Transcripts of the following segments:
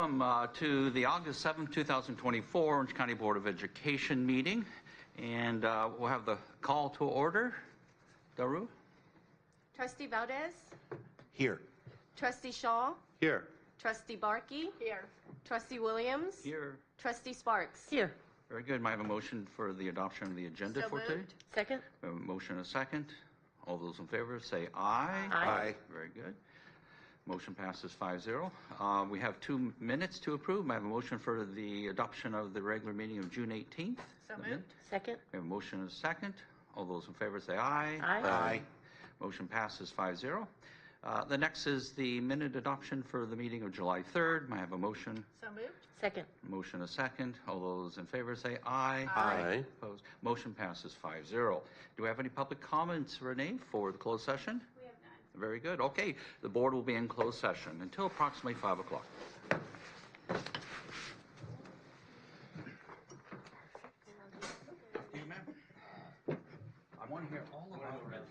Welcome to the August 7th, 2024 Orange County Board of Education meeting. And we'll have the call to order. Daru? Trustee Valdez? Here. Trustee Shaw? Here. Trustee Barkey? Here. Trustee Williams? Here. Trustee Sparks? Here. Very good. May I have a motion for the adoption of the agenda for today? Second. We have a motion and a second. All those in favor say aye. Aye. Very good. Motion passes 5-0. We have 2 minutes to approve. May I have a motion for the adoption of the regular meeting of June 18th? So The moved. minute. Second. We have a motion and a second. All those in favor say aye. Aye. Aye. Motion passes 5-0. The next is the minute adoption for the meeting of July 3rd. May I have a motion? So moved. Second. Motion a second. All those in favor say aye. Aye. Opposed? Motion passes 5-0. Do we have any public comments, Renee, for the closed session? We have none. Very good. Okay, the board will be in closed session until approximately 5 o'clock. I want to hear all about it.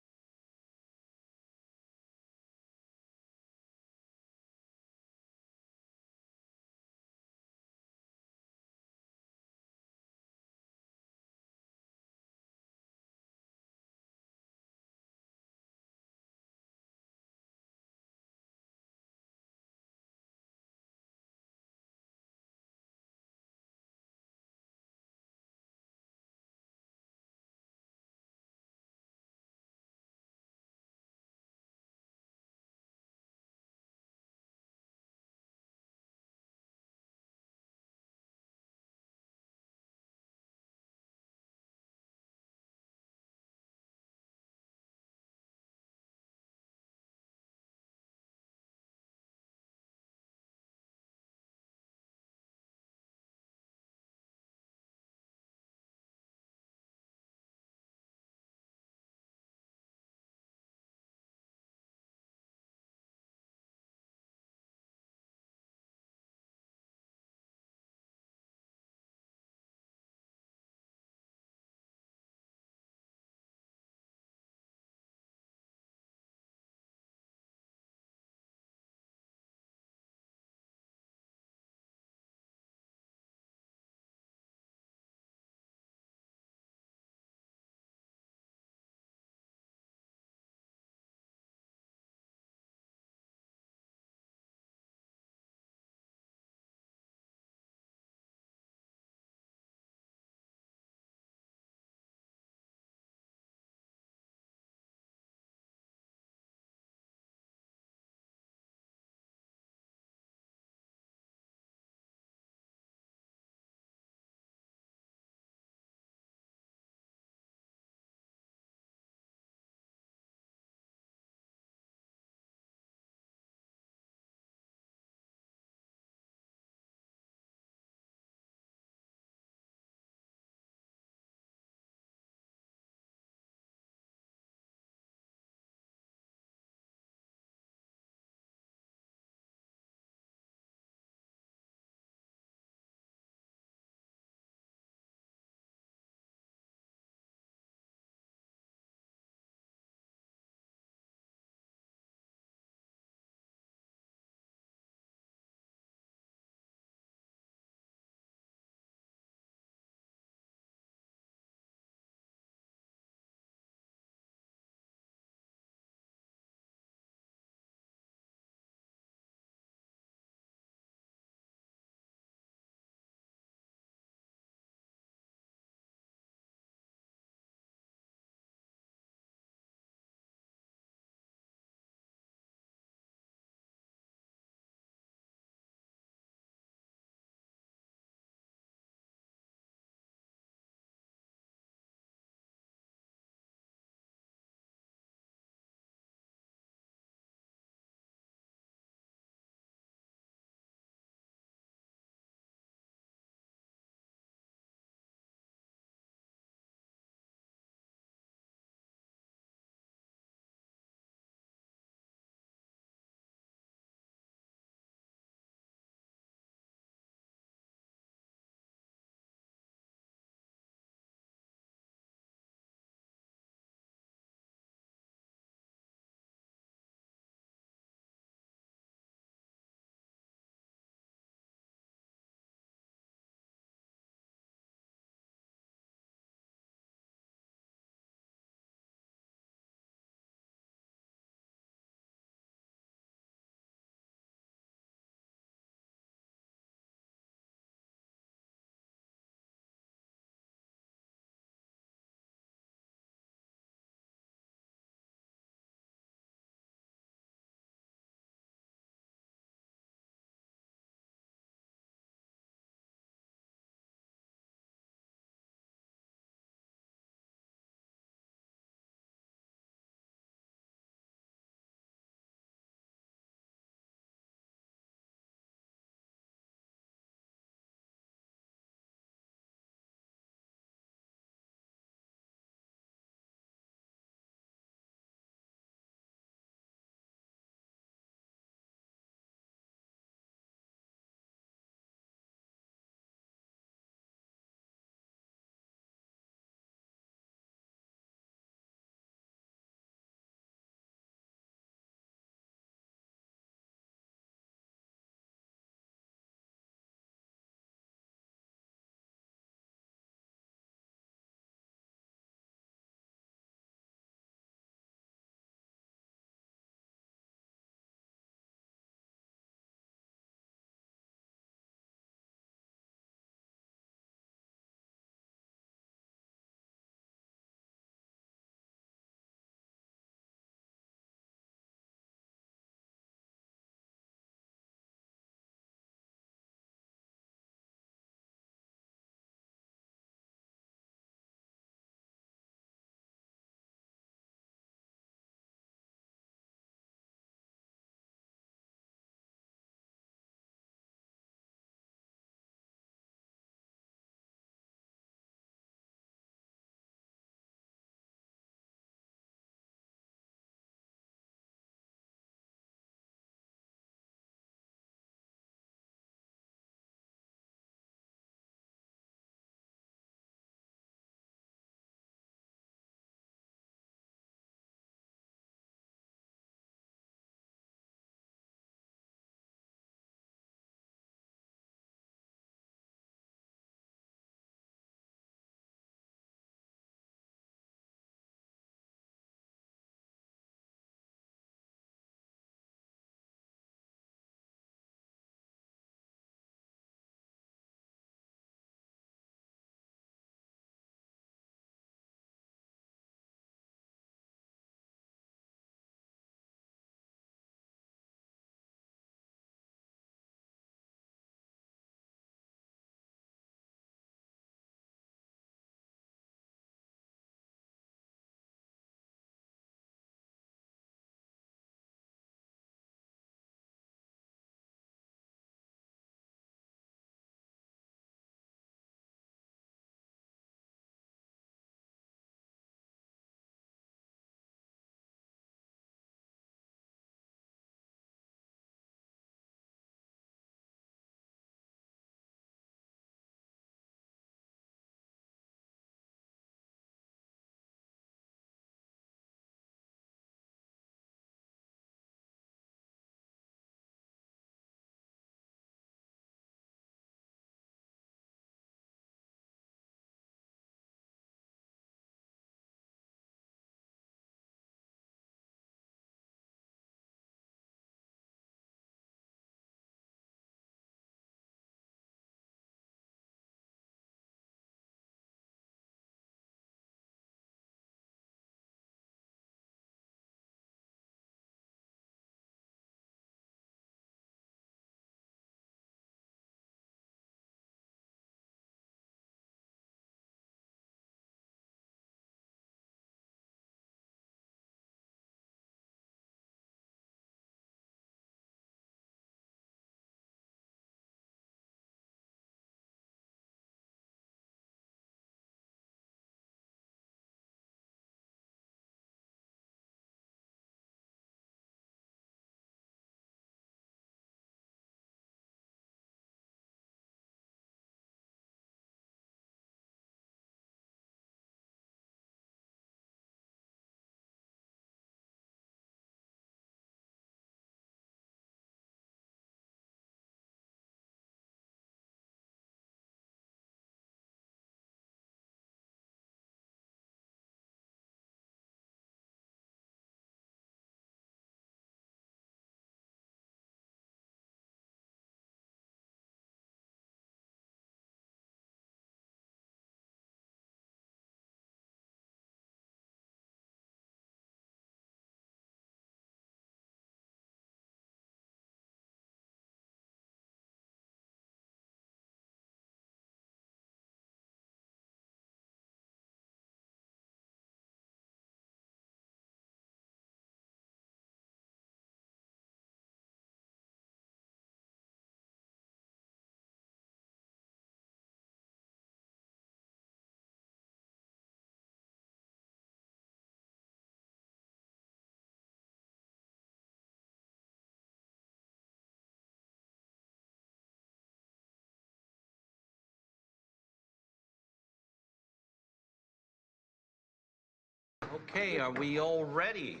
Okay, are we all ready?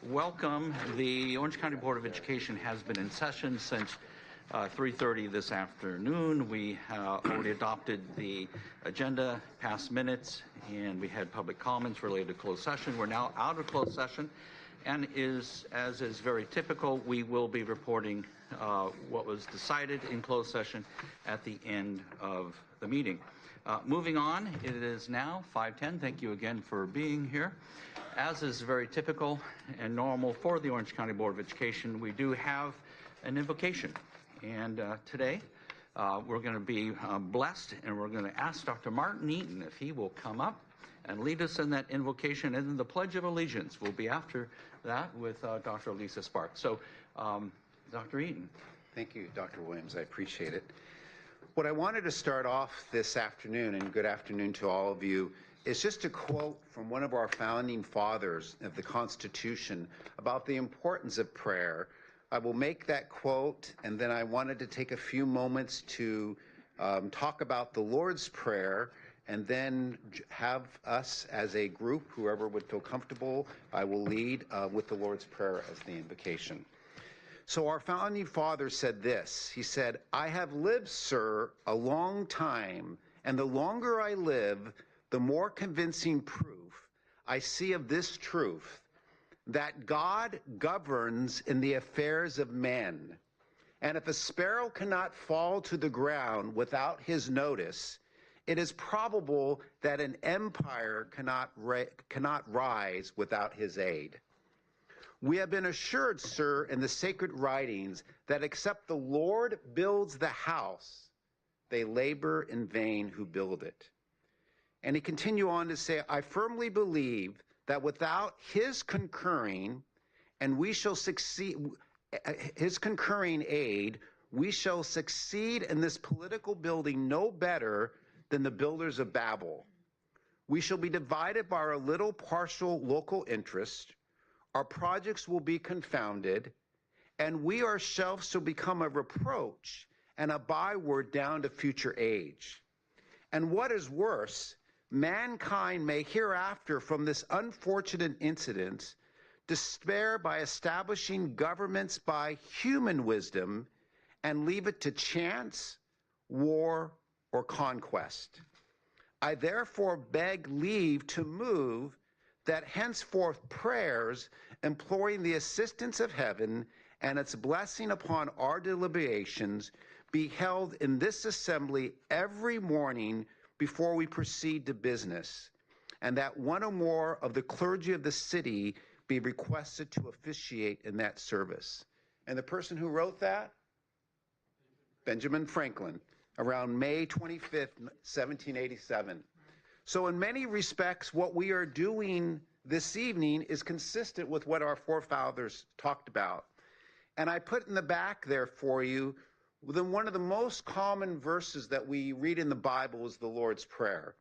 Welcome. The Orange County Board of Education has been in session since 3:30 this afternoon. We already adopted the agenda, past minutes, and we had public comments related to closed session. We're now out of closed session, and as is very typical, we will be reporting what was decided in closed session at the end of the meeting. Moving on, it is now 5:10. Thank you again for being here. As is very typical and normal for the Orange County Board of Education, we do have an invocation. And today, we're going to be blessed, and we're going to ask Dr. Martin Eaton if he will come up and lead us in that invocation. And then the Pledge of Allegiance will be after that with Dr. Lisa Sparks. So, Dr. Eaton. Thank you, Dr. Williams. I appreciate it. What I wanted to start off this afternoon, and good afternoon to all of you, is just a quote from one of our founding fathers of the Constitution about the importance of prayer. I will make that quote, and then I wanted to take a few moments to talk about the Lord's Prayer, and then have us as a group, whoever would feel comfortable, I will lead with the Lord's Prayer as the invocation. So our founding father said this. He said, "I have lived, sir, a long time, and the longer I live, the more convincing proof I see of this truth, that God governs in the affairs of men. And if a sparrow cannot fall to the ground without his notice, it is probable that an empire cannot rise without his aid. We have been assured, sir, in the sacred writings that except the Lord builds the house, they labor in vain who build it." And he continued on to say, "I firmly believe that without his concurring, and we shall succeed, his concurring aid, we shall succeed in this political building no better than the builders of Babel. We shall be divided by our little partial local interest. Our projects will be confounded, and we ourselves shall become a reproach and a byword down to future age. And what is worse, mankind may hereafter from this unfortunate incident despair by establishing governments by human wisdom and leave it to chance, war, or conquest. I therefore beg leave to move that henceforth prayers imploring the assistance of heaven and its blessing upon our deliberations be held in this assembly every morning before we proceed to business, and that one or more of the clergy of the city be requested to officiate in that service." And the person who wrote that? Benjamin Franklin, around May 25th, 1787. So in many respects, what we are doing this evening is consistent with what our forefathers talked about. And I put in the back there for you, one of the most common verses that we read in the Bible is the Lord's Prayer.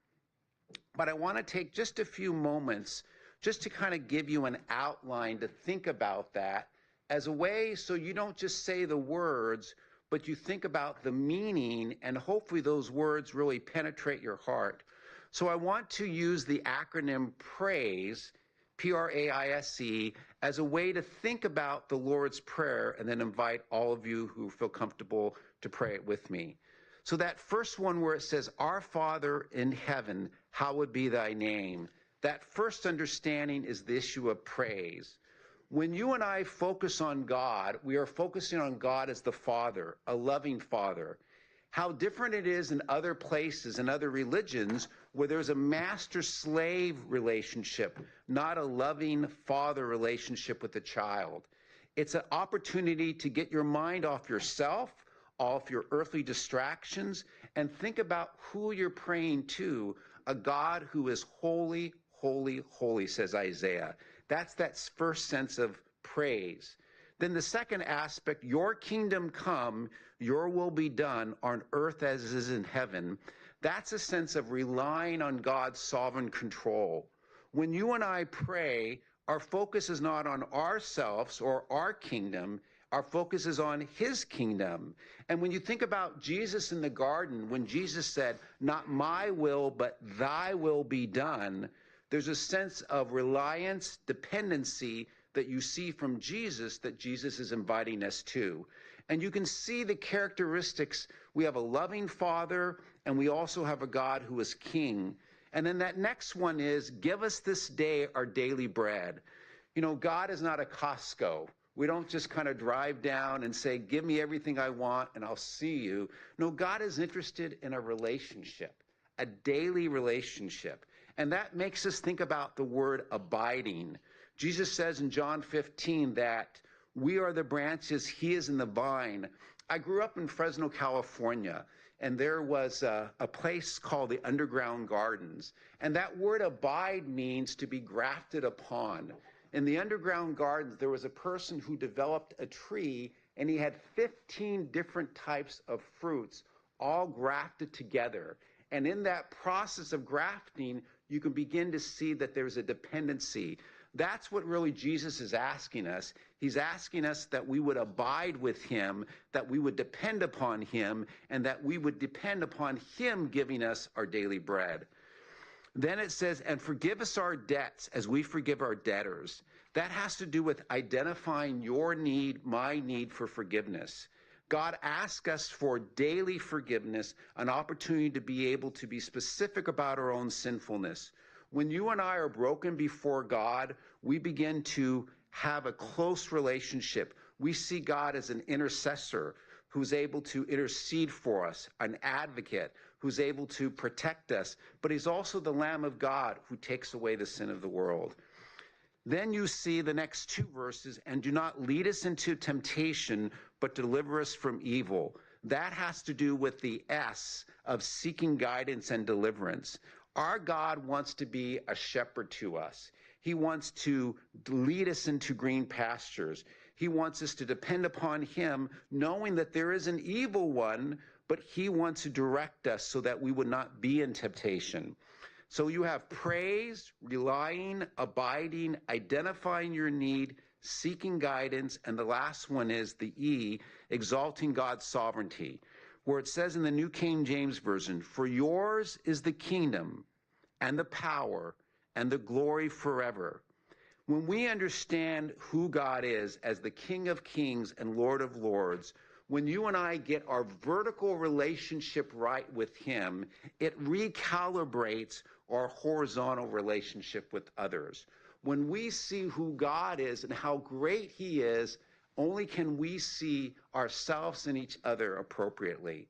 But I want to take just a few moments just to kind of give you an outline to think about that as a way so you don't just say the words, but you think about the meaning, and hopefully those words really penetrate your heart. So I want to use the acronym PRAISE, P-R-A-I-S-E, as a way to think about the Lord's Prayer, and then invite all of you who feel comfortable to pray it with me. So that first one where it says, "Our Father in heaven, hallowed be thy name," that first understanding is the issue of praise. When you and I focus on God, we are focusing on God as the Father, a loving Father. How different it is in other places, in other religions, where there's a master-slave relationship, not a loving father relationship with the child. It's an opportunity to get your mind off yourself, off your earthly distractions, and think about who you're praying to, a God who is holy, holy, holy, says Isaiah. That's that first sense of praise. Then the second aspect, your kingdom come, your will be done on earth as is in heaven. That's a sense of relying on God's sovereign control. When you and I pray, our focus is not on ourselves or our kingdom. Our focus is on his kingdom. And when you think about Jesus in the garden, when Jesus said, "Not my will, but thy will be done," There's a sense of reliance, dependency that you see from Jesus that Jesus is inviting us to. And you can see the characteristics. We have a loving Father, and we also have a God who is King. And then that next one is, give us this day our daily bread. You know, God is not a Costco. We don't just kind of drive down and say, give me everything I want and I'll see you. No, God is interested in a relationship, a daily relationship. And that makes us think about the word abiding. Jesus says in John 15 that we are the branches, he is in the vine. I grew up in Fresno, California, and there was a place called the Underground Gardens. And that word abide means to be grafted upon. In the Underground Gardens, there was a person who developed a tree, and he had 15 different types of fruits, all grafted together. And in that process of grafting, you can begin to see that there's a dependency. That's what really Jesus is asking us. He's asking us that we would abide with him, that we would depend upon him, and that we would depend upon him giving us our daily bread. Then it says, and forgive us our debts as we forgive our debtors. That has to do with identifying your need, my need for forgiveness. God asks us for daily forgiveness, an opportunity to be able to be specific about our own sinfulness. When you and I are broken before God, we begin to have a close relationship. We see God as an intercessor who's able to intercede for us, an advocate who's able to protect us, but he's also the Lamb of God who takes away the sin of the world. Then you see the next two verses, and do not lead us into temptation, but deliver us from evil. That has to do with the S of seeking guidance and deliverance. Our God wants to be a shepherd to us. He wants to lead us into green pastures. He wants us to depend upon him, knowing that there is an evil one, but he wants to direct us so that we would not be in temptation. So you have praise, relying, abiding, identifying your need, seeking guidance, and the last one is the E, exalting God's sovereignty, where it says in the New King James Version, for yours is the kingdom and the power and the glory forever. When we understand who God is as the King of Kings and Lord of Lords, when you and I get our vertical relationship right with him, it recalibrates our horizontal relationship with others. When we see who God is and how great he is, only can we see ourselves and each other appropriately.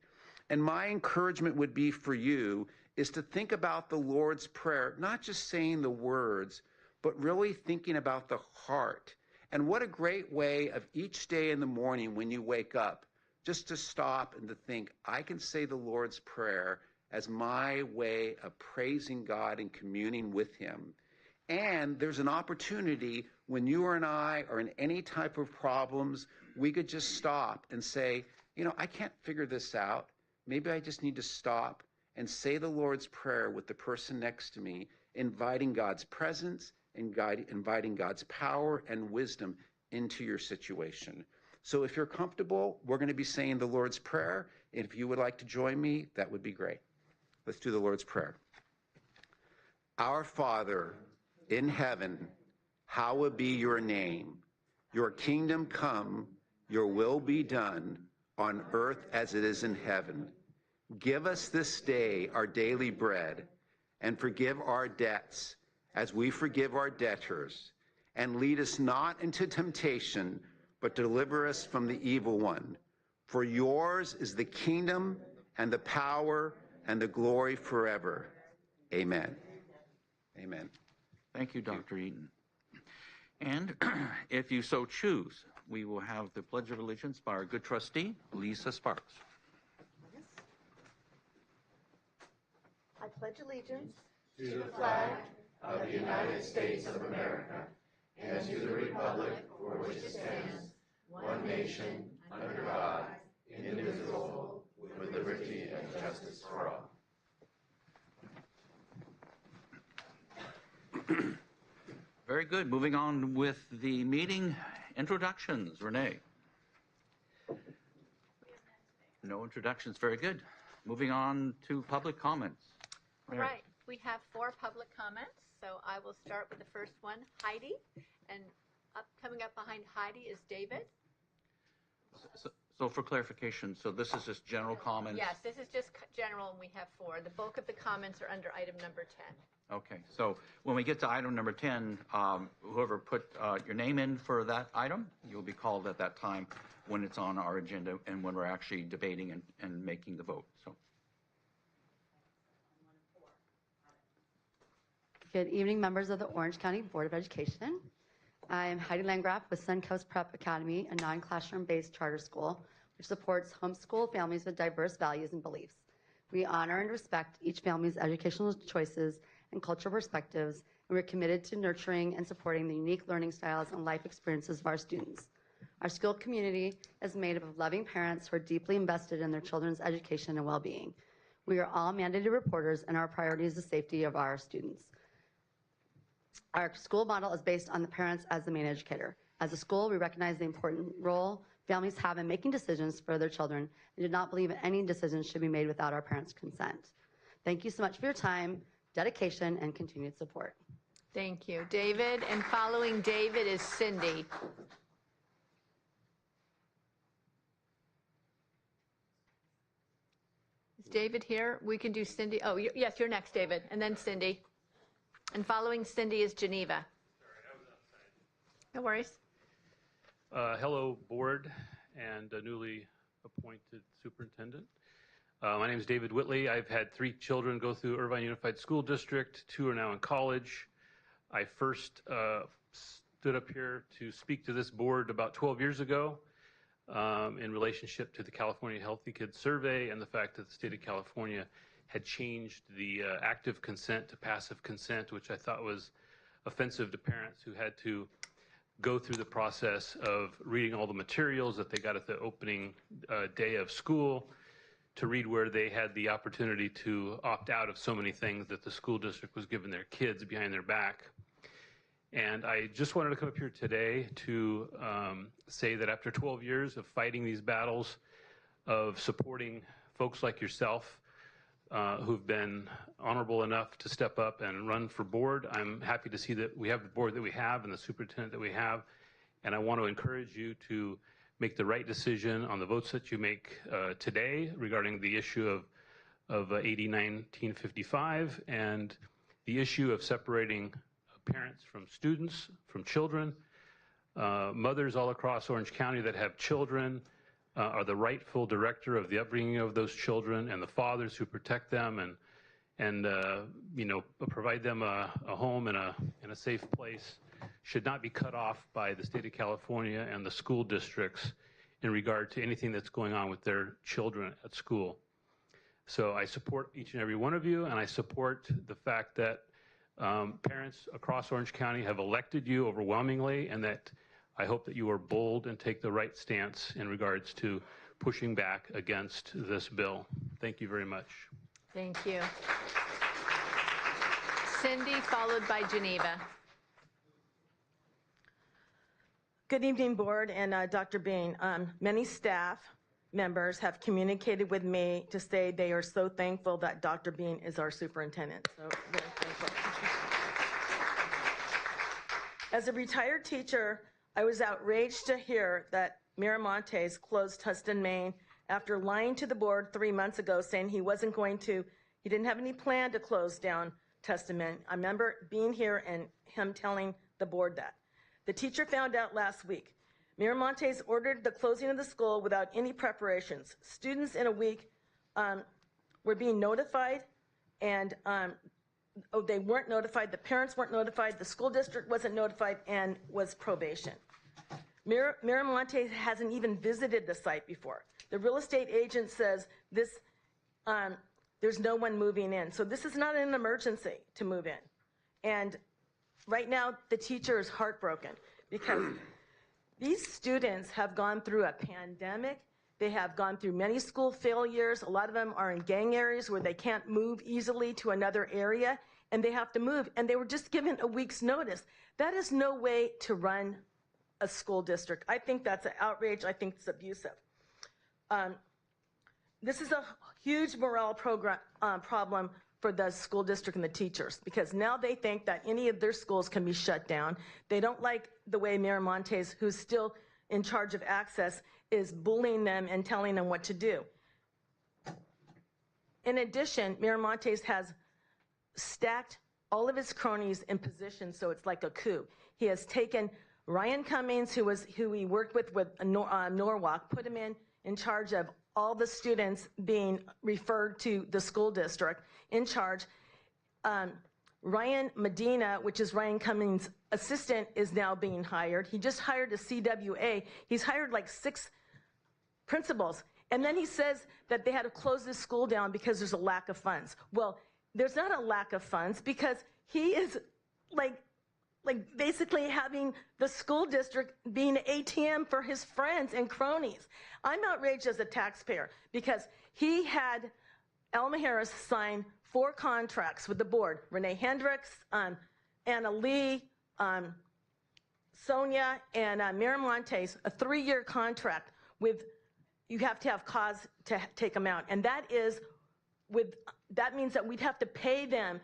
And my encouragement would be for you is to think about the Lord's Prayer, not just saying the words, but really thinking about the heart. And what a great way of each day in the morning when you wake up, just to stop and to think, I can say the Lord's Prayer as my way of praising God and communing with him. And there's an opportunity when you and I are in any type of problems, we could just stop and say, you know, I can't figure this out. Maybe I just need to stop and say the Lord's Prayer with the person next to me, inviting God's presence and inviting God's power and wisdom into your situation. So if you're comfortable, we're going to be saying the Lord's Prayer. If you would like to join me, that would be great. Let's do the Lord's Prayer. Our Father in heaven, hallowed be your name. Your kingdom come, your will be done on earth as it is in heaven. Give us this day our daily bread, and forgive our debts as we forgive our debtors. And lead us not into temptation, but deliver us from the evil one. For yours is the kingdom and the power and the glory forever. Amen. Amen. Thank you, Dr. Eaton. And if you so choose, we will have the Pledge of Allegiance by our good trustee, Lisa Sparks. I pledge allegiance to the flag of the United States of America and to the republic for which it stands, one nation, under God, indivisible, with liberty and justice for all. Very good. Moving on with the meeting. Introductions. Renee. No introductions. Very good. Moving on to public comments. Right. we have 4 public comments, so I will start with the first one, Heidi, and coming up behind Heidi is David. So for clarification, so this is just general comments? Yes, this is just general, and we have 4. The bulk of the comments are under item number 10. Okay, so when we get to item number 10, whoever put your name in for that item, you'll be called at that time when it's on our agenda and when we're actually debating and making the vote. So. Good evening, members of the Orange County Board of Education. I am Heidi Landgraf with Suncoast Prep Academy, a non-classroom-based charter school which supports homeschool families with diverse values and beliefs. We honor and respect each family's educational choices and cultural perspectives, and we're committed to nurturing and supporting the unique learning styles and life experiences of our students. Our school community is made up of loving parents who are deeply invested in their children's education and well-being. We are all mandated reporters, and our priority is the safety of our students. Our school model is based on the parents as the main educator. As a school, we recognize the important role families have in making decisions for their children and do not believe any decisions should be made without our parents' consent. Thank you so much for your time, dedication, and continued support. Thank you, David. And following David is Cindy. Is David here? We can do Cindy. Oh, yes, you're next, David, and then Cindy. And following Cindy is Geneva. No worries. Hello, board and newly appointed superintendent. My name is David Whitley. I've had 3 children go through Irvine Unified School District. 2 are now in college. I first stood up here to speak to this board about 12 years ago in relationship to the California Healthy Kids Survey and the fact that the state of California had changed the active consent to passive consent, which I thought was offensive to parents who had to go through the process of reading all the materials that they got at the opening day of school, to read where they had the opportunity to opt out of so many things that the school district was giving their kids behind their back. And I just wanted to come up here today to say that after 12 years of fighting these battles, of supporting folks like yourself, who've been honorable enough to step up and run for board. I'm happy to see that we have the board that we have and the superintendent that we have, and I want to encourage you to make the right decision on the votes that you make today regarding the issue of AB 1955 and the issue of separating parents from students, from children. Mothers all across Orange County that have children are the rightful director of the upbringing of those children, and the fathers who protect them and you know, provide them a home and a safe place should not be cut off by the state of California and the school districts in regard to anything that's going on with their children at school. So I support each and every one of you, and I support the fact that parents across Orange County have elected you overwhelmingly, and that I hope that you are bold and take the right stance in regards to pushing back against this bill. Thank you very much. Thank you. Cindy, followed by Geneva. Good evening, board and Dr. Bean. Many staff members have communicated with me to say they are so thankful that Dr. Bean is our superintendent. So very thankful. As a retired teacher, I was outraged to hear that Miramontes closed Tustin, Maine after lying to the board 3 months ago saying he didn't have any plan to close down Tustin, Maine. I remember being here and him telling the board that. The teacher found out last week. Miramontes ordered the closing of the school without any preparations. Students in a week were being notified, and they weren't notified, the parents weren't notified, the school district wasn't notified, and was probation. Miramontes hasn't even visited the site before. The real estate agent says there's no one moving in. So this is not an emergency to move in. And right now, the teacher is heartbroken because these students have gone through a pandemic. They have gone through many school failures. A lot of them are in gang areas where they can't move easily to another area, and they have to move. And they were just given a week's notice. That is no way to run a school district. I think that's an outrage. I think it's abusive. This is a huge morale problem for the school district and the teachers, because now they think that any of their schools can be shut down. They don't like the way Mayor Montes, who's still in charge of access, is bullying them and telling them what to do. In addition, Mayor Montes has stacked all of his cronies in positions, so it's like a coup. He has taken Ryan Cummings, who he worked with Norwalk, put him in charge of all the students being referred to the school district, in charge. Ryan Medina, which is Ryan Cummings' assistant, is now being hired. He just hired a CWA. He's hired like 6 principals. And then he says that they had to close this school down because there's a lack of funds. Well, there's not a lack of funds because he is like basically having the school district being an ATM for his friends and cronies. I'm outraged as a taxpayer because he had Alma Harris sign 4 contracts with the board. Renee Hendricks, Anna Lee, Sonia, and Mayor Montes, a 3-year contract with, you have to have cause to take them out. And that means that we'd have to pay them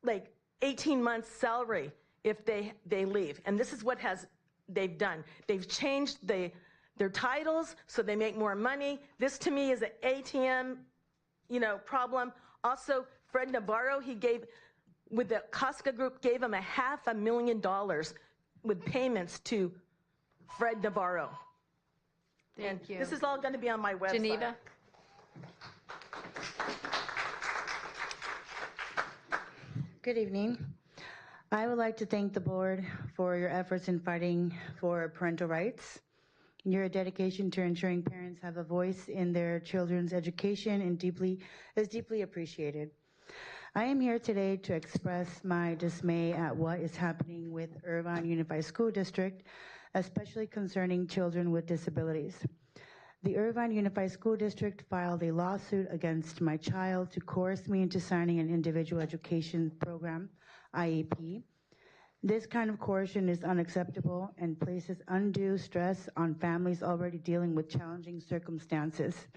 like 18 months salary if they leave. And this is what they've done. They've changed their titles so they make more money. This to me is an ATM, problem. Also, Fred Navarro, with the Casca Group, gave him $500,000 with payments to Fred Navarro. Thank you. This is all going to be on my website. Geneva? Good evening. I would like to thank the board for your efforts in fighting for parental rights. Your dedication to ensuring parents have a voice in their children's education is deeply appreciated. I am here today to express my dismay at what is happening with Irvine Unified School District, especially concerning children with disabilities. The Irvine Unified School District filed a lawsuit against my child to coerce me into signing an individual education program, IEP. This kind of coercion is unacceptable and places undue stress on families already dealing with challenging circumstances.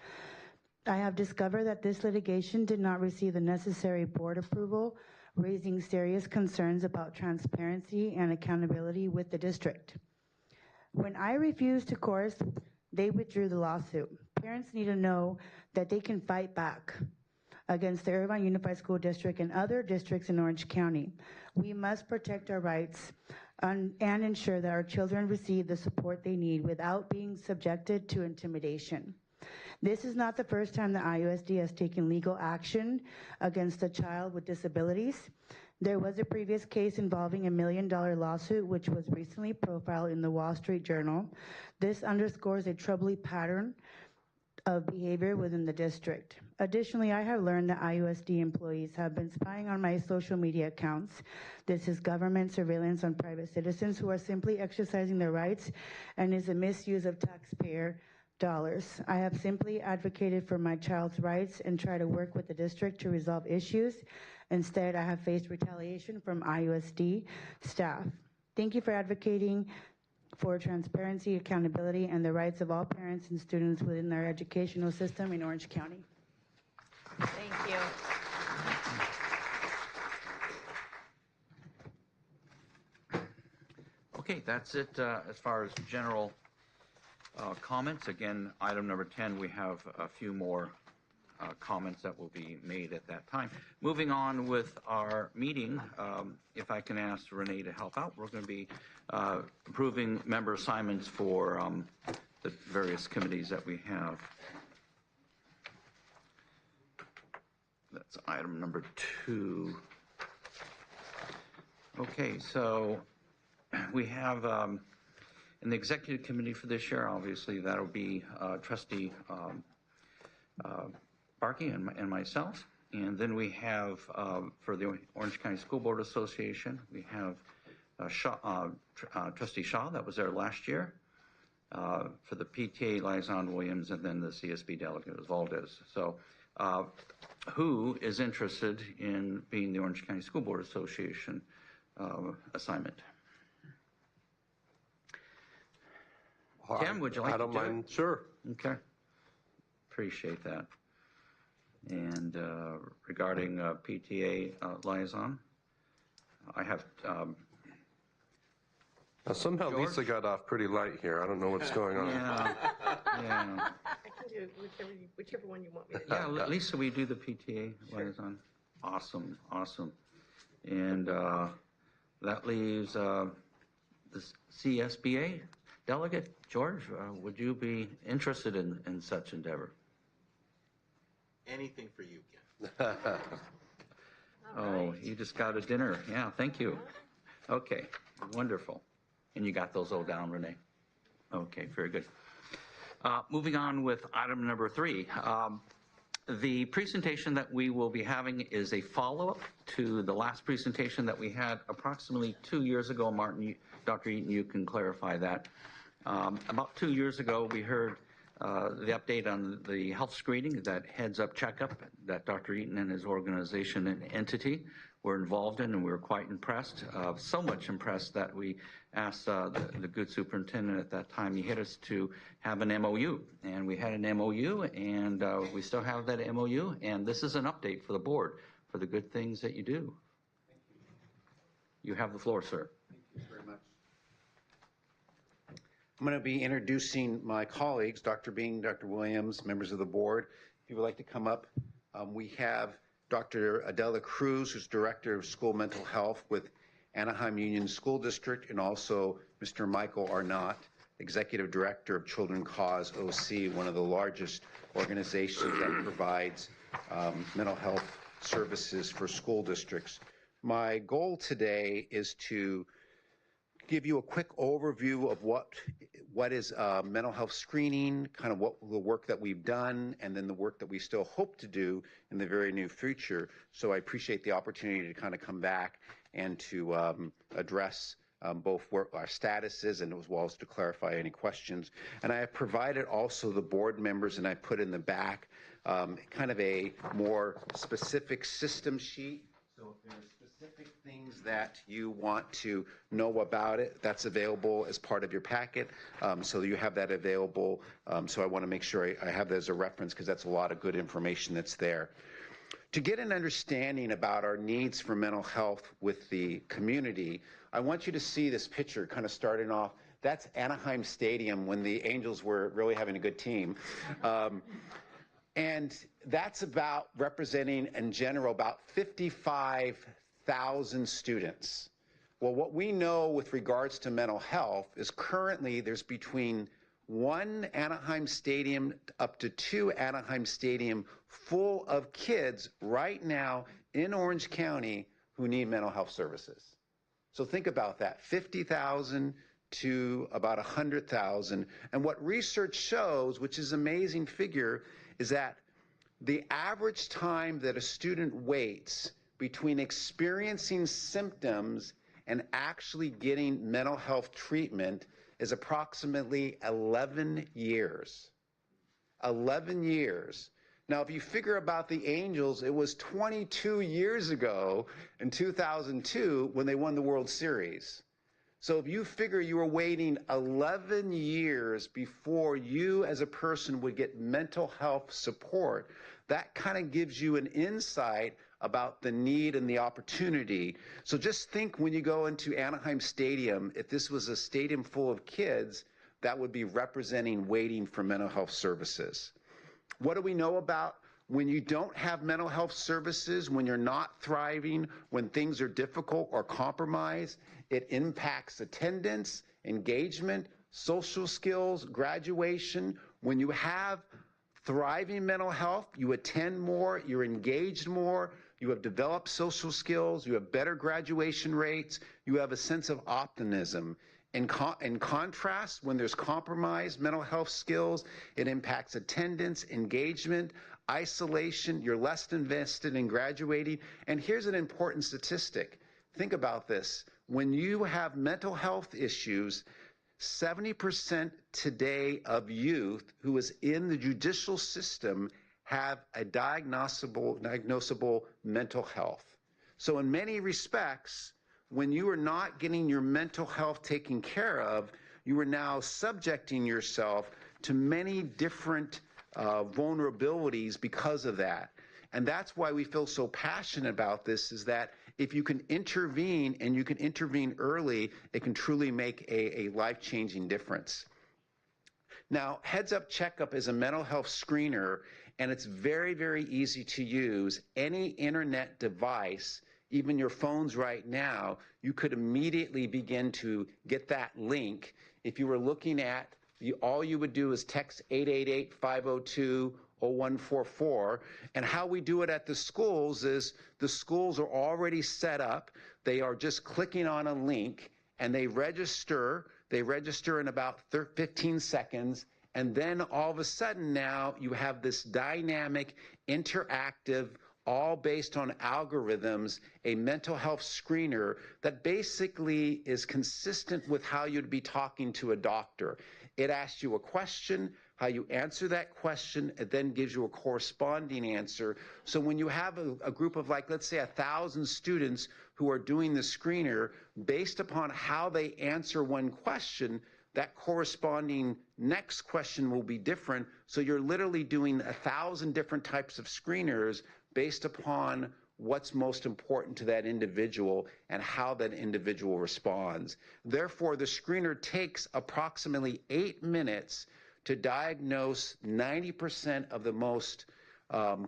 I have discovered that this litigation did not receive the necessary board approval, raising serious concerns about transparency and accountability with the district. When I refused to coerce, they withdrew the lawsuit. Parents need to know that they can fight back against the Irvine Unified School District and other districts in Orange County. We must protect our rights and ensure that our children receive the support they need without being subjected to intimidation. This is not the first time the IUSD has taken legal action against a child with disabilities. There was a previous case involving a $1 million lawsuit, which was recently profiled in the Wall Street Journal. This underscores a troubling pattern of behavior within the district. Additionally, I have learned that IUSD employees have been spying on my social media accounts. This is government surveillance on private citizens who are simply exercising their rights and is a misuse of taxpayer dollars. I have simply advocated for my child's rights and try to work with the district to resolve issues. Instead, I have faced retaliation from IUSD staff. Thank you for advocating for transparency, accountability, and the rights of all parents and students within their educational system in Orange County. Thank you. Okay, that's it as far as general comments. Again, item number 10, we have a few more comments that will be made at that time. Moving on with our meeting, if I can ask Renee to help out, we're going to be approving member assignments for the various committees that we have. That's item number 2. Okay, so we have in the executive committee for this year, obviously that'll be Trustee Barkey and myself. And then we have for the Orange County School Board Association, we have Trustee Shaw, that was there last year. For the PTA, Liaison Williams, and then the CSB delegate was Valdez. So who is interested in being the Orange County School Board Association assignment? Tim, would you like to do it? I don't mind, sure. Okay. Appreciate that. And regarding PTA liaison, I have Now, somehow George? Lisa got off pretty light here. I don't know what's going on. yeah. I can do whichever one you want me to do. Yeah, Lisa, we do the PTA liaison. Awesome, awesome. And that leaves the CSBA delegate. George, would you be interested in such endeavor? Anything for you, Ken. Oh, you just got a dinner. Yeah, thank you. Okay, wonderful. And you got those all down, Renee? Okay, very good. Moving on with item number 3. The presentation that we will be having is a follow-up to the last presentation that we had approximately 2 years ago. Martin, Dr. Eaton, you can clarify that. About 2 years ago, we heard the update on the health screening, that heads-up checkup that Dr. Eaton and his organization and entity were involved in, and we were quite impressed. So much impressed that we asked the good superintendent at that time, he hit us to have an MOU. And we had an MOU, and we still have that MOU. And this is an update for the board for the good things that you do. Thank you. You have the floor, sir. Thank you very much. I'm going to be introducing my colleagues, Dr. Bing, Dr. Williams, members of the board. If you would like to come up, we have Dr. Adela Cruz, who's Director of School Mental Health with Anaheim Union School District, and also Mr. Michael Arnott, Executive Director of Children's Cause OC, one of the largest organizations that provides mental health services for school districts. My goal today is to give you a quick overview of what is mental health screening, kind of what the work that we've done, and then the work that we still hope to do in the very near future. So I appreciate the opportunity to kind of come back and to address both where our status is and as well as to clarify any questions. And I have provided also the board members, and I put in the back kind of a more specific system sheet. So if there's specific things that you want to know about it, that's available as part of your packet. So you have that available. So I want to make sure I have that as a reference because that's a lot of good information that's there. To get an understanding about our needs for mental health with the community, I want you to see this picture kind of starting off. That's Anaheim Stadium when the Angels were really having a good team. And that's about representing, in general, about 55,000 students. Well, what we know with regards to mental health is currently there's between 1 Anaheim Stadium up to 2 Anaheim Stadium full of kids right now in Orange County who need mental health services. So think about that, 50,000 to about 100,000. And what research shows, which is an amazing figure, is that the average time that a student waits between experiencing symptoms and actually getting mental health treatment is approximately 11 years. 11 years. Now, if you figure about the Angels, it was 22 years ago in 2002 when they won the World Series. So if you figure you were waiting 11 years before you as a person would get mental health support, that kind of gives you an insight about the need and the opportunity. So just think when you go into Anaheim Stadium, if this was a stadium full of kids, that would be representing waiting for mental health services. What do we know about when you don't have mental health services, when you're not thriving, when things are difficult or compromised? It impacts attendance, engagement, social skills, graduation. When you have thriving mental health, you attend more, you're engaged more, you have developed social skills, you have better graduation rates, you have a sense of optimism. In contrast, when there's compromised mental health skills, it impacts attendance, engagement, isolation, you're less invested in graduating. And here's an important statistic. Think about this. When you have mental health issues, 70% today of youth who is in the judicial system have a diagnosable mental health. So in many respects, when you are not getting your mental health taken care of, you are now subjecting yourself to many different vulnerabilities because of that. And that's why we feel so passionate about this, is that if you can intervene and you can intervene early, it can truly make a life-changing difference. Now, Heads Up Checkup is a mental health screener, and it's very, very easy to use. Any internet device, even your phones right now, you could immediately begin to get that link. If you were looking at, all you would do is text 888-502-0144. And how we do it at the schools is the schools are already set up. They are just clicking on a link, and they register. They register in about 15 seconds, and then all of a sudden now you have this dynamic, interactive, all based on algorithms, a mental health screener that basically is consistent with how you'd be talking to a doctor. It asks you a question, how you answer that question, it then gives you a corresponding answer. So when you have a group of, like, let's say 1,000 students who are doing the screener, based upon how they answer one question, that corresponding next question will be different. So you're literally doing 1,000 different types of screeners based upon what's most important to that individual and how that individual responds. Therefore, the screener takes approximately 8 minutes to diagnose 90% of the most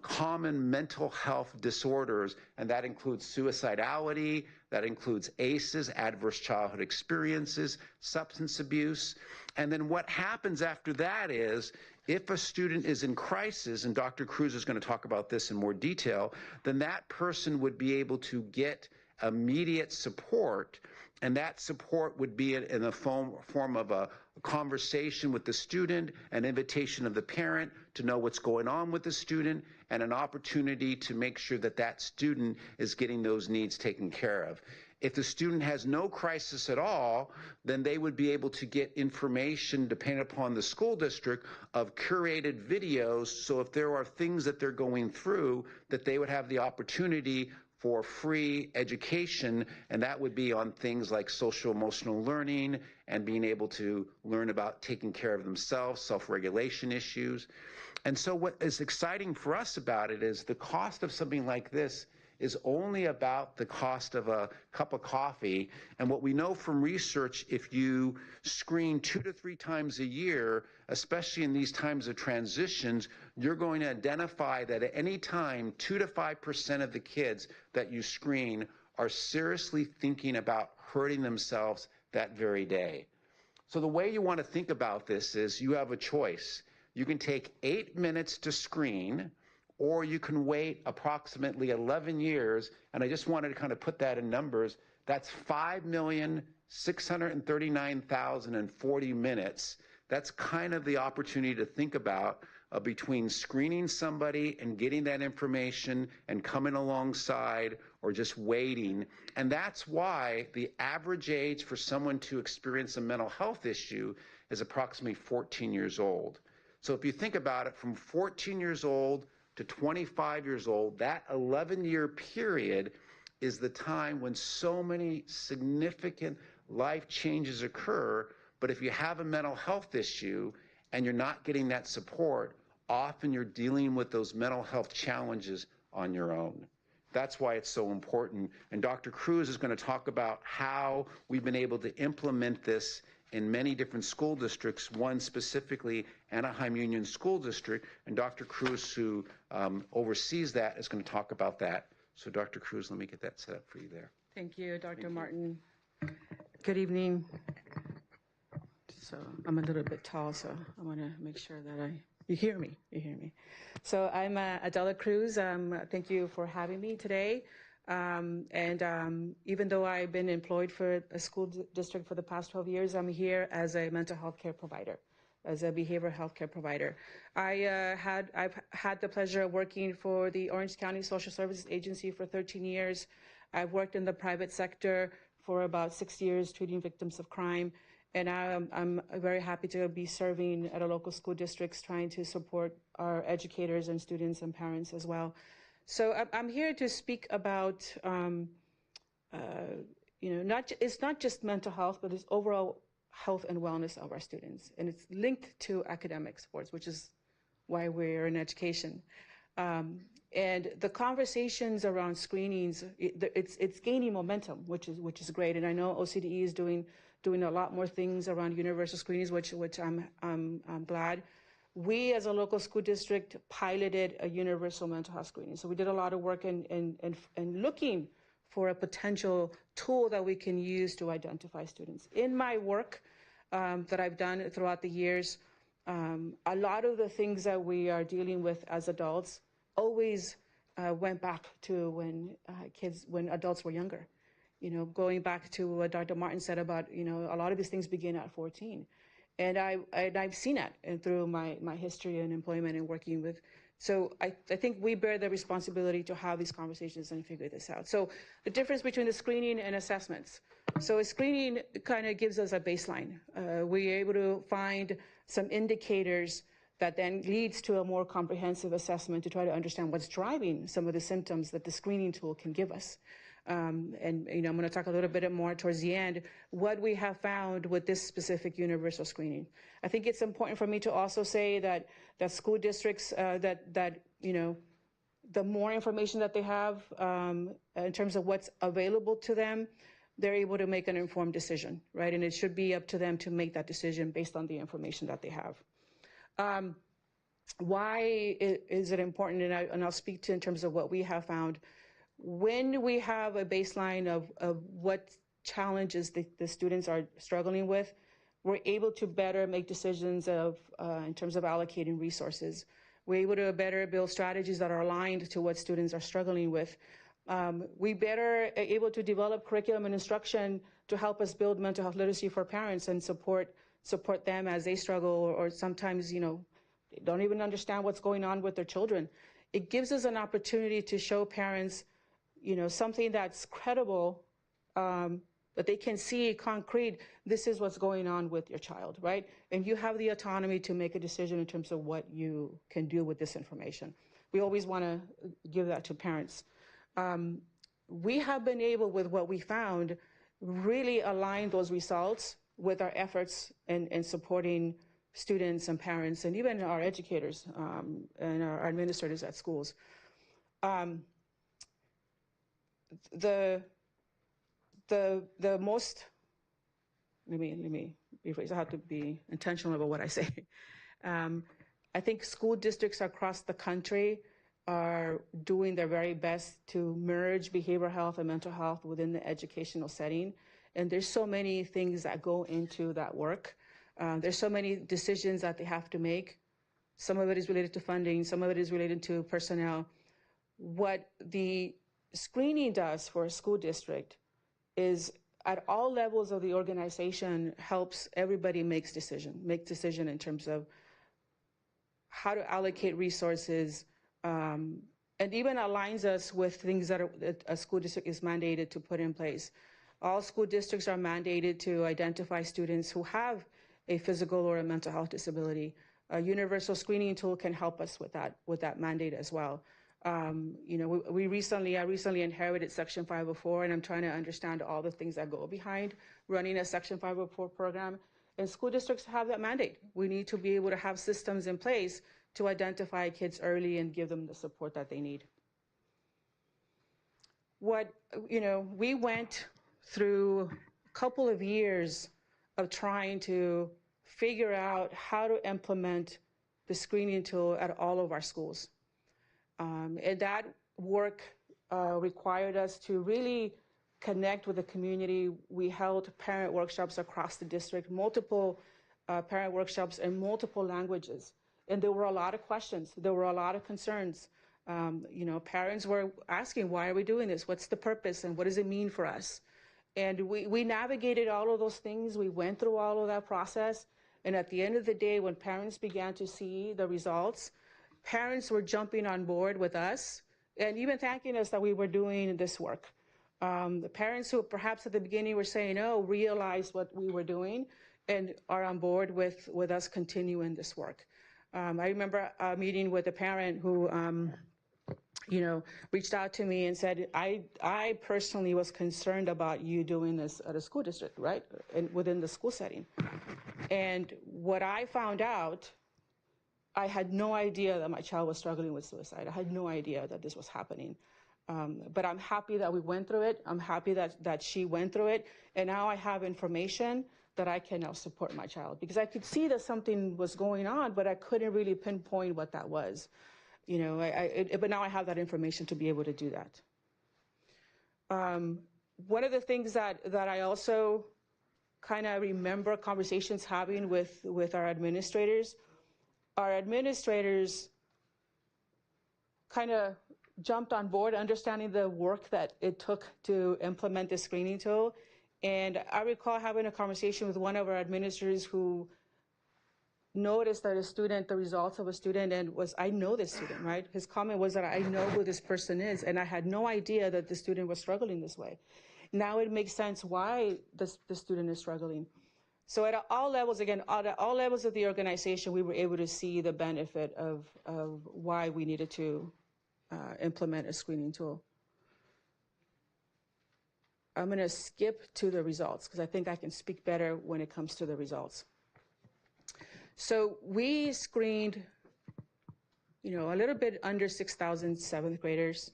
common mental health disorders, and that includes suicidality, that includes ACEs, adverse childhood experiences, substance abuse. And then what happens after that is, if a student is in crisis, and Dr. Cruz is going to talk about this in more detail, then that person would be able to get immediate support, and that support would be in the form of a conversation with the student, an invitation of the parent to know what's going on with the student, and an opportunity to make sure that that student is getting those needs taken care of. If the student has no crisis at all, then they would be able to get information, depending upon the school district, of curated videos. So if there are things that they're going through, that they would have the opportunity for free education, and that would be on things like social emotional learning and being able to learn about taking care of themselves, self-regulation issues. And so what is exciting for us about it is the cost of something like this is only about the cost of a cup of coffee. And what we know from research, if you screen 2 to 3 times a year, especially in these times of transitions, you're going to identify that at any time, 2 to 5% of the kids that you screen are seriously thinking about hurting themselves that very day. So the way you want to think about this is you have a choice. You can take 8 minutes to screen, or you can wait approximately 11 years, and I just wanted to kind of put that in numbers. That's 5,639,040 minutes. That's kind of the opportunity to think about between screening somebody and getting that information and coming alongside, or just waiting. And that's why the average age for someone to experience a mental health issue is approximately 14 years old. So if you think about it, from 14 years old to 25 years old, that 11-year period is the time when so many significant life changes occur. But if you have a mental health issue and you're not getting that support, often you're dealing with those mental health challenges on your own. That's why it's so important. And Dr. Cruz is going to talk about how we've been able to implement this in many different school districts, one specifically Anaheim Union School District, and Dr. Cruz, who oversees that, is going to talk about that. So Dr. Cruz, let me get that set up for you there. Thank you, Dr. Martin. Good evening. So I'm a little bit tall, so I want to make sure that you hear me. You hear me. So I'm Adela Cruz. Thank you for having me today. Even though I've been employed for a school district for the past 12 years, I'm here as a mental health care provider, as a behavioral health care provider. I've had the pleasure of working for the Orange County Social Services Agency for 13 years. I've worked in the private sector for about 6 years, treating victims of crime. And I'm very happy to be serving at a local school districts, trying to support our educators and students and parents as well. So I'm here to speak about, it's not just mental health, but it's overall health and wellness of our students. And it's linked to academic sports, which is why we're in education. And the conversations around screenings, it's gaining momentum, which is great. And I know OCDE is doing a lot more things around universal screenings, which I'm glad. We, as a local school district, piloted a universal mental health screening. So we did a lot of work in looking for a potential tool that we can use to identify students. In my work that I've done throughout the years, a lot of the things that we are dealing with as adults always went back to when adults were younger. Going back to what Dr. Martin said about, a lot of these things begin at 14. And I've seen that through my history and employment and working with. So I think we bear the responsibility to have these conversations and figure this out. So the difference between the screening and assessments. So a screening kind of gives us a baseline. We're able to find some indicators that then leads to a more comprehensive assessment to try to understand what's driving some of the symptoms that the screening tool can give us. And I'm going to talk a little bit more towards the end, what we have found with this specific universal screening. I think it's important for me to also say that school districts, the more information that they have in terms of what's available to them, they're able to make an informed decision, right? And it should be up to them to make that decision based on the information that they have. Why is it important? And I'll speak to in terms of what we have found. When we have a baseline of what challenges the students are struggling with, we're able to better make decisions in terms of allocating resources. We're able to better build strategies that are aligned to what students are struggling with. We better able to develop curriculum and instruction to help us build mental health literacy for parents and support them as they struggle, or sometimes, they don't even understand what's going on with their children. It gives us an opportunity to show parents something that's credible, that they can see concrete, this is what's going on with your child, right? And you have the autonomy to make a decision in terms of what you can do with this information. We always want to give that to parents. We have been able, with what we found, really align those results with our efforts in supporting students and parents and even our educators and our administrators at schools. The most, let me rephrase, I have to be intentional about what I say. I think school districts across the country are doing their very best to merge behavioral health and mental health within the educational setting. And there's so many things that go into that work. There's so many decisions that they have to make. Some of it is related to funding, some of it is related to personnel. What the screening does for a school district is at all levels of the organization helps everybody make decision in terms of how to allocate resources, and even aligns us with things that a school district is mandated to put in place. All school districts are mandated to identify students who have a physical or a mental health disability. A universal screening tool can help us with that mandate as well. I recently inherited Section 504, and I'm trying to understand all the things that go behind running a Section 504 program. And school districts have that mandate. We need to be able to have systems in place to identify kids early and give them the support that they need. We went through a couple of years of trying to figure out how to implement the screening tool at all of our schools. And that work required us to really connect with the community. We held parent workshops across the district, multiple parent workshops in multiple languages. And there were a lot of questions. There were a lot of concerns. Parents were asking, why are we doing this? What's the purpose and what does it mean for us? And we navigated all of those things. We went through all of that process. And at the end of the day, when parents began to see the results, parents were jumping on board with us and even thanking us that we were doing this work. The parents who perhaps at the beginning were saying no realized what we were doing and are on board with us continuing this work. I remember a meeting with a parent who reached out to me and said, I personally was concerned about you doing this at a school district, right? And within the school setting. And what I found out I had no idea that my child was struggling with suicide. I had no idea that this was happening. But I'm happy that we went through it. I'm happy that she went through it. And now I have information that I can now support my child, because I could see that something was going on, but I couldn't really pinpoint what that was. You know, but now I have that information to be able to do that. One of the things that I also kind of remember conversations having with our administrators kind of jumped on board, understanding the work that it took to implement the screening tool. And I recall having a conversation with one of our administrators who noticed that the results of a student, and I know this student, right? His comment was that I know who this person is, and I had no idea that the student was struggling this way. Now it makes sense why the student is struggling. So at all levels, again, at all levels of the organization, we were able to see the benefit of why we needed to implement a screening tool. I'm going to skip to the results because I think I can speak better when it comes to the results. So we screened, you know, a little bit under 6,000 seventh graders,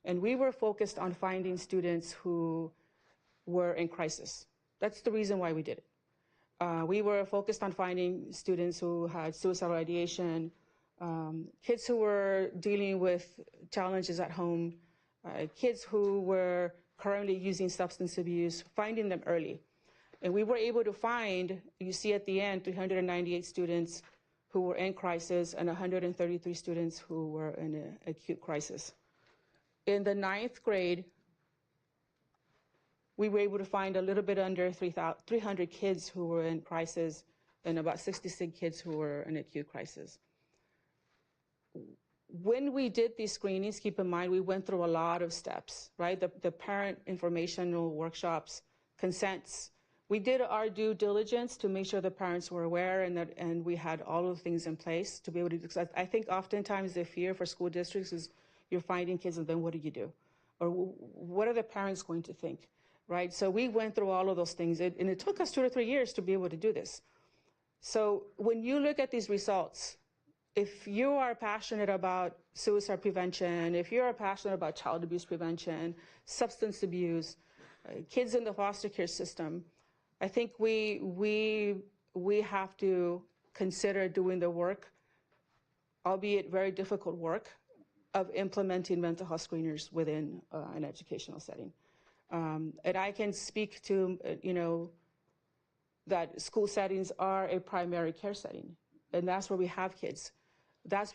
and we were focused on finding students who were in crisis. That's the reason why we did it. We were focused on finding students who had suicidal ideation, kids who were dealing with challenges at home, kids who were currently using substance abuse, finding them early. And we were able to find, you see at the end, 398 students who were in crisis and 133 students who were in an acute crisis. In the 9th grade, we were able to find a little bit under 300 kids who were in crisis and about 66 kids who were in acute crisis. When we did these screenings, keep in mind, we went through a lot of steps, right? The parent informational workshops, consents. We did our due diligence to make sure the parents were aware and we had all of the things in place to be able to, because I think oftentimes the fear for school districts is you're finding kids and then what do you do? Or what are the parents going to think, right? So we went through all of those things and it took us 2 to 3 years to be able to do this. So when you look at these results, if you are passionate about suicide prevention, if you're passionate about child abuse prevention, substance abuse, kids in the foster care system, I think we have to consider doing the work, albeit very difficult work, of implementing mental health screeners within an educational setting. And I can speak to, you know, that school settings are a primary care setting, and that's where we have kids. That's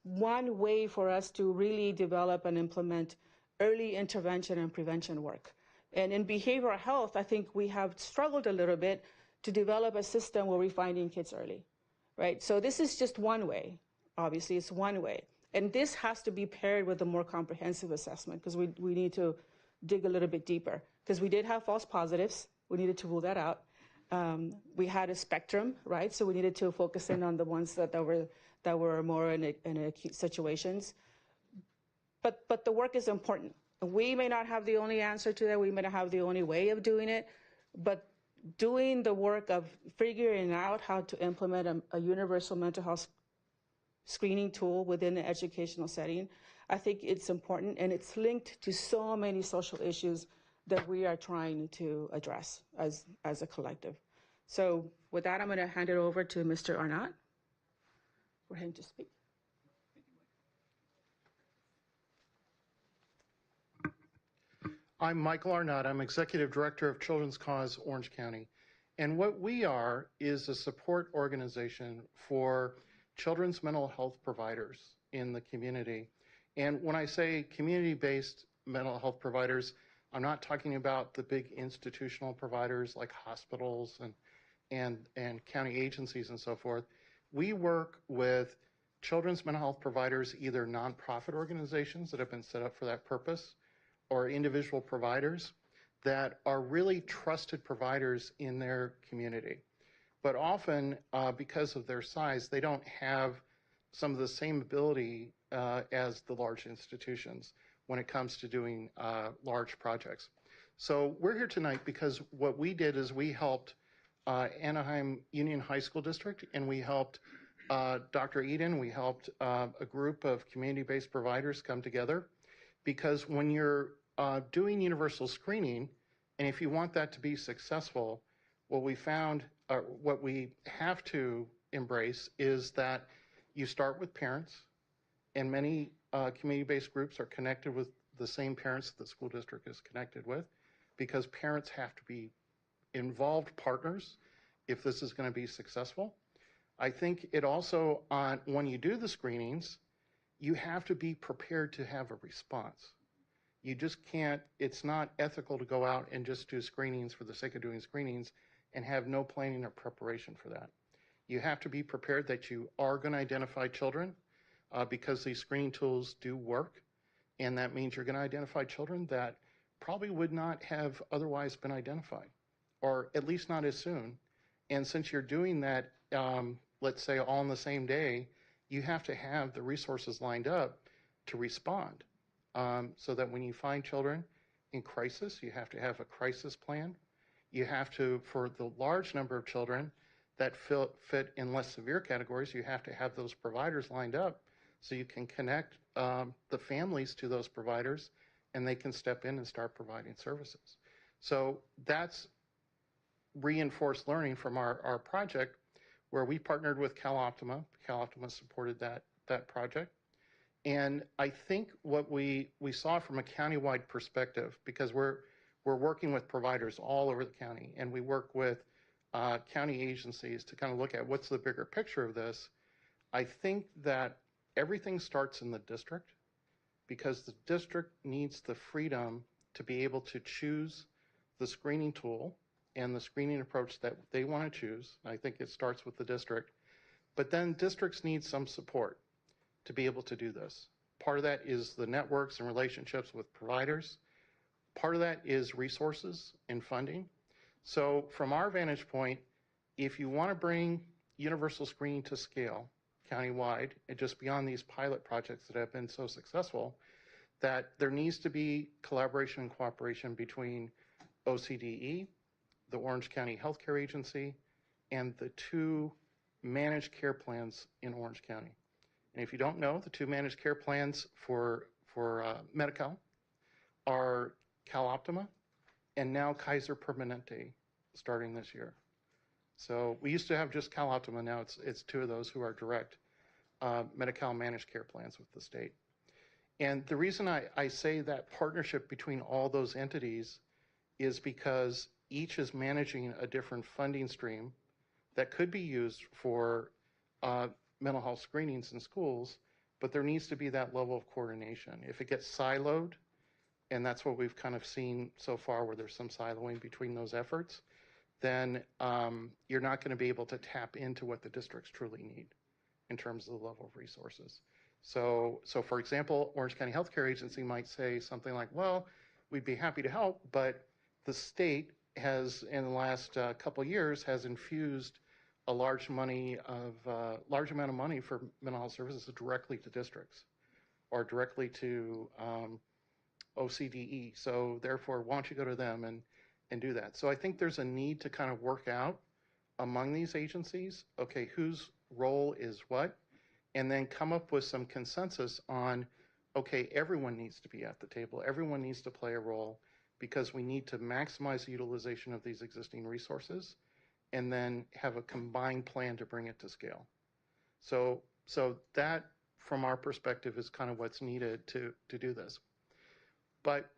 one way for us to really develop and implement early intervention and prevention work. And in behavioral health, I think we have struggled a little bit to develop a system where we're finding kids early, right? So this is just one way. Obviously, it's one way. And this has to be paired with a more comprehensive assessment because we need to dig a little bit deeper. Because we did have false positives. We needed to rule that out. We had a spectrum, right? So we needed to focus in on the ones that were more in acute situations. But the work is important. We may not have the only answer to that. We may not have the only way of doing it. But doing the work of figuring out how to implement a universal mental health screening tool within the educational setting, I think it's important. And it's linked to so many social issues that we are trying to address as a collective. So with that, I'm going to hand it over to Mr. Arnott for him to speak. I'm Michael Arnott. I'm Executive Director of Children's Cause Orange County. And what we are is a support organization for children's mental health providers in the community. And when I say community-based mental health providers, I'm not talking about the big institutional providers like hospitals and county agencies and so forth. We work with children's mental health providers, either nonprofit organizations that have been set up for that purpose, or individual providers that are really trusted providers in their community. But often, because of their size, they don't have some of the same ability as the large institutions when it comes to doing large projects. So we're here tonight because what we did is we helped Anaheim Union High School District and we helped Dr. Eden, we helped a group of community-based providers come together, because when you're doing universal screening, and if you want that to be successful, what we found, what we have to embrace is that you start with parents, and many community-based groups are connected with the same parents that the school district is connected with, because parents have to be involved partners if this is going to be successful. I think it also, when you do the screenings, you have to be prepared to have a response. You just can't, it's not ethical to go out and just do screenings for the sake of doing screenings and have no planning or preparation for that. You have to be prepared that you are going to identify children because these screening tools do work. And that means you're going to identify children that probably would not have otherwise been identified, or at least not as soon. And since you're doing that, let's say all on the same day, you have to have the resources lined up to respond. So that when you find children in crisis, you have to have a crisis plan. You have to, for the large number of children that fit in less severe categories, you have to have those providers lined up so you can connect the families to those providers, and they can step in and start providing services. So that's reinforced learning from our project, where we partnered with CalOptima. CalOptima supported that project. And I think what we saw from a countywide perspective, because we're working with providers all over the county, and we work with county agencies to kind of look at what's the bigger picture of this. I think that everything starts in the district, because the district needs the freedom to be able to choose the screening tool and the screening approach that they want to choose. I think it starts with the district. But then districts need some support to be able to do this. Part of that is the networks and relationships with providers. Part of that is resources and funding. So from our vantage point, if you want to bring universal screening to scale countywide, and just beyond these pilot projects that have been so successful, that there needs to be collaboration and cooperation between OCDE, the Orange County Healthcare Agency, and the two managed care plans in Orange County. And if you don't know, the two managed care plans for Medi-Cal are CalOptima and now Kaiser Permanente starting this year. So we used to have just CalOptima, now it's two of those who are direct Medi-Cal managed care plans with the state. And the reason I say that partnership between all those entities is because each is managing a different funding stream that could be used for mental health screenings in schools, but there needs to be that level of coordination. If it gets siloed, and that's what we've kind of seen so far, where there's some siloing between those efforts, then you're not going to be able to tap into what the districts truly need in terms of the level of resources. So for example, Orange County Healthcare Agency might say something like, well, we'd be happy to help, but the state has, in the last couple of years, has infused a large amount of money for mental health services directly to districts or directly to OCDE. So therefore, why don't you go to them and do that? So I think there's a need to kind of work out among these agencies, okay, whose role is what, and then come up with some consensus on, okay, everyone needs to be at the table. Everyone needs to play a role, because we need to maximize the utilization of these existing resources and then have a combined plan to bring it to scale. So that, from our perspective, is kind of what's needed to do this. But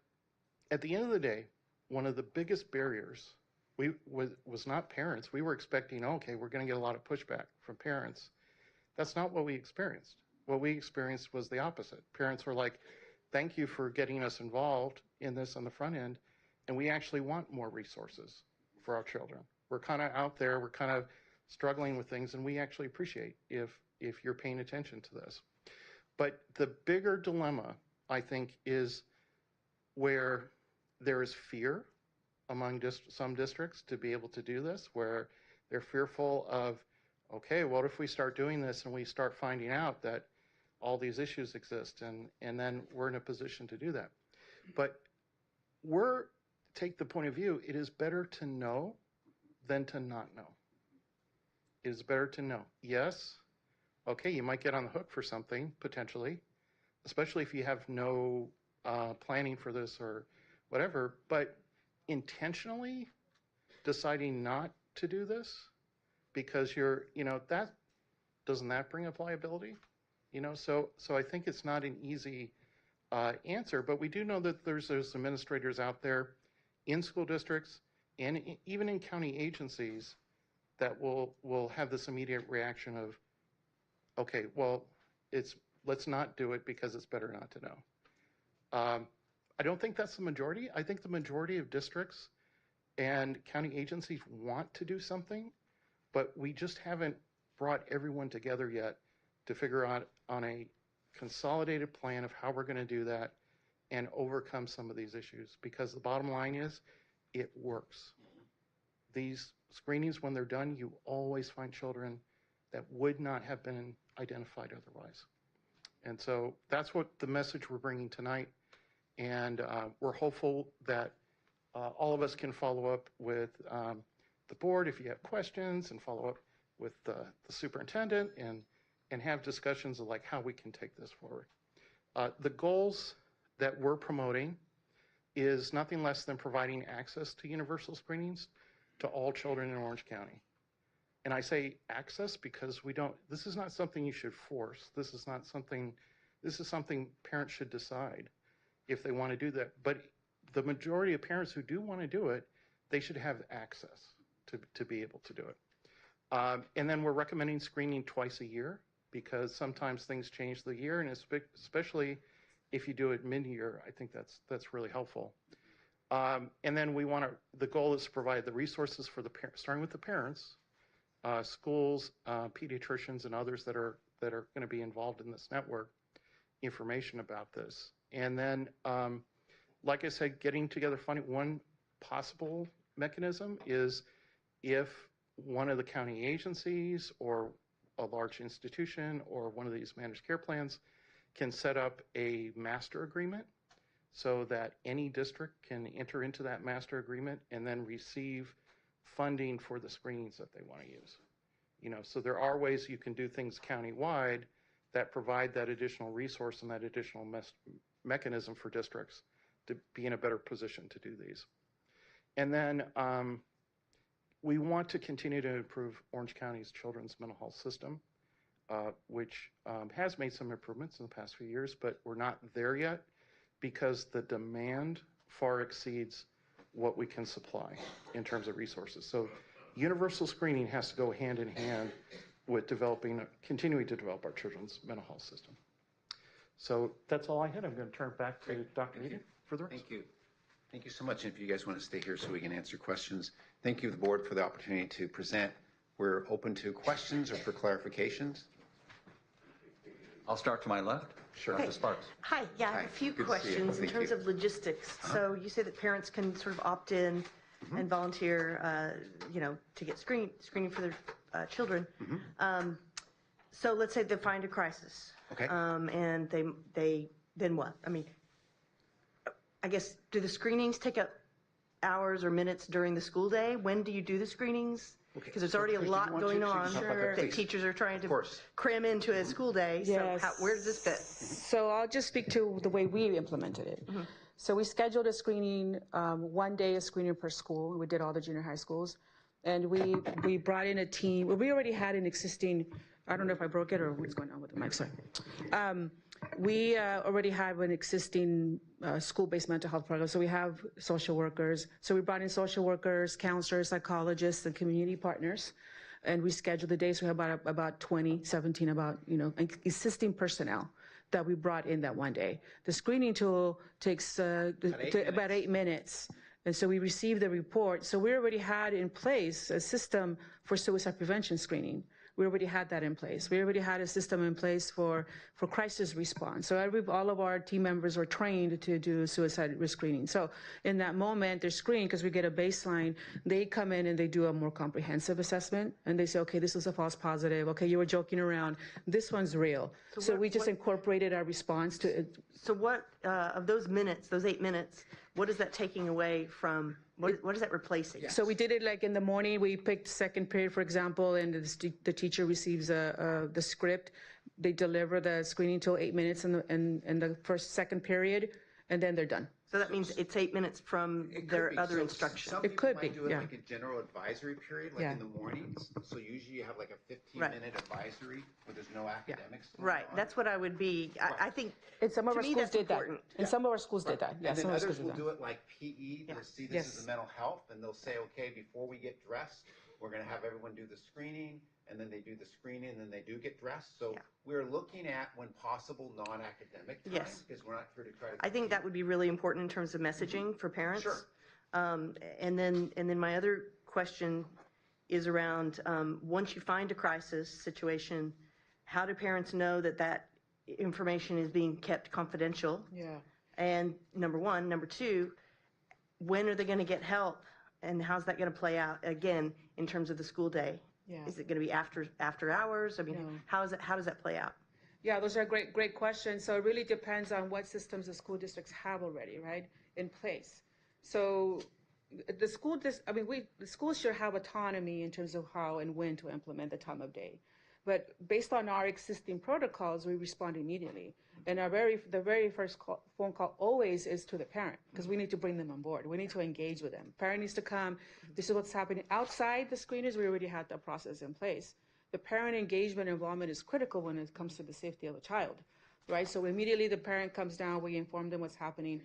at the end of the day, one of the biggest barriers was not parents. We were expecting, okay, we're going to get a lot of pushback from parents. That's not what we experienced. What we experienced was the opposite. Parents were like, thank you for getting us involved in this on the front end, and we actually want more resources for our children. We're kind of out there, we're kind of struggling with things, and we actually appreciate if you're paying attention to this. But the bigger dilemma, I think, is where there is fear among some districts to be able to do this, where they're fearful of, okay, what if we start doing this and we start finding out that all these issues exist, and then we're in a position to do that. But take the point of view, it is better to know than to not know. It is better to know. Yes, okay, you might get on the hook for something, potentially, especially if you have no planning for this or whatever, but intentionally deciding not to do this because you're, that, doesn't that bring up liability? So I think it's not an easy answer, but we do know that there's those administrators out there in school districts and even in county agencies that will have this immediate reaction of, okay, well, let's not do it because it's better not to know. I don't think that's the majority. I think the majority of districts and county agencies want to do something, but we just haven't brought everyone together yet to figure out on a consolidated plan of how we're going to do that and overcome some of these issues, because the bottom line is it works. These screenings, when they're done, you always find children that would not have been identified otherwise. And so that's what the message we're bringing tonight. And we're hopeful that all of us can follow up with the board if you have questions, and follow up with the superintendent and have discussions of like how we can take this forward. The goals that we're promoting is nothing less than providing access to universal screenings to all children in Orange County. And I say access because this is not something you should force. This is something parents should decide if they want to do that. But the majority of parents who do want to do it, they should have access to be able to do it. And then we're recommending screening twice a year, because sometimes things change the year, and especially if you do it mid-year, I think that's really helpful. And then the goal is to provide the resources for starting with the parents, schools, pediatricians, and others that are going to be involved in this network, information about this. And then, like I said, getting together funding. One possible mechanism is if one of the county agencies or a large institution or one of these managed care plans can set up a master agreement so that any district can enter into that master agreement and then receive funding for the screenings that they want to use. So there are ways you can do things countywide that provide that additional resource and that additional mechanism for districts to be in a better position to do these. And then we want to continue to improve Orange County's children's mental health system, which has made some improvements in the past few years, but we're not there yet because the demand far exceeds what we can supply in terms of resources. So universal screening has to go hand in hand with continuing to develop our children's mental health system. So that's all I had. I'm going to turn it back to Dr. Eden for the rest. Thank you. Thank you so much. If you guys want to stay here so we can answer questions, thank you, the board, for the opportunity to present. We're open to questions or for clarifications. I'll start to my left. Sure. Dr. Sparks. Hi, yeah, I have a few Good to see you. questions in Thank terms you. of logistics. So you say that parents can sort of opt in and volunteer, to get screening for their children. So let's say they find a crisis. Okay. And they then what? I mean, I guess, do the screenings take up hours or minutes during the school day? When do you do the screenings? Okay. Because there's So, already a Chris, do you lot want going to on talk about that, that please? teachers are trying Of to course. cram into a school day. Yes. So where does this fit? So I'll just speak to the way we implemented it. So we scheduled a screening, one day a screening per school. We did all the junior high schools. And we brought in a team. We already had an existing, I don't know if I broke it or what's going on with the mic, sorry. We already have an existing school-based mental health program. So we have social workers. So we brought in social workers, counselors, psychologists, and community partners. And we scheduled the days. We have about 17 existing personnel that we brought in that one day. The screening tool takes about 8 minutes. And so we received the report. So we already had in place a system for suicide prevention screening. We already had that in place. We already had a system in place for crisis response. So all of our team members were trained to do suicide risk screening. So in that moment, they're screened because we get a baseline. They come in and they do a more comprehensive assessment. And they say, okay, this was a false positive. Okay, you were joking around. This one's real. So we just incorporated our response to it. So what of those minutes, those 8 minutes, what is that taking away from, what is that replacing? So we did it like in the morning, we picked second period, for example, and the teacher receives the script. They deliver the screening till 8 minutes in the second period, and then they're done. So that means it's 8 minutes from their other instruction. Some It people could might be, do it yeah. like a general advisory period, like Yeah. in the mornings. So usually you have like a Right. 15-minute advisory where there's no academics going Right, on. that's what I would be, I think, And some of to our me, schools that's did that. important. And some of our schools did that. Yeah, And some then of our others schools will did do that. it like PE. They'll see this Yes. is mental health, and they'll say, okay, before we get dressed, we're going to have everyone do the screening, and then they do the screening, and then they do get dressed. So Yeah. we're looking at, when possible, non-academic time, Yes. because we're not here to try to. I think that would be really important in terms of messaging for parents. Sure. And then my other question is around, once you find a crisis situation, how do parents know that that information is being kept confidential? Yeah. And number one. Number two, when are they going to get help? And how's that going to play out, again, in terms of the school day? Yeah. Is it going to be after hours? I mean, No. how does that play out? Yeah, those are great questions. So it really depends on what systems the school districts have already, right, in place. So the schools should have autonomy in terms of how and when to implement the time of day. But based on our existing protocols, we respond immediately. And the very first phone call always is to the parent, because we need to bring them on board. We need to engage with them. Parent needs to come. This is what's happening outside the screeners. We already had that process in place. The parent engagement and involvement is critical when it comes to the safety of a child, right? So immediately the parent comes down, we inform them what's happening.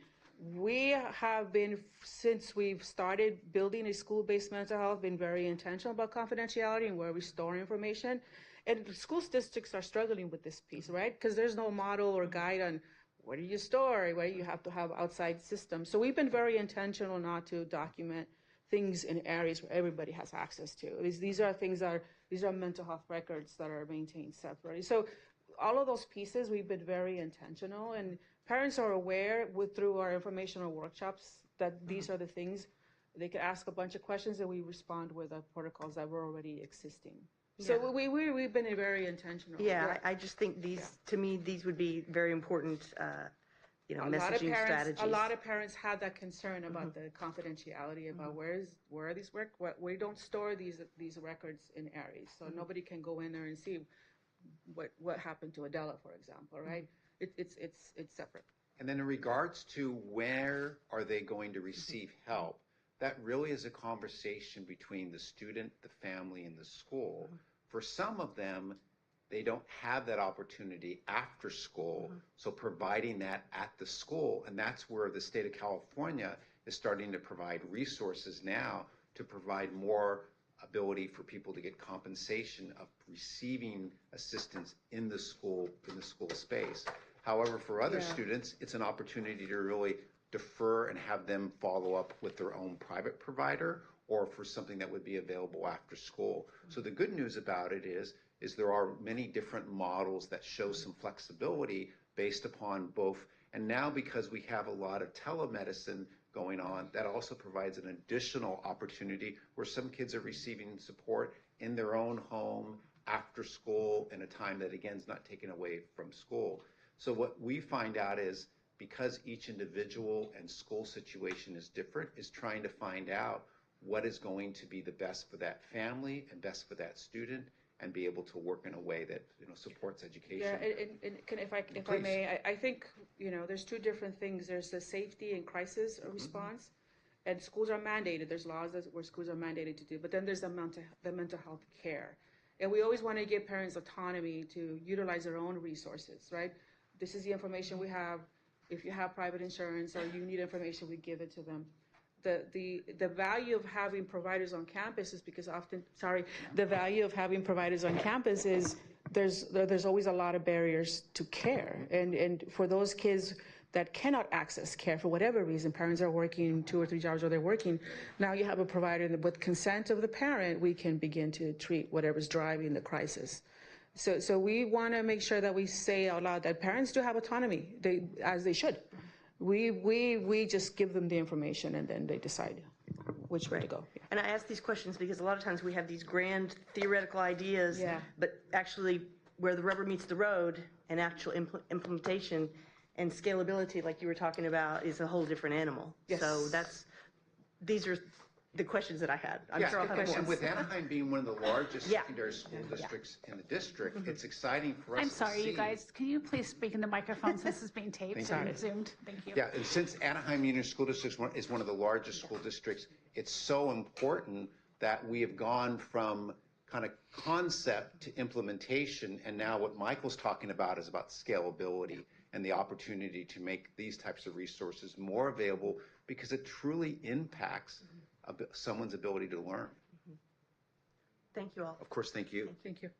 We have been, since we've started building a school-based mental health, been very intentional about confidentiality and where we store information. And school districts are struggling with this piece, right? Because there's no model or guide on where do you store, where you have to have outside systems. So we've been very intentional not to document things in areas where everybody has access to. These are mental health records that are maintained separately. So all of those pieces, we've been very intentional, and parents are aware through our informational workshops that these are the things. They could ask a bunch of questions and we respond with the protocols that were already existing. So Yeah. we've been very intentional. Yeah, I just think to me, these would be very important, messaging strategies. A lot of parents had that concern about the confidentiality about where are these we don't store these records in areas, so nobody can go in there and see what happened to Adela, for example, right? It's separate. And then in regards to where are they going to receive help, that really is a conversation between the student, the family, and the school. For some of them, they don't have that opportunity after school, so providing that at the school, and that's where the state of California is starting to provide resources now to provide more ability for people to get compensation of receiving assistance in the school space. However, for other students, it's an opportunity to really defer and have them follow up with their own private provider or for something that would be available after school. So the good news about it is there are many different models that show some flexibility based upon both. And now because we have a lot of telemedicine going on, that also provides an additional opportunity where some kids are receiving support in their own home after school in a time that, again, is not taken away from school. So what we find out is, because each individual and school situation is different, is trying to find out what is going to be the best for that family and best for that student, and be able to work in a way that supports education. Yeah, and if I may, I think there's two different things. There's the safety and crisis response, and schools are mandated. There's laws where schools are mandated to do, but then there's the mental health care, and we always want to give parents autonomy to utilize their own resources. Right? This is the information we have. If you have private insurance or you need information, we give it to them. The value of having providers on campus is because the value of having providers on campus is there's always a lot of barriers to care. And for those kids that cannot access care for whatever reason, parents are working 2 or 3 jobs or they're working, now you have a provider that with consent of the parent, we can begin to treat whatever's driving the crisis. So we want to make sure that we say out loud that parents do have autonomy, as they should. We just give them the information and then they decide which way to go. Yeah. And I ask these questions because a lot of times we have these grand theoretical ideas, but actually where the rubber meets the road and actual implementation And scalability, like you were talking about, is a whole different animal. Yes. So these are the questions that I had. I'm sure I'll have more. And with Anaheim being one of the largest Yeah. secondary school districts in the district, it's exciting for us I'm to sorry, see. you guys. Can you please speak in the microphone since this is being taped Thank and you. zoomed? Thank you. Yeah, and since Anaheim Union School District is one of the largest school districts, it's so important that we have gone from kind of concept to implementation, and now what Michael's talking about is about scalability and the opportunity to make these types of resources more available because it truly impacts someone's ability to learn. Thank you all. Of course, thank you. Thank you.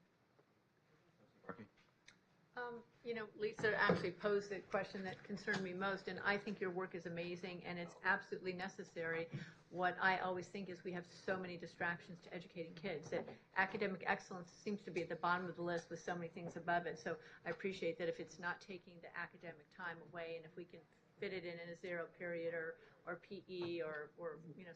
Lisa actually posed the question that concerned me most, and I think your work is amazing and it's absolutely necessary. What I always think is we have so many distractions to educating kids, that academic excellence seems to be at the bottom of the list with so many things above it. So I appreciate that if it's not taking the academic time away, and if we can fit it in a zero period or PE or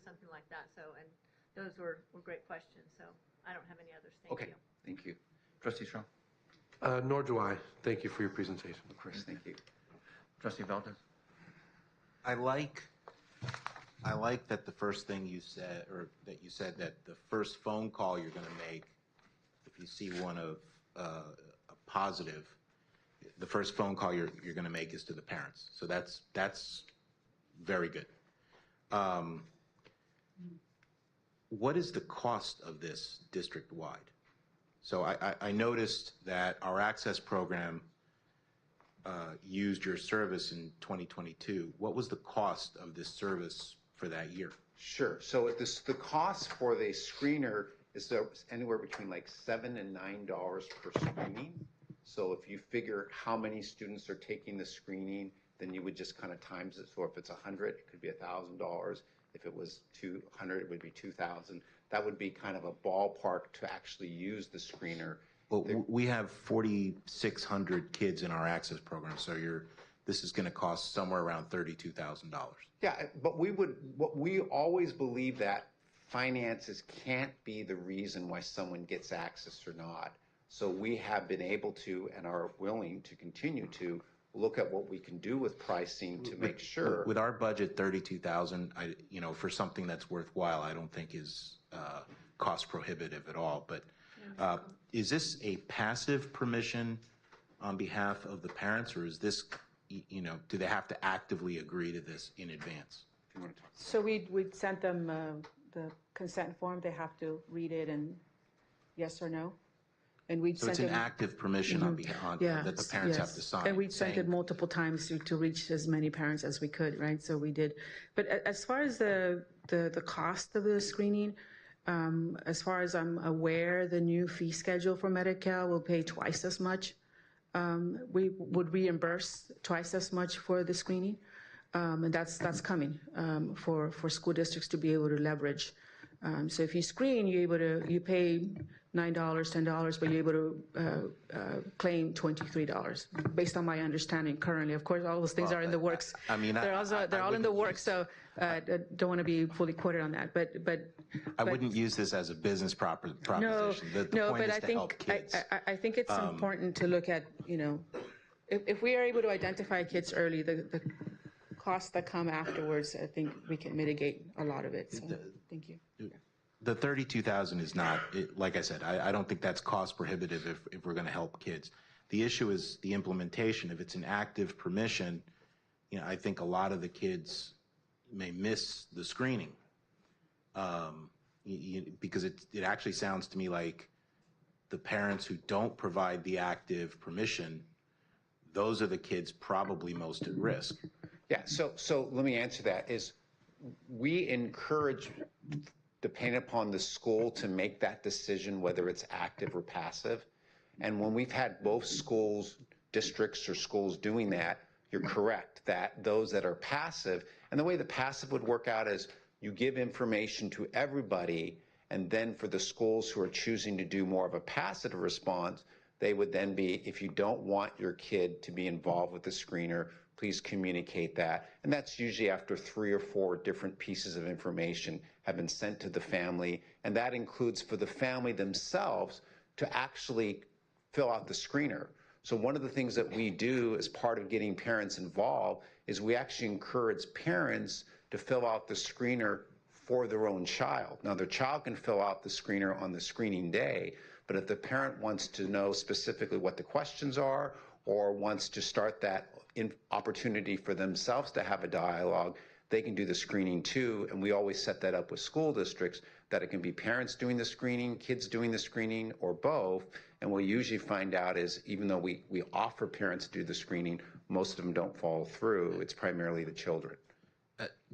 something like that. So, and those were great questions. So I don't have any others. Thank you. Thank you. Trustee Shaw? Nor do I. Thank you for your presentation. Of course, thank you. Trustee Valdez? I like that the first thing you said, or that you said that the first phone call you're going to make, if you see one of a positive, the first phone call you're going to make is to the parents. So that's very good. What is the cost of this district-wide? So I noticed that our access program used your service in 2022. What was the cost of this service for that year? Sure. So the cost for the screener is anywhere between like $7 and $9 per screening. So if you figure how many students are taking the screening, then you would just kind of times it. So if it's 100, it could be $1,000. If it was 200, it would be 2,000. That would be kind of a ballpark to actually use the screener. Well, we have 4,600 kids in our access program, so this is going to cost somewhere around $32,000. Yeah, but we always believe that finances can't be the reason why someone gets access or not. So we have been able to and are willing to continue to look at what we can do with pricing to make sure. With our budget, $32,000, for something that's worthwhile, I don't think is cost prohibitive at all. But is this a passive permission on behalf of the parents, or is this, do they have to actively agree to this in advance? So we'd sent them the consent form. They have to read it and yes or no. And we'd So sent it's an them, active permission on behalf that the parents have to sign. And we'd sent it multiple times to reach as many parents as we could, right? So we did. But as far as the cost of the screening, as far as I'm aware, the new fee schedule for Medi-Cal will pay twice as much. We would reimburse twice as much for the screening. And that's coming for school districts to be able to leverage. So if you screen, you pay $9, $10, but you're able to claim $23, based on my understanding currently. Of course, all those things are in the works. I mean, they're all in the works, so I don't want to be fully quoted on that. But I wouldn't use this as a business proposition. The point is to help kids. I think it's important to look at, if we are able to identify kids early, the costs that come afterwards, I think we can mitigate a lot of it. So, thank you. The $32,000 is not, like I said, I don't think that's cost prohibitive if we're going to help kids. The issue is the implementation. If it's an active permission, I think a lot of the kids may miss the screening because it actually sounds to me like the parents who don't provide the active permission, those are the kids probably most at risk. Yeah, so let me answer that. We encourage, depending upon the school, to make that decision whether it's active or passive. And when we've had both schools, districts or schools doing that, you're correct that those that are passive, and the way the passive would work out is you give information to everybody, and then for the schools who are choosing to do more of a passive response, they would then be, if you don't want your kid to be involved with the screener, please communicate that. And that's usually after 3 or 4 different pieces of information have been sent to the family. And that includes for the family themselves to actually fill out the screener. So one of the things that we do as part of getting parents involved is we actually encourage parents to fill out the screener for their own child. Now, their child can fill out the screener on the screening day, but if the parent wants to know specifically what the questions are or wants to start that opportunity for themselves to have a dialogue, they can do the screening too. And we always set that up with school districts that it can be parents doing the screening, kids doing the screening, or both. And what we usually find out is even though we offer parents to do the screening, most of them don't follow through. It's primarily the children.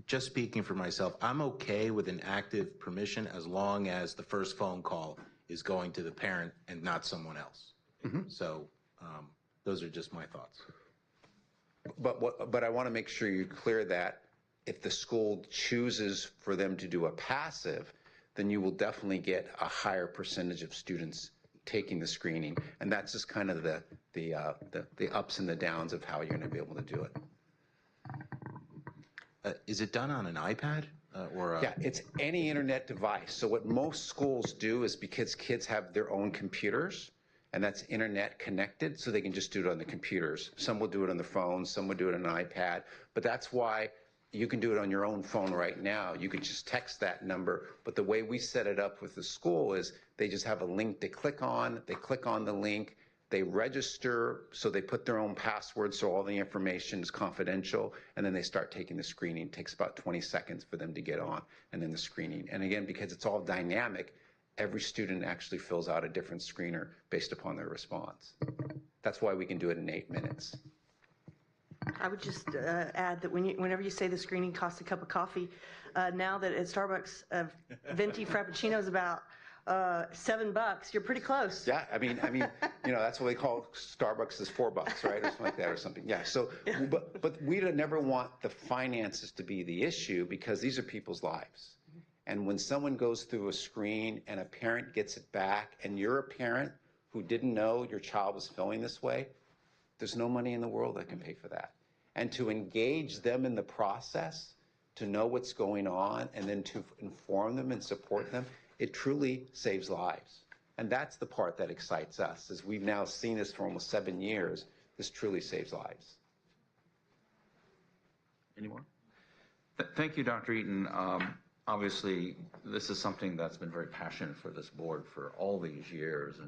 Just speaking for myself, I'm okay with an active permission as long as the first phone call is going to the parent and not someone else. So those are just my thoughts. But I want to make sure you're clear that if the school chooses for them to do a passive, then you will definitely get a higher percentage of students taking the screening. And that's just kind of the ups and the downs of how you're going to be able to do it. Is it done on an iPad or? Yeah, it's any internet device. So what most schools do is because kids have their own computers, and that's internet connected, so they can just do it on the computers. Some will do it on the phone, some will do it on an iPad, but that's why you can do it on your own phone right now. You can just text that number, but the way we set it up with the school is they just have a link they click on the link, they register, so they put their own password, so all the information is confidential, and then they start taking the screening. It takes about 20 seconds for them to get on, and then the screening. And again, because it's all dynamic, every student actually fills out a different screener based upon their response. That's why we can do it in 8 minutes. I would just add that whenever you say the screening costs a cup of coffee, now that at Starbucks, venti frappuccino is about $7, you're pretty close. Yeah, I mean, that's what they call Starbucks is $4, right, or something like that, or something. Yeah. So, but we never want the finances to be the issue because these are people's lives. And when someone goes through a screen and a parent gets it back, and you're a parent who didn't know your child was feeling this way, there's no money in the world that can pay for that. And to engage them in the process, to know what's going on, and then to inform them and support them, it truly saves lives. And that's the part that excites us, is we've now seen this for almost 7 years. This truly saves lives. Any more? Thank you, Dr. Eaton. Obviously, this is something that's been very passionate for this board for all these years.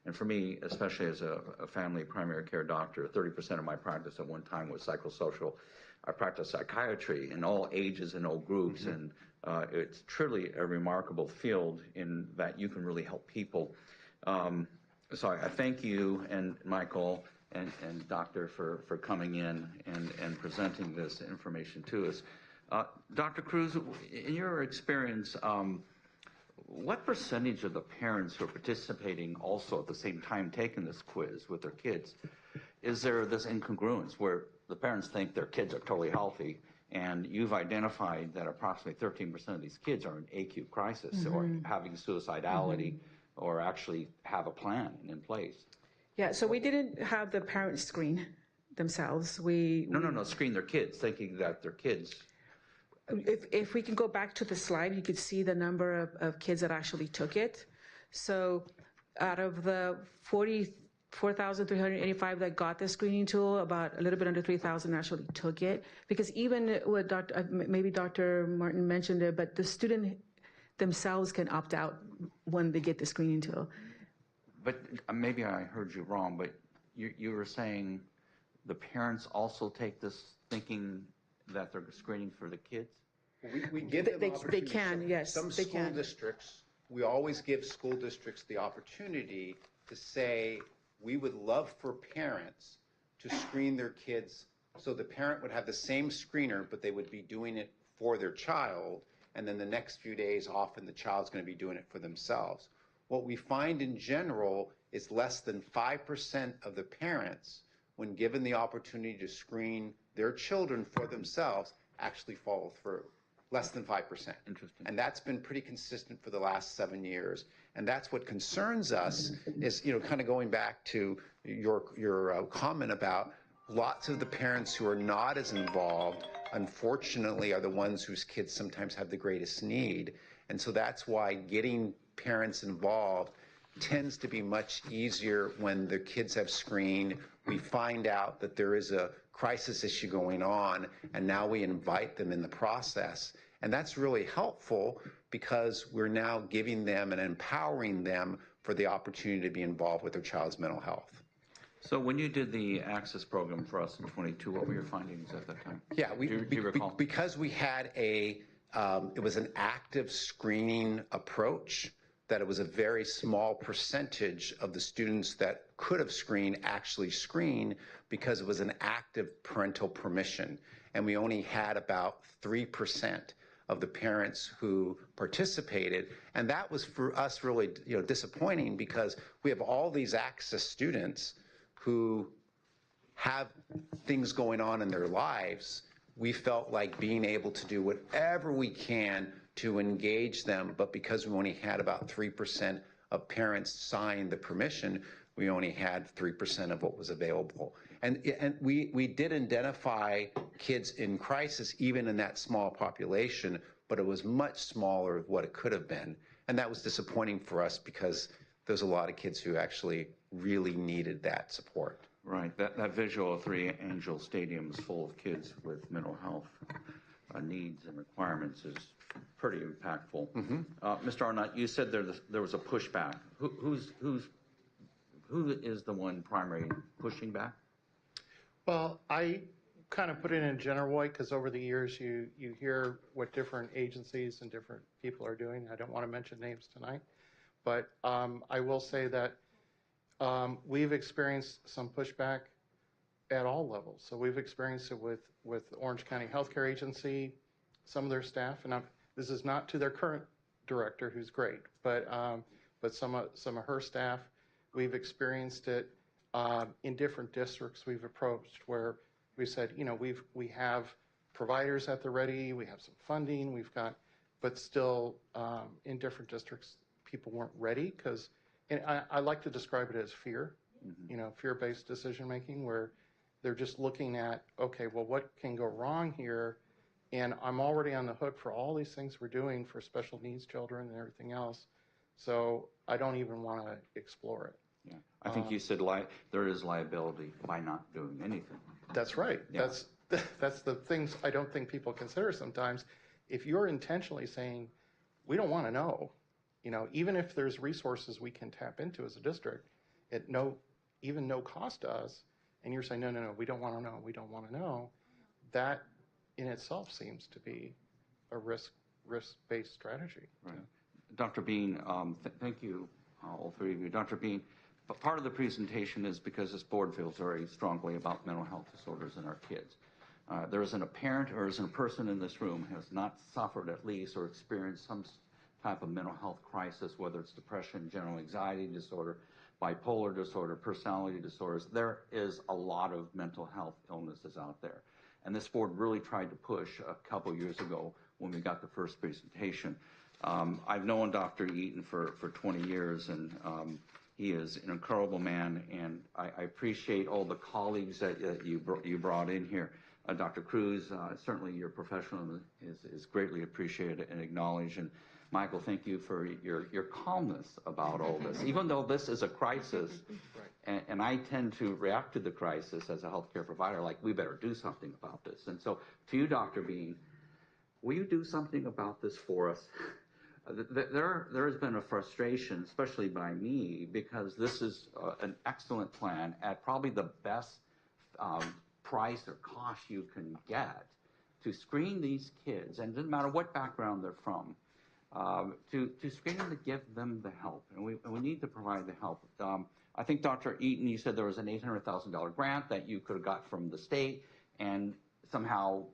And for me, especially as a family primary care doctor, 30% of my practice at one time was psychosocial. I practice psychiatry in all ages and all groups, and it's truly a remarkable field in that you can really help people. So I thank you and Michael and Doctor for coming in and presenting this information to us. Dr. Cruz, in your experience, what percentage of the parents who are participating also at the same time taking this quiz with their kids, is there this incongruence where the parents think their kids are totally healthy, and you've identified that approximately 13% of these kids are in acute crisis or having suicidality or actually have a plan in place? Yeah, so we didn't have the parents screen themselves. No, screen their kids, thinking that their kids... If we can go back to the slide, you could see the number of kids that actually took it. So out of the 44,385 that got the screening tool, about a little bit under 3,000 actually took it. Because even what maybe Dr. Martin mentioned it, but the student themselves can opt out when they get the screening tool. But maybe I heard you wrong, but you were saying the parents also take this thinking that they're screening for the kids? We give them they can, yes. Some school districts, we always give school districts the opportunity to say, we would love for parents to screen their kids, so the parent would have the same screener, but they would be doing it for their child, and then the next few days, often the child's going to be doing it for themselves. What we find in general is less than 5% of the parents, when given the opportunity to screen their children for themselves, actually follow through. Less than 5%. Interesting. And that's been pretty consistent for the last 7 years. And that's what concerns us is, kind of going back to your comment about lots of the parents who are not as involved, unfortunately, are the ones whose kids sometimes have the greatest need. And so that's why getting parents involved tends to be much easier when the kids have screened. We find out that there is a crisis issue going on, and now we invite them in the process. And that's really helpful because we're now giving them and empowering them for the opportunity to be involved with their child's mental health. So when you did the Access program for us in 22, what were your findings at that time? Yeah, do you recall? Because we had it was an active screening approach, that it was a very small percentage of the students that could have screened actually screened because it was an active parental permission. And we only had about 3% of the parents who participated. And that was for us really disappointing, because we have all these Access students who have things going on in their lives. We felt like being able to do whatever we can to engage them, but because we only had about 3% of parents sign the permission, we only had 3% of what was available. And we did identify kids in crisis even in that small population, but it was much smaller of what it could have been. And that was disappointing for us because there's a lot of kids who actually really needed that support. Right, that visual of 3 Angel stadiums full of kids with mental health needs and requirements is pretty impactful. Mr. Arnott, you said there was a pushback. Who is the one primary pushing back? Well, I kind of put it in a general way because over the years you hear what different agencies and different people are doing. I don't want to mention names tonight, but I will say that we've experienced some pushback at all levels. So we've experienced it with the Orange County Healthcare Agency, some of their staff, and this is not to their current director, who's great, but some of her staff. We've experienced it in different districts we've approached where we said, we have providers at the ready, we have some funding, but still in different districts, people weren't ready because, and I like to describe it as fear, fear-based decision-making, where they're just looking at, okay, well, what can go wrong here? And I'm already on the hook for all these things we're doing for special needs children and everything else. So I don't even want to explore it. Yeah, I think you said there is liability by not doing anything. That's right. Yeah. That's the things I don't think people consider sometimes. If you're intentionally saying, we don't want to know, even if there's resources we can tap into as a district at even no cost to us, and you're saying, no, we don't want to know, we don't want to know, that in itself seems to be a risk-based strategy. Right. Dr. Bean, thank you, all 3 of you. Dr. Bean, but part of the presentation is because this board feels very strongly about mental health disorders in our kids. There isn't a parent or isn't a person in this room who has not suffered at least or experienced some type of mental health crisis, whether it's depression, general anxiety disorder, bipolar disorder, personality disorders. There is a lot of mental health illnesses out there. And this board really tried to push a couple years ago when we got the first presentation. I've known Dr. Eaton for 20 years, and he is an incredible man, and I appreciate all the colleagues that you brought in here. Dr. Cruz, certainly your professionalism is greatly appreciated and acknowledged. And Michael, thank you for your calmness about all this. Even though this is a crisis, and I tend to react to the crisis as a healthcare provider, like we better do something about this. And so to you, Dr. Bean, will you do something about this for us? There has been a frustration, especially by me, because this is an excellent plan at probably the best price or cost you can get to screen these kids, and it doesn't matter what background they're from, to screen them, to give them the help, and we need to provide the help. I think Dr. Eaton, you said there was an $800,000 grant that you could have got from the state, and somehow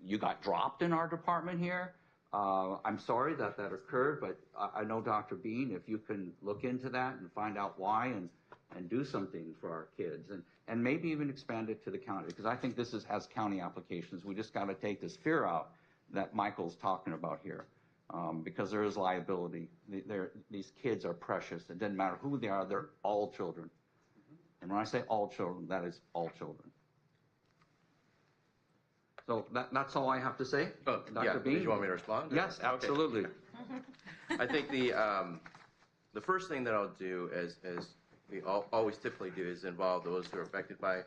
you got dropped in our department here. I'm sorry that occurred, but I know, Dr. Bean, if you can look into that and find out why and do something for our kids, and maybe even expand it to the county, because I think this has county applications. We just got to take this fear out that Michael's talking about here, because there is liability. These kids are precious. It doesn't matter who they are. They're all children. And when I say all children, that is all children. So that's all I have to say. Oh, Dr. yeah. Bean? Did you want me to respond? Yes, absolutely. I think The first thing that I'll do, as we always typically do, is involve those who are affected by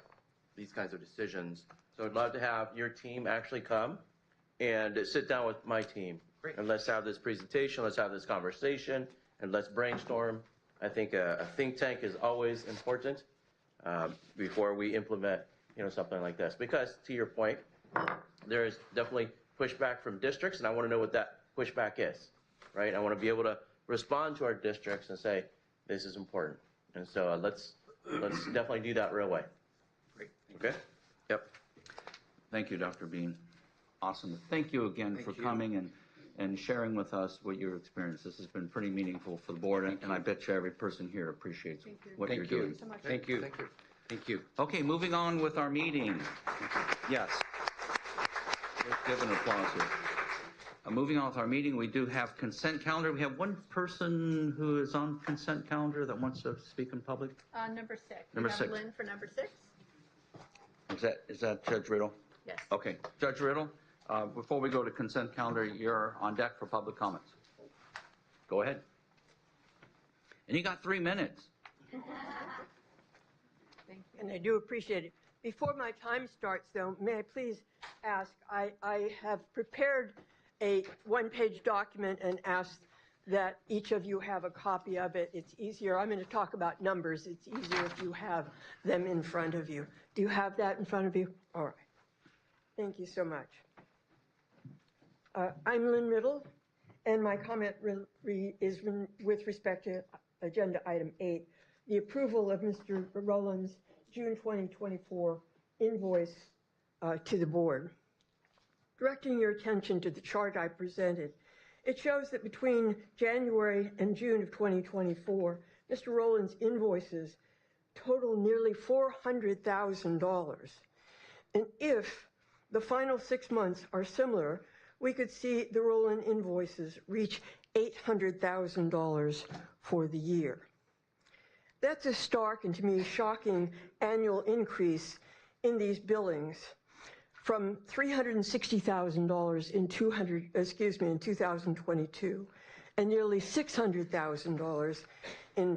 these kinds of decisions. So I'd love to have your team actually come and sit down with my team. Great. And let's have this presentation, let's have this conversation, and let's brainstorm. I think a think tank is always important before we implement, something like this. Because to your point, there is definitely pushback from districts, and I want to know what that pushback is, right? I want to be able to respond to our districts and say, this is important. And so let's definitely do that right away. Great. Okay? Yep. Thank you, Dr. Bean. Awesome. Thank you again for coming and sharing with us what your experience. This has been pretty meaningful for the board, and I bet you every person here appreciates what you're doing. Thank you. Thank you. Okay, moving on with our meeting. Yes. Let's give an applause here. Moving on with our meeting, we do have consent calendar. We have one person who is on consent calendar that wants to speak in public. Number 6. Number We have 6. Lynn for number 6. Is that Judge Riddle? Yes. Okay, Judge Riddle, before we go to consent calendar, you're on deck for public comments. Go ahead. And you got 3 minutes. Thank you. And I do appreciate it. Before my time starts, though, may I please ask, I have prepared a one-page document and asked that each of you have a copy of it. It's easier. I'm going to talk about numbers. It's easier if you have them in front of you. Do you have that in front of you? All right. Thank you so much. I'm Lynn Riddle, and my comment is with respect to agenda item 8, the approval of Mr. Rowland's June 2024 invoice to the board. Directing your attention to the chart I presented, it shows that between January and June of 2024, Mr. Rowland's invoices total nearly $400,000. And if the final 6 months are similar, we could see the Rowland invoices reach $800,000 for the year. That's a stark and, to me, shocking annual increase in these billings from $360,000 in 2022 and nearly $600,000 in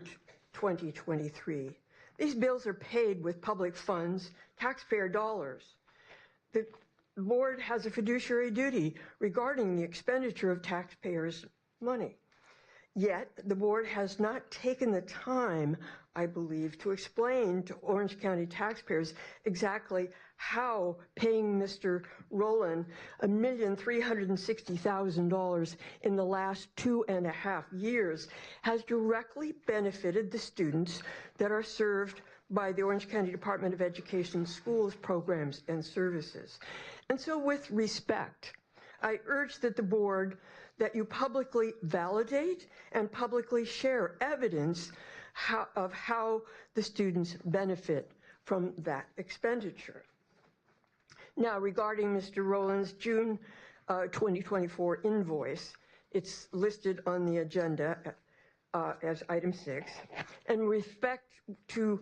2023. These bills are paid with public funds, taxpayer dollars. The board has a fiduciary duty regarding the expenditure of taxpayers' money. Yet, the board has not taken the time, I believe, to explain to Orange County taxpayers exactly how paying Mr. Rowland $1,360,000 in the last 2.5 years has directly benefited the students that are served by the Orange County Department of Education schools, programs, and services. And so with respect, I urge that the board that you publicly validate and publicly share evidence of how the students benefit from that expenditure. Now, regarding Mr. Rowland's June 2024 invoice, it's listed on the agenda as item 6. And with respect to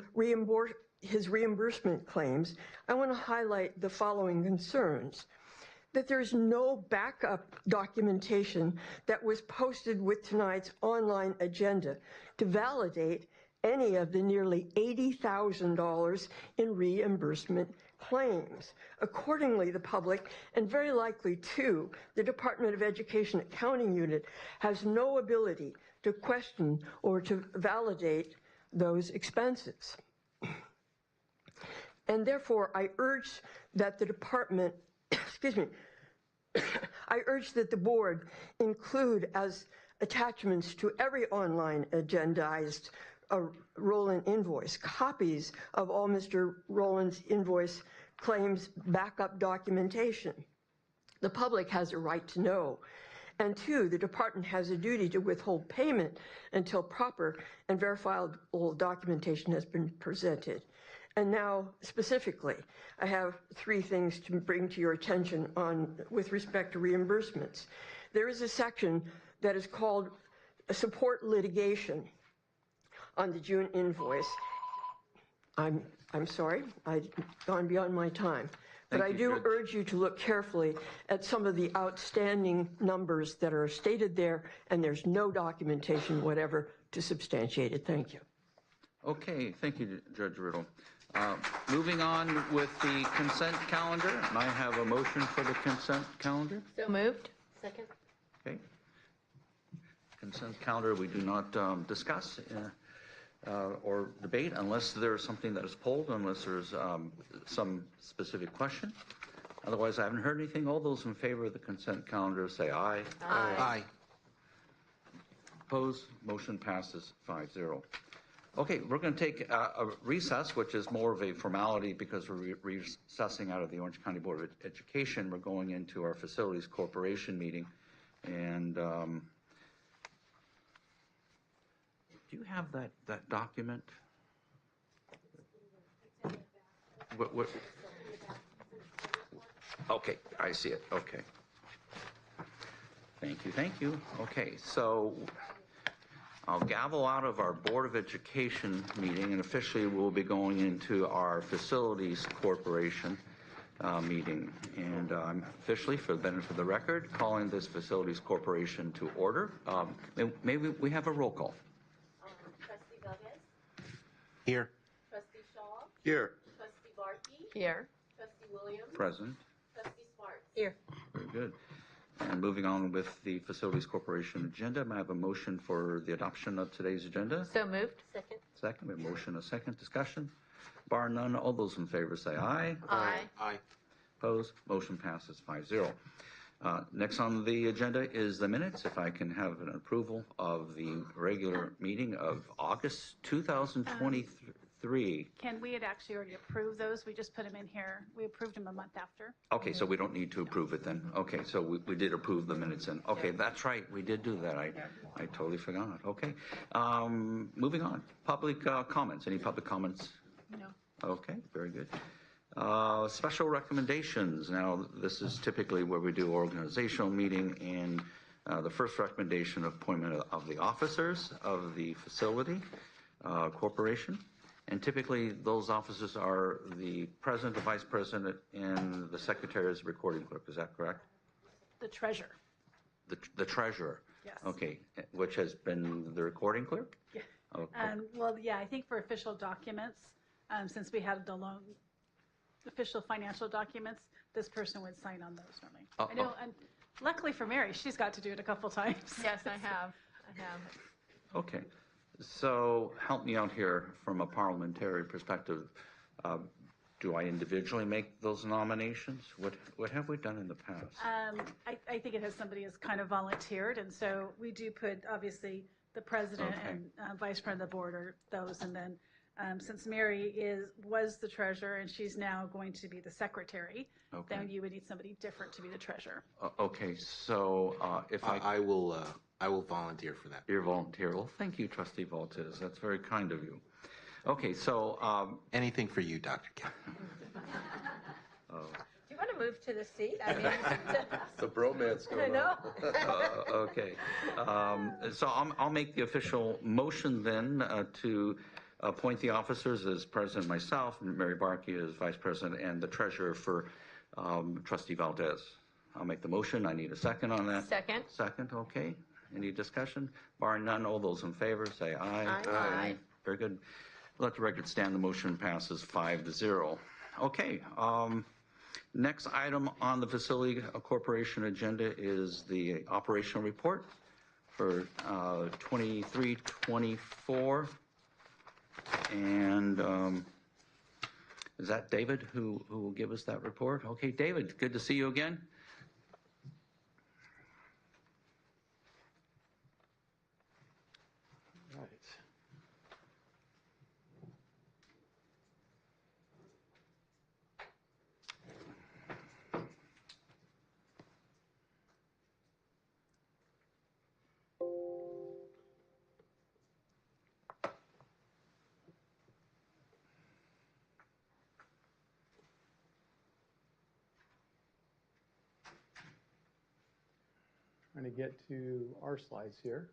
his reimbursement claims, I want to highlight the following concerns: that there's no backup documentation that was posted with tonight's online agenda to validate any of the nearly $80,000 in reimbursement claims. Accordingly, the public, and very likely too, the Department of Education accounting unit, has no ability to question or to validate those expenses. And therefore, I urge that the department, I urge that the board include as attachments to every online agendized Rowland invoice copies of all Mr. Rowland's invoice claims backup documentation. The public has a right to know. And 2, the department has a duty to withhold payment until proper and verifiable documentation has been presented. And now, specifically, I have 3 things to bring to your attention with respect to reimbursements. There is a section that is called support litigation on the June invoice. I'm sorry, I've gone beyond my time. But Thank I you, do Judge. urge you to look carefully at some of the outstanding numbers that are stated there, and there's no documentation whatever to substantiate it. Thank you. Okay, thank you, Judge Riddle. Moving on with the consent calendar, and I have a motion for the consent calendar. So moved. Second. Okay. Consent calendar we do not discuss or debate unless there's something that is pulled, unless there's some specific question. Otherwise, I haven't heard anything. All those in favor of the consent calendar say aye. Aye. Opposed? Motion passes 5-0. Okay, we're going to take a recess, which is more of a formality because we're recessing out of the Orange County Board of Education. We're going into our Facilities Corporation meeting. And do you have that document? What? Okay, I see it. Okay. Thank you. Okay, so I'll gavel out of our Board of Education meeting, and officially we'll be going into our Facilities Corporation meeting. And I'm officially, for the benefit of the record, calling this Facilities Corporation to order. Maybe we have a roll call. Trustee Valdez. Here. Trustee Shaw. Here. Trustee Barkey. Here. Trustee Williams. Present. Trustee Sparks. Here. Very good. And moving on with the Facilities Corporation agenda, may I have a motion for the adoption of today's agenda? So moved. Second. Second, we have a motion, a second discussion. Bar none, all those in favor say aye. Aye. Aye. Opposed? Motion passes 5-0. Next on the agenda is the minutes. If I can have an approval of the regular meeting of August 2023. Ken, we had actually already approved those. We just put them in here. We approved them a month after. Okay, so we don't need to approve it then. Okay, so we did approve the minutes then. Okay, that's right, we did do that. I totally forgot. Okay. Moving on. Public comments. Any public comments? No. Okay, very good. Special recommendations. Now, this is typically where we do organizational meeting, and the first recommendation, appointment of the officers of the facility corporation. And typically, those officers are the president, the vice president, and the secretary is the recording clerk. Is that correct? The treasurer. The treasurer? Yes. Okay, which has been the recording clerk? Yeah. Okay. Well, yeah, I think for official documents, since we have the loan, official financial documents, this person would sign on those for me. I know, and luckily for Mary, she's got to do it a couple times. Yes, I have. Okay. So help me out here from a parliamentary perspective. Do I individually make those nominations? What have we done in the past? I think it has somebody has kind of volunteered, and so we do put, obviously, the president and vice president of the board are those, and then since Mary was the treasurer and she's now going to be the secretary, then you would need somebody different to be the treasurer. Okay, so if I will volunteer for that. You're volunteer. Well, thank you, Trustee Valtez. That's very kind of you. Okay, so anything for you, Dr. Kim. Do you want to move to the seat? I mean, The bromance I going know. okay. So I'll make the official motion then to appoint the officers as president myself, Mary Barkey as vice president, and the treasurer for Trustee Valdez. I'll make the motion. I need a second on that. Second. Second, okay. Any discussion? Barring none, all those in favor say aye. Aye. Very good. Let the record stand. The motion passes 5-0. Okay. Next item on the Facility Corporation agenda is the operational report for 23-24. And is that David who will give us that report? Okay, David, good to see you again. Right. Trying to get to our slides here.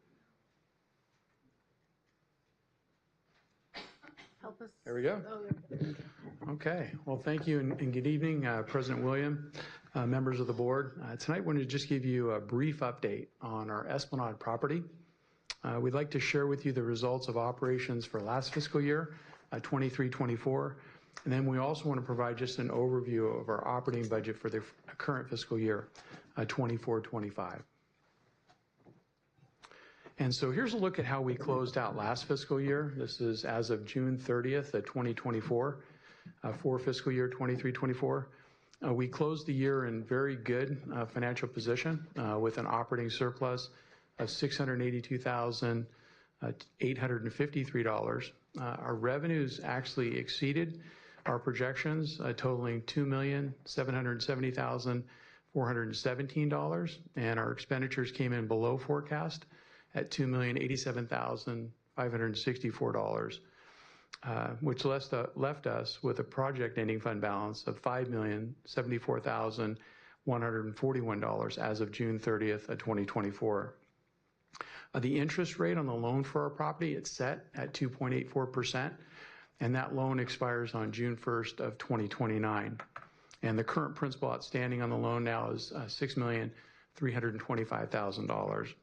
Help us. There we go. Oh, there we go. Okay. Well, thank you and good evening, President William, members of the board. Tonight, I wanted to just give you a brief update on our Esplanade property. We'd like to share with you the results of operations for last fiscal year, 23-24. And then we also want to provide just an overview of our operating budget for the current fiscal year, 24-25. And so here's a look at how we closed out last fiscal year. This is as of June 30th of 2024, for fiscal year 23-24. We closed the year in very good financial position with an operating surplus of $682,853. Our revenues actually exceeded our projections, totaling $2,770,417, and our expenditures came in below forecast at $2,087,564, which left us with a project ending fund balance of $5,074,141 as of June 30th of 2024. The interest rate on the loan for our property, it's set at 2.84%, and that loan expires on June 1st of 2029. And the current principal outstanding on the loan now is $6,325,000.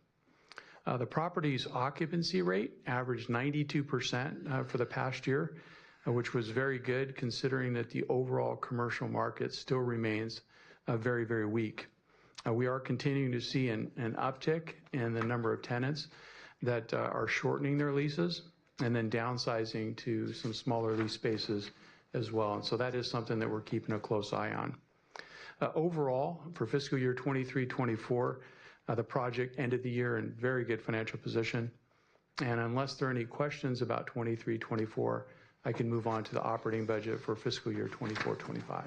The property's occupancy rate averaged 92% for the past year, which was very good considering that the overall commercial market still remains very, very weak. We are continuing to see an uptick in the number of tenants that are shortening their leases and then downsizing to some smaller lease spaces as well. And so that is something that we're keeping a close eye on. Overall, for fiscal year 23-24, the project ended the year in very good financial position. And unless there are any questions about 23-24, I can move on to the operating budget for fiscal year 24-25.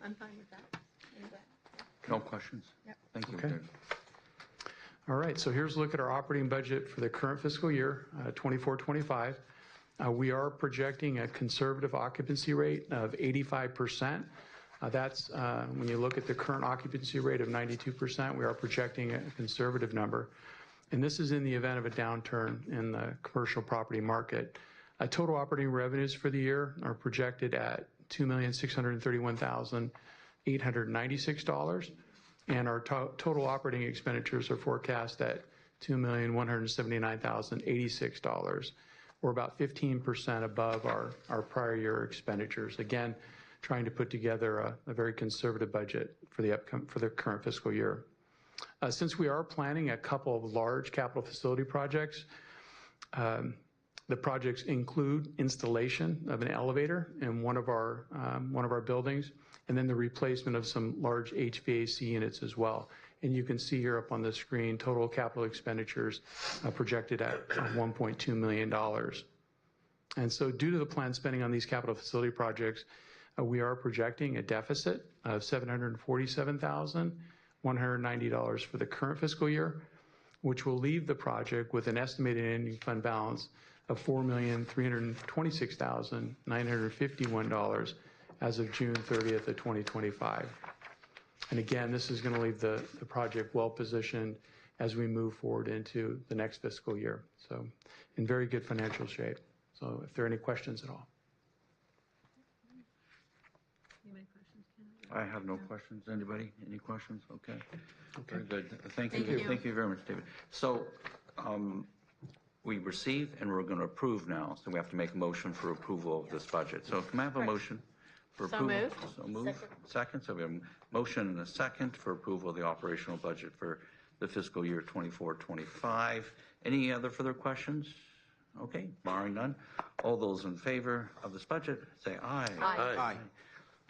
I'm fine with that. No questions? Yep. Thank you. Okay. All right, so here's a look at our operating budget for the current fiscal year, 24-25. We are projecting a conservative occupancy rate of 85%. That's when you look at the current occupancy rate of 92%, we are projecting a conservative number. And this is in the event of a downturn in the commercial property market. Total operating revenues for the year are projected at $2,631,896. And our total operating expenditures are forecast at $2,179,086, or about 15% above our prior year expenditures. Again, trying to put together a very conservative budget for the current fiscal year. Since we are planning a couple of large capital facility projects, the projects include installation of an elevator in one of our buildings, and then the replacement of some large HVAC units as well. And you can see here up on the screen, total capital expenditures projected at $1.2 million. And so due to the planned spending on these capital facility projects, we are projecting a deficit of $747,190 for the current fiscal year, which will leave the project with an estimated ending fund balance of $4,326,951 as of June 30th of 2025. And again, this is going to leave the project well positioned as we move forward into the next fiscal year. So in very good financial shape. So if there are any questions at all. I have no questions. Anybody? Any questions? Okay. Very good. Thank Thank you. you. Thank you very much, David. So we receive and we're going to approve now. So we have to make a motion for approval of this budget. So can I have a motion for So approval? moved. So moved. Second. So we have a motion and a second for approval of the operational budget for the fiscal year 24-25. Any other further questions? Okay, barring none. All those in favor of this budget, say aye. Aye. Aye.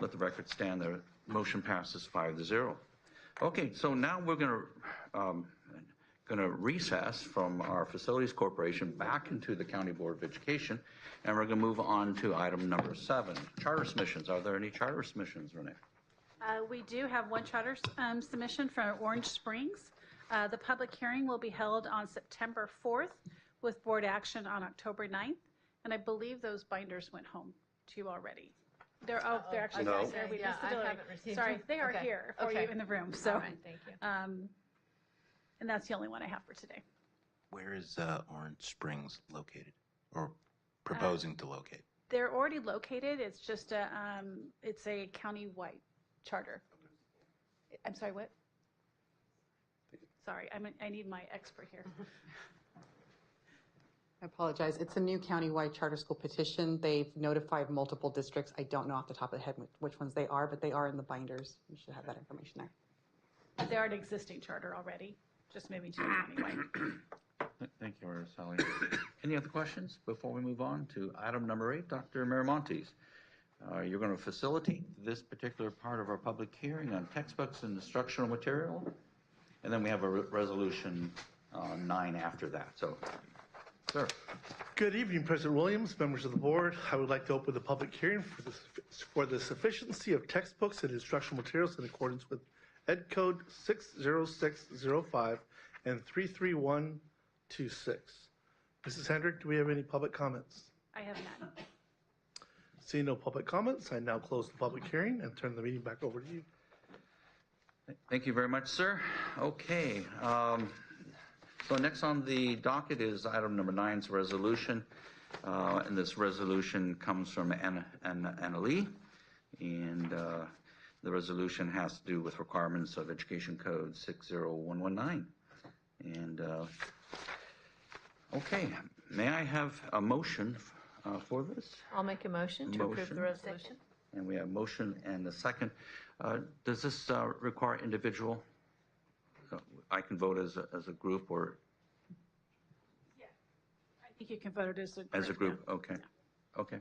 Let the record stand. The motion passes 5-0. Okay, so now we're going to recess from our Facilities Corporation back into the County Board of Education, and we're going to move on to item number 7, charter submissions. Are there any charter submissions, Renee? We do have one charter submission from Orange Springs. The public hearing will be held on September 4th with board action on October 9th. And I believe those binders went home to you already. They're actually No. there. We Yeah, missed the I delivery. haven't received Sorry, them. they are Okay. here for Okay. you in the room. So, All right, thank you. and that's the only one I have for today. Where is Orange Springs located? or proposing to locate? They're already located. It's just it's a county-wide charter. I'm sorry, what? Sorry, I need my expert here. I apologize. It's a new countywide charter school petition. They've notified multiple districts. I don't know off the top of the head which ones they are, but they are in the binders. You should have that information there. They are an existing charter already, just moving to a countywide. Thank you, Sally. Any other questions before we move on to item number 8? Dr. Miramontes, you're going to facilitate this particular part of our public hearing on textbooks and instructional material, and then we have a resolution 9 after that. So, sir. Good evening, President Williams, members of the board. I would like to open the public hearing for the sufficiency of textbooks and instructional materials in accordance with Ed Code 60605 and 33126. Mrs. Hendrick, do we have any public comments? I have none. Seeing no public comments, I now close the public hearing and turn the meeting back over to you. Thank you very much, sir. Okay. So next on the docket is item number 9's resolution. And this resolution comes from Anna Lee. And the resolution has to do with requirements of Education Code 60119. And okay, may I have a motion for this? I'll make a motion to approve the resolution. And we have a motion and a second. Does this require individual? I can vote as a group or? Yeah, I think you can vote it as a group. As a group, yeah. Okay. Yeah. Okay.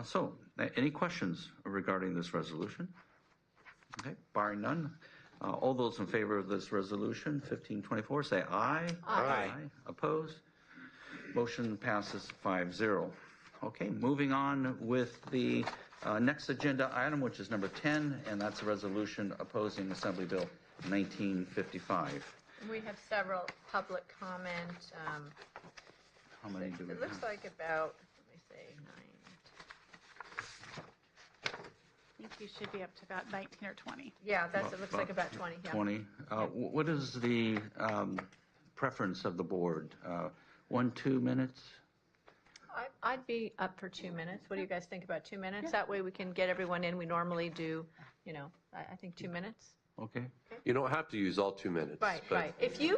So, any questions regarding this resolution? Okay, barring none. All those in favor of this resolution, 1524, say aye. Aye. Opposed? Motion passes 5-0. Okay, moving on with the next agenda item, which is number 10, and that's a resolution opposing Assembly Bill 1955. We have several public comment. How many do we have? It looks like about, let me say, 9. I think you should be up to about 19 or 20. Yeah, it looks like about 20. Yeah. 20. What is the preference of the board? 1, 2 minutes? I'd be up for 2 minutes. What do you guys think about 2 minutes? Yeah. That way we can get everyone in. We normally do, I think 2 minutes. Okay. You don't have to use all 2 minutes. Right, right. If you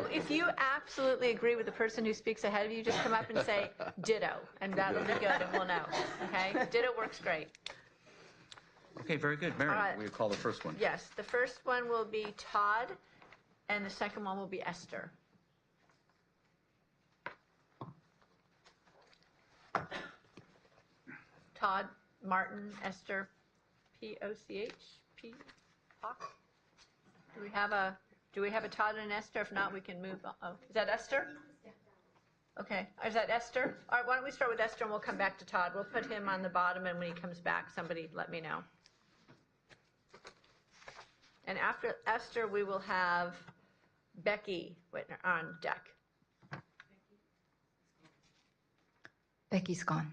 absolutely agree with the person who speaks ahead of you, just come up and say ditto, and that'll be good, and we'll know. Okay? Ditto works great. Okay, very good. Mary, we'll call the first one. Yes, the first one will be Todd, and the second one will be Esther. Todd, Martin, Esther, P-O-C-H, P, Pock. Do we have a Todd and Esther? If not, we can move on. Oh, is that Esther? Okay, is that Esther? All right, why don't we start with Esther and we'll come back to Todd. We'll put him on the bottom, and when he comes back, somebody let me know. And after Esther, we will have Becky Whitner on deck. Becky's gone.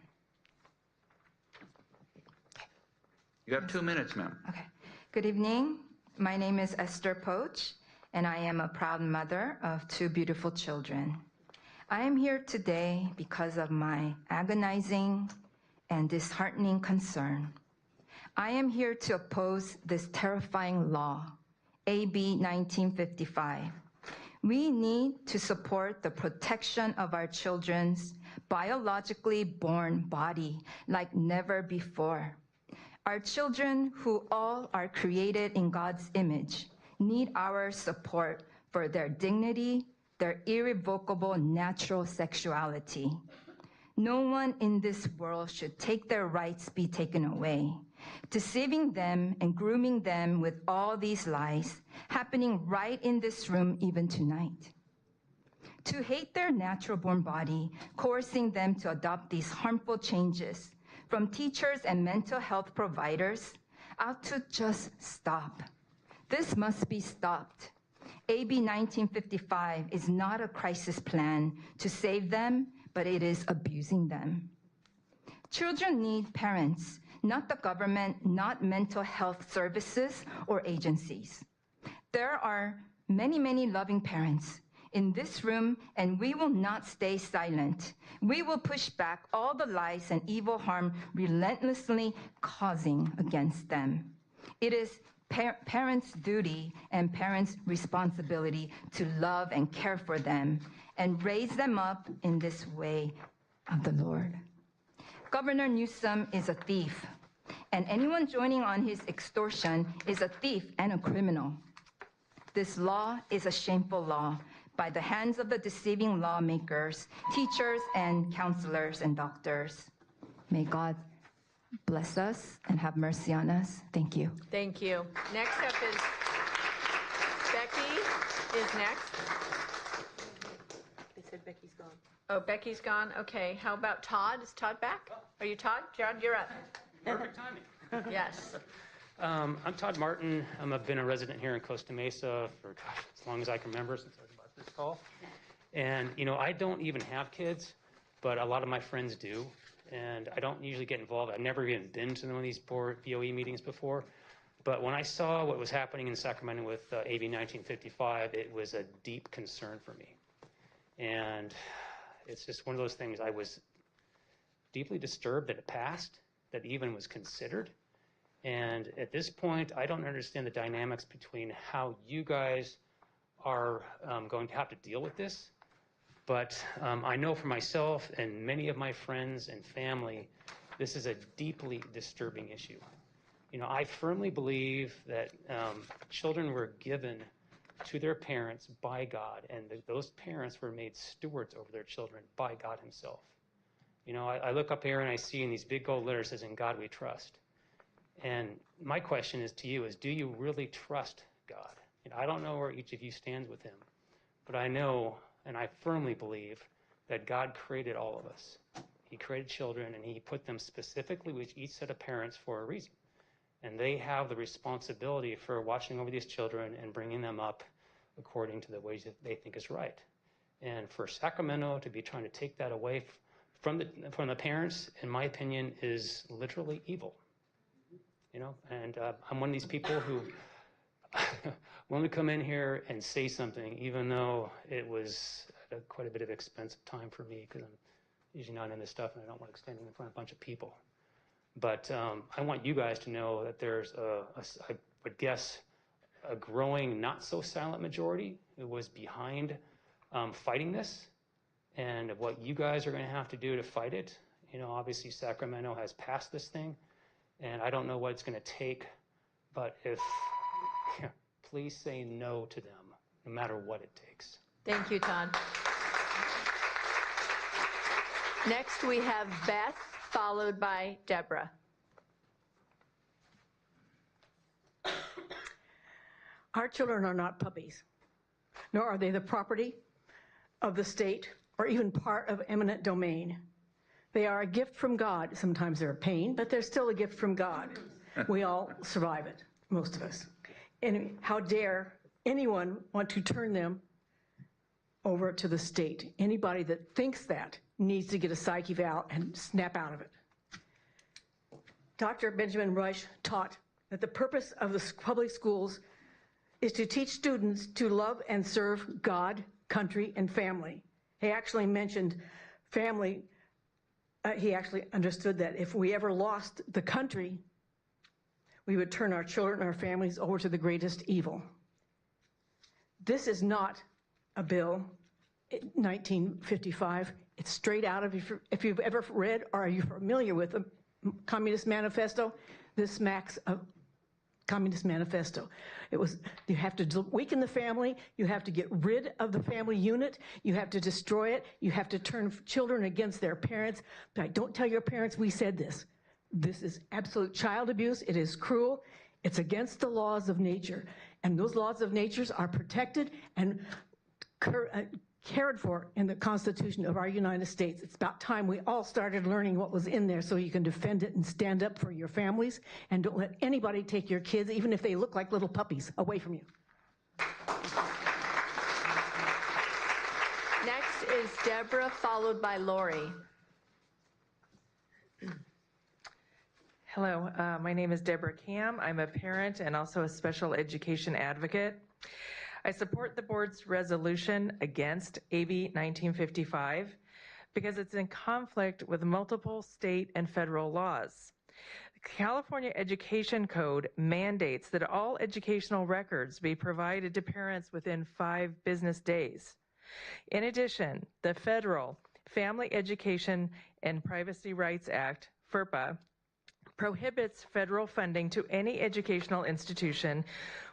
You have 2 minutes, ma'am. Okay. Good evening. My name is Esther Poach, and I am a proud mother of 2 beautiful children. I am here today because of my agonizing and disheartening concern. I am here to oppose this terrifying law, AB 1955. We need to support the protection of our children's biologically born body like never before. Our children, who all are created in God's image, need our support for their dignity, their irrevocable natural sexuality. No one in this world should take their rights be taken away. Deceiving them and grooming them with all these lies happening right in this room even tonight. To hate their natural-born body, coercing them to adopt these harmful changes from teachers and mental health providers ought to just stop. This must be stopped. AB 1955 is not a crisis plan to save them, but it is abusing them. Children need parents, not the government, not mental health services or agencies. There are many, many loving parents, in this room, and we will not stay silent. We will push back all the lies and evil harm relentlessly causing against them. It is parents' duty and parents' responsibility to love and care for them and raise them up in this way of the Lord. Governor Newsom is a thief, and anyone joining on his extortion is a thief and a criminal. This law is a shameful law by the hands of the deceiving lawmakers, teachers, and counselors and doctors. May God bless us and have mercy on us. Thank you. Thank you. Next up is Becky is next. They said Becky's gone. Oh, Becky's gone. Okay. How about Todd? Is Todd back? Are you Todd? Todd, you're up. Perfect timing. Yes. I'm Todd Martin. I've been a resident here in Costa Mesa for as long as I can remember, since I bought this call. And, you know, I don't even have kids, but a lot of my friends do. And I don't usually get involved. I've never even been to one of these board BOE meetings before. But when I saw what was happening in Sacramento with AB 1955, it was a deep concern for me. And it's just one of those things. I was deeply disturbed that it passed, that even was considered. And at this point, I don't understand the dynamics between how you guys are going to have to deal with this. But I know for myself and many of my friends and family, this is a deeply disturbing issue. You know, I firmly believe that children were given to their parents by God, and those parents were made stewards over their children by God himself. You know, I look up here and I see in these big gold letters says, "In God we trust." And my question is to you is, do you really trust God? And I don't know where each of you stands with him, but I know and I firmly believe that God created all of us. He created children and he put them specifically with each set of parents for a reason. And they have the responsibility for watching over these children and bringing them up according to the ways that they think is right. And for Sacramento to be trying to take that away from the parents, in my opinion, is literally evil. You know, and I'm one of these people who want to come in here and say something, even though it was quite a bit of expensive time for me, because I'm usually not in this stuff and I don't like standing in front of a bunch of people. But I want you guys to know that there's, I would guess, a growing not so silent majority who was behind fighting this, and what you guys are going to have to do to fight it. You know, obviously Sacramento has passed this thing, and I don't know what it's going to take, but please say no to them, no matter what it takes. Thank you, Todd. Next, we have Beth, followed by Deborah. Our children are not puppies, nor are they the property of the state or even part of eminent domain. They are a gift from God. Sometimes they're a pain, but they're still a gift from God. We all survive it, most of us. And how dare anyone want to turn them over to the state? Anybody that thinks that needs to get a psyche eval and snap out of it. Dr. Benjamin Rush taught that the purpose of the public schools is to teach students to love and serve God, country, and family. He actually mentioned family. He actually understood that if we ever lost the country, we would turn our children and our families over to the greatest evil. This is not a bill, 1955. It's straight out of, if you've ever read or are you familiar with the Communist Manifesto, this smacks of Communist Manifesto. It was, you have to weaken the family, you have to get rid of the family unit, you have to destroy it, you have to turn children against their parents. But don't tell your parents we said this. This is absolute child abuse, it is cruel, it's against the laws of nature. And those laws of nature are protected and cared for in the Constitution of our United States. It's about time we all started learning what was in there so you can defend it and stand up for your families, and don't let anybody take your kids, even if they look like little puppies, away from you. Next is Deborah, followed by Lori. Hello, my name is Deborah Cam. I'm a parent and also a special education advocate. I support the board's resolution against AB 1955 because it's in conflict with multiple state and federal laws. The California Education Code mandates that all educational records be provided to parents within 5 business days. In addition, the federal Family Education and Privacy Rights Act, FERPA, prohibits federal funding to any educational institution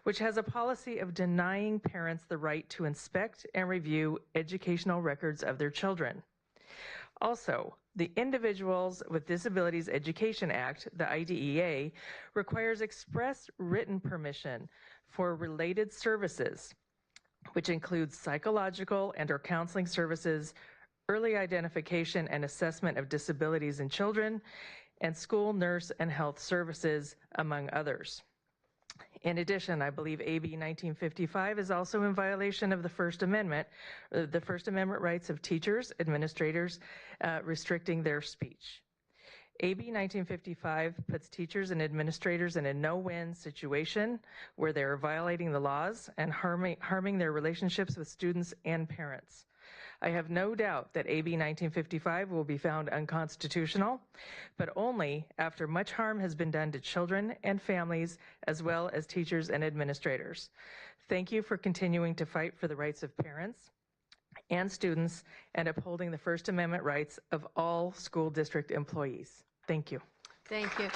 which has a policy of denying parents the right to inspect and review educational records of their children. Also, the Individuals with Disabilities Education Act, the IDEA, requires express written permission for related services, which includes psychological and/or counseling services, early identification and assessment of disabilities in children, and school nurse and health services, among others. In addition, I believe AB 1955 is also in violation of the First Amendment rights of teachers, administrators, restricting their speech. AB 1955 puts teachers and administrators in a no-win situation where they are violating the laws and harming their relationships with students and parents. I have no doubt that AB 1955 will be found unconstitutional, but only after much harm has been done to children and families, as well as teachers and administrators. Thank you for continuing to fight for the rights of parents and students and upholding the First Amendment rights of all school district employees. Thank you. Thank you.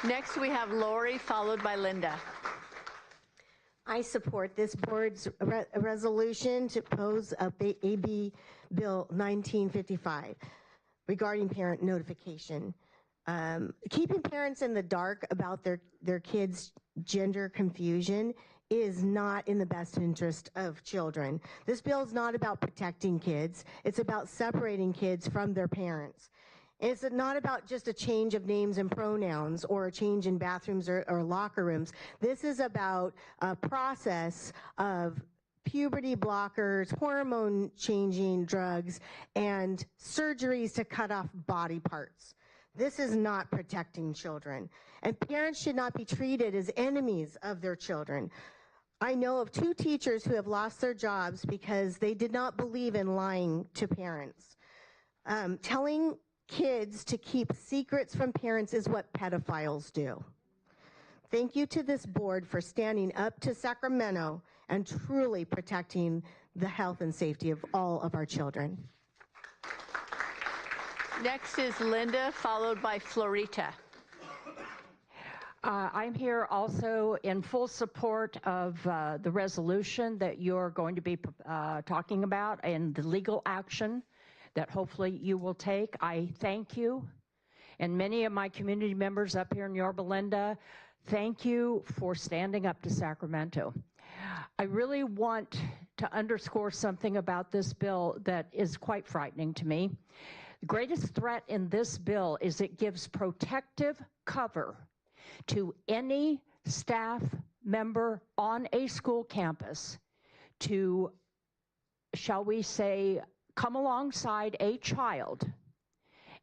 Next, we have Lori, followed by Linda. I support this board's resolution to oppose AB Bill 1955 regarding parent notification. Keeping parents in the dark about their kids' gender confusion is not in the best interest of children. This bill is not about protecting kids. It's about separating kids from their parents. It's not about just a change of names and pronouns or a change in bathrooms or locker rooms. This is about a process of puberty blockers, hormone changing drugs, and surgeries to cut off body parts. This is not protecting children. And parents should not be treated as enemies of their children. I know of 2 teachers who have lost their jobs because they did not believe in lying to parents. Telling kids to keep secrets from parents is what pedophiles do. Thank you to this board for standing up to Sacramento and truly protecting the health and safety of all of our children. Next is Linda, followed by Florita. I'm here also in full support of the resolution that you're going to be talking about and the legal action that hopefully you will take. I thank you, and many of my community members up here in Yorba Linda, thank you for standing up to Sacramento. I really want to underscore something about this bill that is quite frightening to me. The greatest threat in this bill is it gives protective cover to any staff member on a school campus to, shall we say, come alongside a child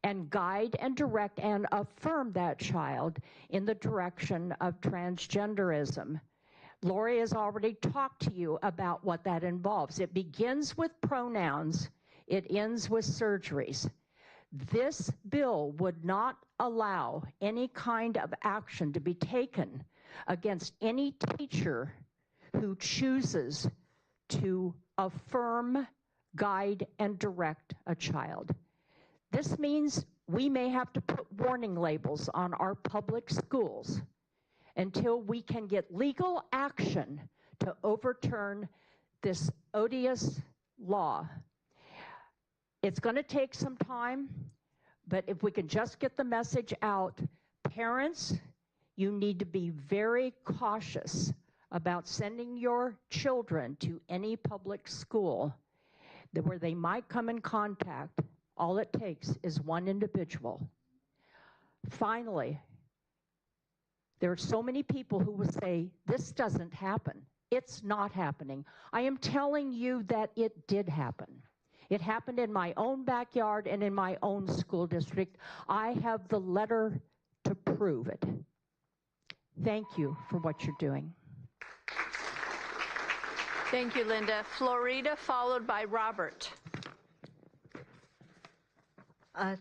and guide and direct and affirm that child in the direction of transgenderism. Lori has already talked to you about what that involves. It begins with pronouns, it ends with surgeries. This bill would not allow any kind of action to be taken against any teacher who chooses to affirm, guide, and direct a child. This means we may have to put warning labels on our public schools until we can get legal action to overturn this odious law. It's going to take some time, but if we can just get the message out, parents, you need to be very cautious about sending your children to any public school where they might come in contact. All it takes is one individual. Finally, there are so many people who will say, this doesn't happen. It's not happening. I am telling you that it did happen. It happened in my own backyard and in my own school district. I have the letter to prove it. Thank you for what you're doing. Thank you, Linda. Florida, followed by Robert.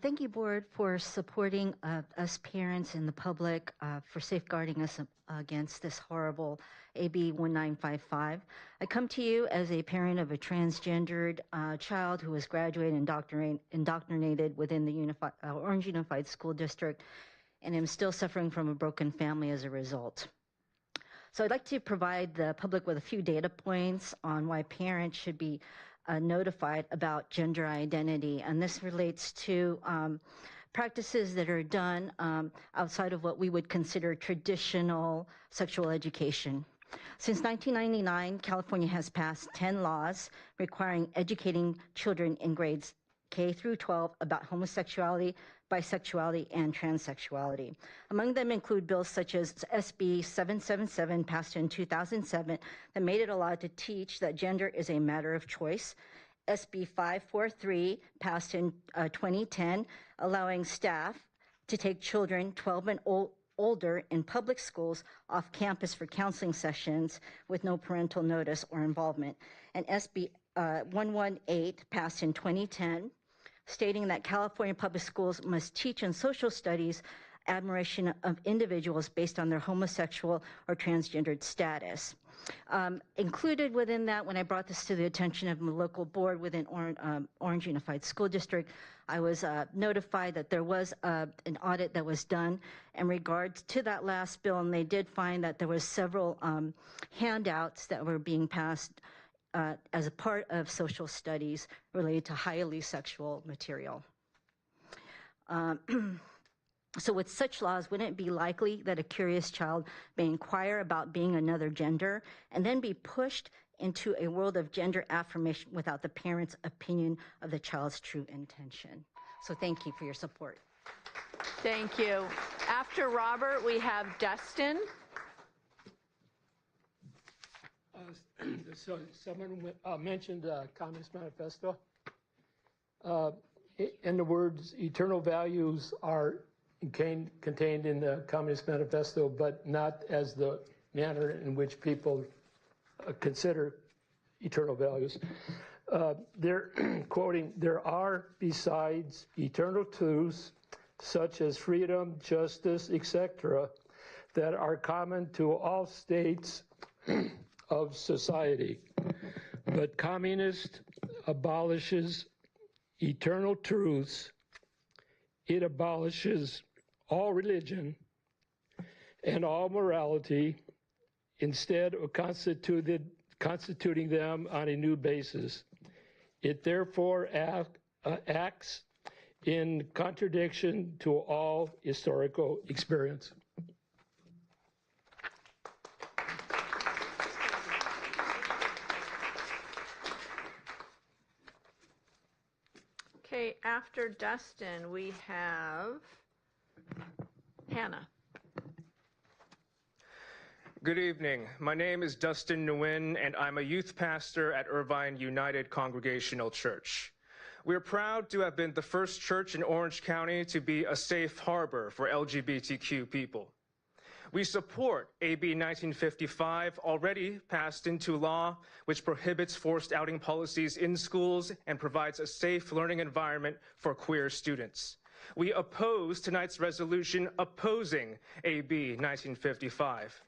Thank you, Board, for supporting us parents and the public for safeguarding us against this horrible AB 1955. I come to you as a parent of a transgendered child who was graduated and indoctrinated within the Orange Unified School District, and am still suffering from a broken family as a result. So I'd like to provide the public with a few data points on why parents should be notified about gender identity, and this relates to practices that are done outside of what we would consider traditional sexual education. Since 1999, California has passed 10 laws requiring educating children in grades K through 12 about homosexuality, bisexuality, and transsexuality. Among them include bills such as SB 777, passed in 2007, that made it a law to teach that gender is a matter of choice. SB 543, passed in 2010, allowing staff to take children 12 and older in public schools off campus for counseling sessions with no parental notice or involvement. And SB 118, passed in 2010, stating that California public schools must teach in social studies admiration of individuals based on their homosexual or transgendered status. Included within that, when I brought this to the attention of my local board within Orange Unified School District, I was notified that there was an audit that was done in regards to that last bill, and they did find that there was several handouts that were being passed as a part of social studies related to highly sexual material. So with such laws, wouldn't it be likely that a curious child may inquire about being another gender and then be pushed into a world of gender affirmation without the parent's opinion of the child's true intention? So thank you for your support. Thank you. After Robert, we have Dustin. So someone mentioned Communist Manifesto. In the words, eternal values are contained in the Communist Manifesto, but not as the manner in which people consider eternal values. They're quoting, "There are, besides eternal truths, such as freedom, justice, etc., that are common to all states of society. But communist abolishes eternal truths. It abolishes all religion and all morality, instead of constituting them on a new basis. It therefore acts in contradiction to all historical experience." Okay, after Dustin, we have Hannah. Good evening. My name is Dustin Nguyen, and I'm a youth pastor at Irvine United Congregational Church. We're proud to have been the first church in Orange County to be a safe harbor for LGBTQ people. We support AB 1955, already passed into law, which prohibits forced outing policies in schools and provides a safe learning environment for queer students. We oppose tonight's resolution opposing AB 1955.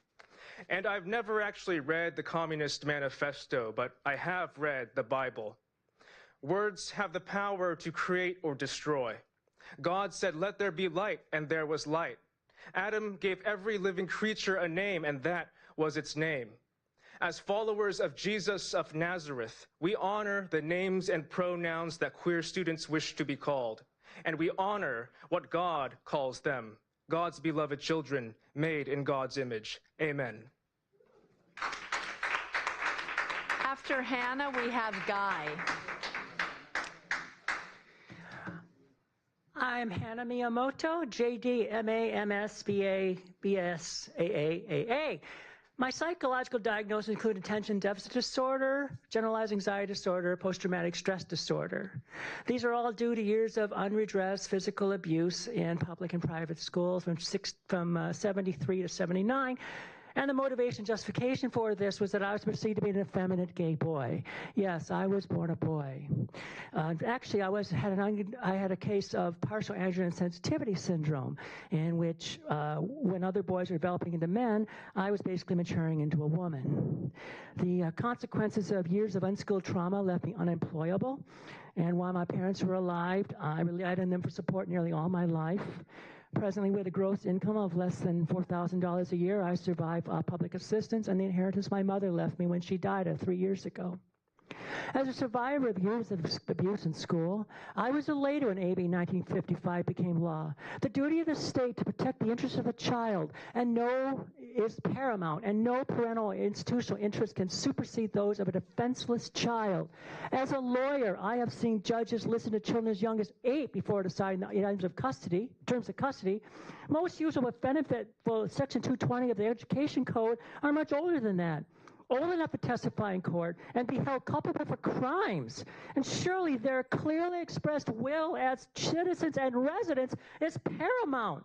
And I've never actually read the Communist Manifesto, but I have read the Bible. Words have the power to create or destroy. God said, "Let there be light," and there was light. Adam gave every living creature a name, and that was its name. As followers of Jesus of Nazareth, we honor the names and pronouns that queer students wish to be called, and we honor what God calls them, God's beloved children, made in God's image. Amen. After Hannah, we have Guy. I'm Hannah Miyamoto, JD, MA, MS, BA, BS, AA. My psychological diagnosis include attention deficit disorder, generalized anxiety disorder, post-traumatic stress disorder. These are all due to years of unredressed physical abuse in public and private schools from 73 to 79, And the motivation justification for this was that I was perceived to be an effeminate gay boy. Yes, I was born a boy. Actually, I had a case of partial androgen sensitivity syndrome, in which when other boys were developing into men, I was basically maturing into a woman. The consequences of years of unskilled trauma left me unemployable. And while my parents were alive, I relied on them for support nearly all my life. Presently, with a gross income of less than $4,000 a year, I survive public assistance and the inheritance my mother left me when she died 3 years ago. As a survivor of years of abuse in school, I was elated when AB 1955 became law. The duty of the state to protect the interests of a child is paramount, and no parental or institutional interest can supersede those of a defenseless child. As a lawyer, I have seen judges listen to children as young as 8 before deciding the terms of custody. Most usual with benefit for Section 220 of the Education Code are much older than that, old enough to testify in court and be held culpable for crimes. And surely their clearly expressed will as citizens and residents is paramount.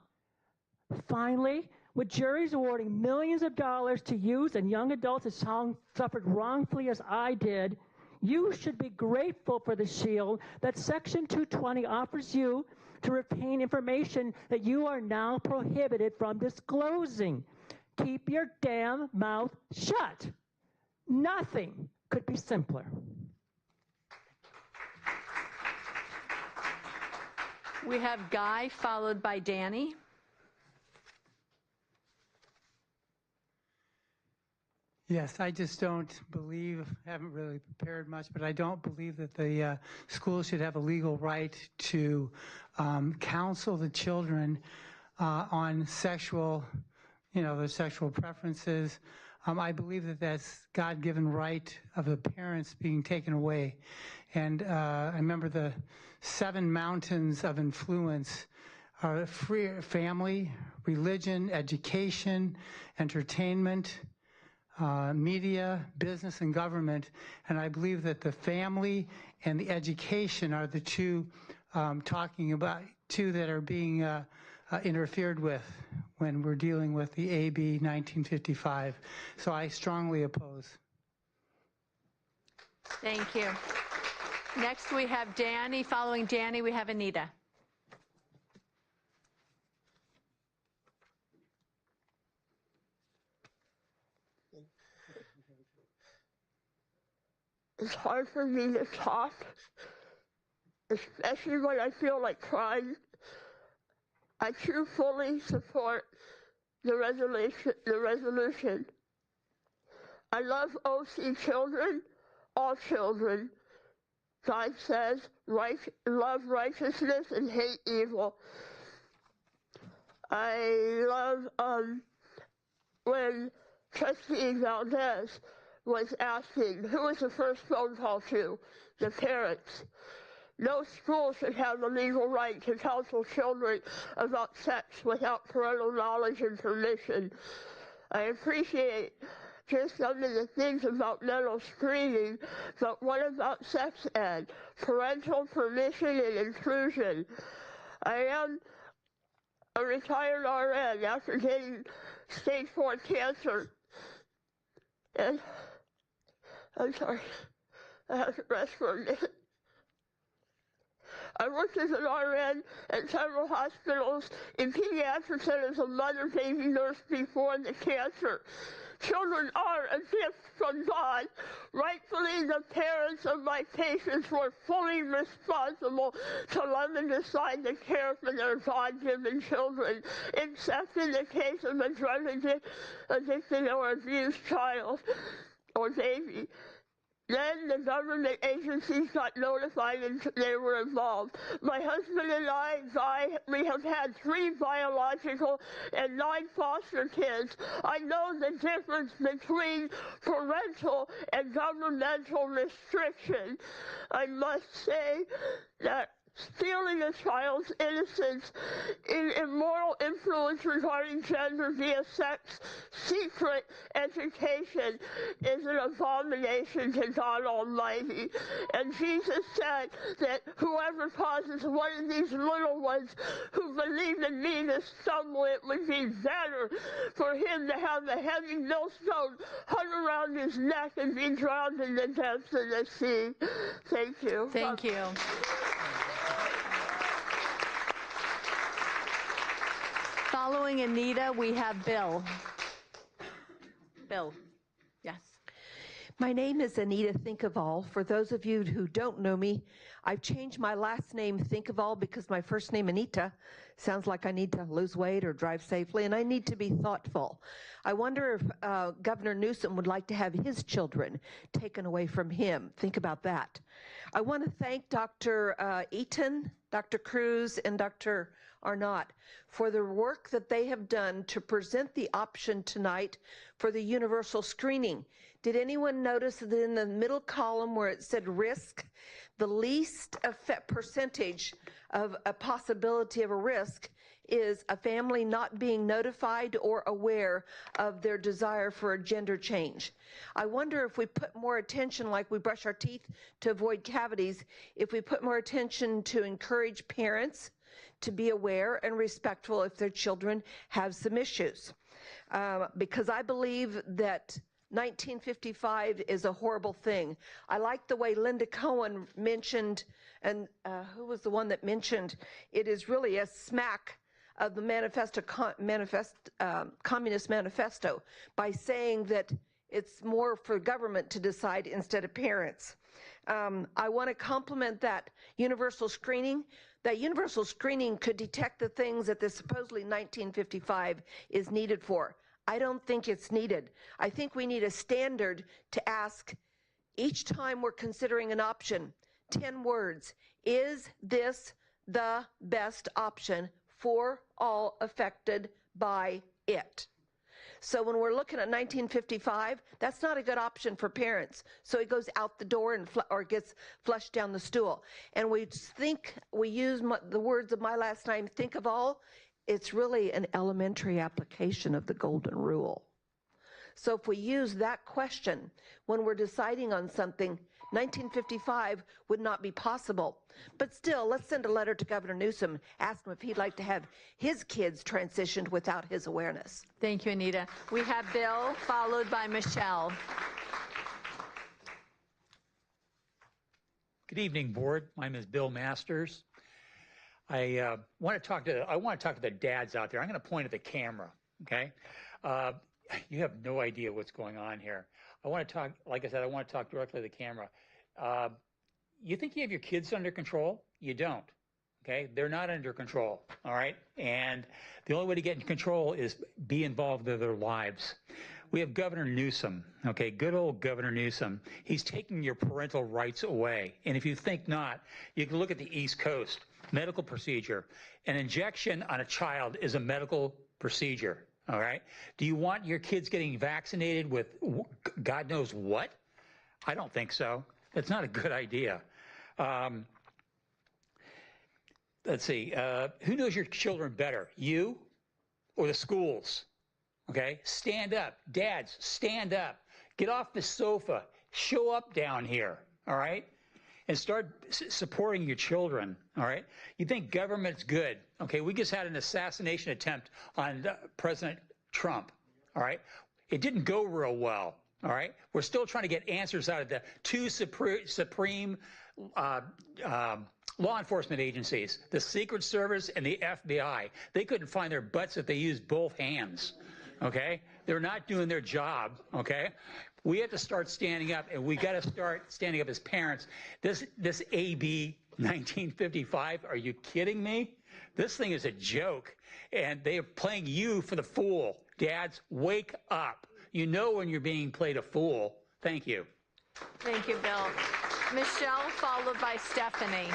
Finally, with juries awarding millions of dollars to youth and young adults who suffered wrongfully as I did, you should be grateful for the shield that Section 220 offers you to retain information that you are now prohibited from disclosing. Keep your damn mouth shut. Nothing could be simpler. We have Guy, followed by Danny. Yes, I just don't believe, haven't really prepared much, but I don't believe that the schools should have a legal right to counsel the children on sexual, their sexual preferences. I believe that that's God-given right of the parents being taken away. And I remember the 7 mountains of influence are family, religion, education, entertainment, media, business, and government. And I believe that the family and the education are the two that are being interfered with when we're dealing with the AB 1955. So I strongly oppose. Thank you. Next we have Danny. Following Danny, we have Anita. It's hard for me to talk, especially when I feel like crying. I do fully support the resolution. I love OC children, all children. God says, love righteousness and hate evil. I love when Trustee Valdez was asking, who was the first phone call to? The parents. No school should have the legal right to counsel children about sex without parental knowledge and permission. I appreciate just some of the things about mental screening, but what about sex ed, parental permission and inclusion? I am a retired RN after getting stage 4 cancer. And I'm sorry, I have to rest for a minute. I worked as an RN at several hospitals in pediatrics and as a mother-baby nurse before the cancer. Children are a gift from God. Rightfully, the parents of my patients were fully responsible to love and decide to care for their God-given children, except in the case of a drug-addicted or abused child or baby. Then the government agencies got notified and they were involved. My husband and I, we have had 3 biological and 9 foster kids. I know the difference between parental and governmental restriction. I must say that stealing a child's innocence in immoral influence regarding gender via sex, secret education is an abomination to God Almighty. And Jesus said that whoever causes one of these little ones who believe in me to stumble, it would be better for him to have a heavy millstone hung around his neck and be drowned in the depths of the sea. Thank you. Thank you. Following Anita, we have Bill. Bill, yes. My name is Anita Thinkofall. For those of you who don't know me, I've changed my last name Thinkofall because my first name Anita sounds like I need to lose weight or drive safely, and I need to be thoughtful. I wonder if Governor Newsom would like to have his children taken away from him. Think about that. I want to thank Dr. Eaton, Dr. Cruz, and Dr. Arnott for the work that they have done to present the option tonight for the universal screening. Did anyone notice that in the middle column where it said risk, the least percentage of a possibility of a risk is a family not being notified or aware of their desire for a gender change. I wonder if we put more attention, like we brush our teeth to avoid cavities, if we put more attention to encourage parents to be aware and respectful if their children have some issues. Because I believe that 1955 is a horrible thing. I like the way Linda Cohen mentioned, and who was the one that mentioned, it is really a smack of the Communist Manifesto by saying that it's more for government to decide instead of parents. I want to compliment that universal screening. That universal screening could detect the things that the supposedly 1955 is needed for. I don't think it's needed. I think we need a standard to ask each time we're considering an option, 10 words. Is this the best option for all affected by it? So when we're looking at 1955, that's not a good option for parents. So it goes out the door and or gets flushed down the stool. And we use the words of my last name, think of all. It's really an elementary application of the golden rule. So if we use that question when we're deciding on something, 1955 would not be possible. But still, let's send a letter to Governor Newsom, ask him if he'd like to have his kids transitioned without his awareness. Thank you, Anita. We have Bill, followed by Michelle. Good evening, board. My name is Bill Masters. I want to talk to the dads out there. I'm going to point at the camera, okay? You have no idea what's going on here. I want to talk, like I said, I want to talk directly to the camera. You think you have your kids under control? You don't, okay? They're not under control, all right? And the only way to get in control is be involved in their lives. We have Governor Newsom, okay, good old Governor Newsom. He's taking your parental rights away. And if you think not, you can look at the East Coast. Medical procedure. An injection on a child is a medical procedure, all right? Do you want your kids getting vaccinated with God knows what? I don't think so. It's not a good idea. Let's see. Who knows your children better, you or the schools? Okay? Stand up. Dads, stand up. Get off the sofa. Show up down here, all right? And start supporting your children, all right? You think government's good. Okay, we just had an assassination attempt on President Trump, all right? It didn't go real well, all right? We're still trying to get answers out of the two supreme law enforcement agencies, the Secret Service and the FBI. They couldn't find their butts if they used both hands, okay? They're not doing their job, okay? We have to start standing up, and we got to start standing up as parents. This AB 1955, are you kidding me? This thing is a joke, and they're playing you for the fool. Dads, wake up. You know when you're being played a fool. Thank you. Thank you, Bill. Michelle, followed by Stephanie.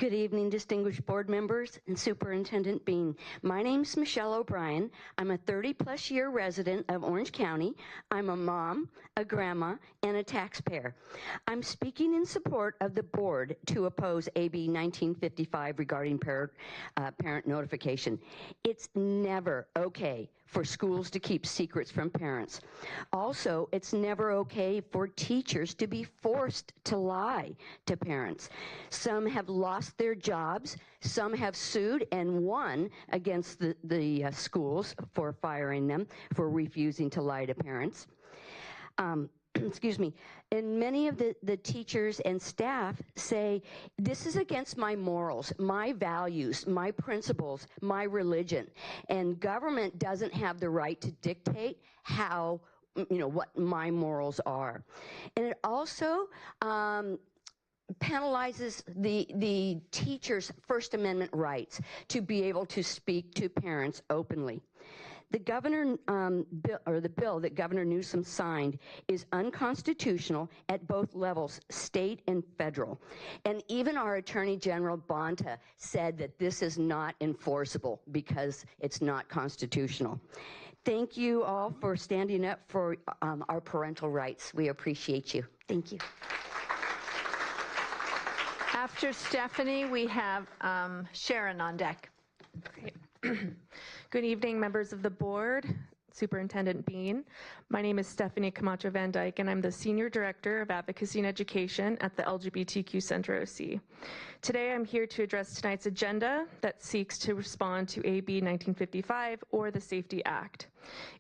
Good evening, distinguished board members and Superintendent Bean. My name's Michelle O'Brien. I'm a 30-plus year resident of Orange County. I'm a mom, a grandma, and a taxpayer. I'm speaking in support of the board to oppose AB 1955 regarding parent notification. It's never okay for schools to keep secrets from parents. Also, it's never okay for teachers to be forced to lie to parents. Some have lost their jobs, some have sued and won against the schools for firing them for refusing to lie to parents. Excuse me, and many of the teachers and staff say, this is against my morals, my values, my principles, my religion, and government doesn't have the right to dictate how, what my morals are. And it also penalizes the teacher's First Amendment rights to be able to speak to parents openly. The bill that Governor Newsom signed is unconstitutional at both levels, state and federal. And even our Attorney General Bonta said that this is not enforceable because it's not constitutional. Thank you all for standing up for our parental rights. We appreciate you. Thank you. After Stephanie, we have Sharon on deck. Great. Good evening, members of the board, Superintendent Bean. My name is Stephanie Camacho Van Dyke, and I'm the Senior Director of Advocacy and Education at the LGBTQ Center OC. Today, I'm here to address tonight's agenda that seeks to respond to AB 1955 or the Safety Act.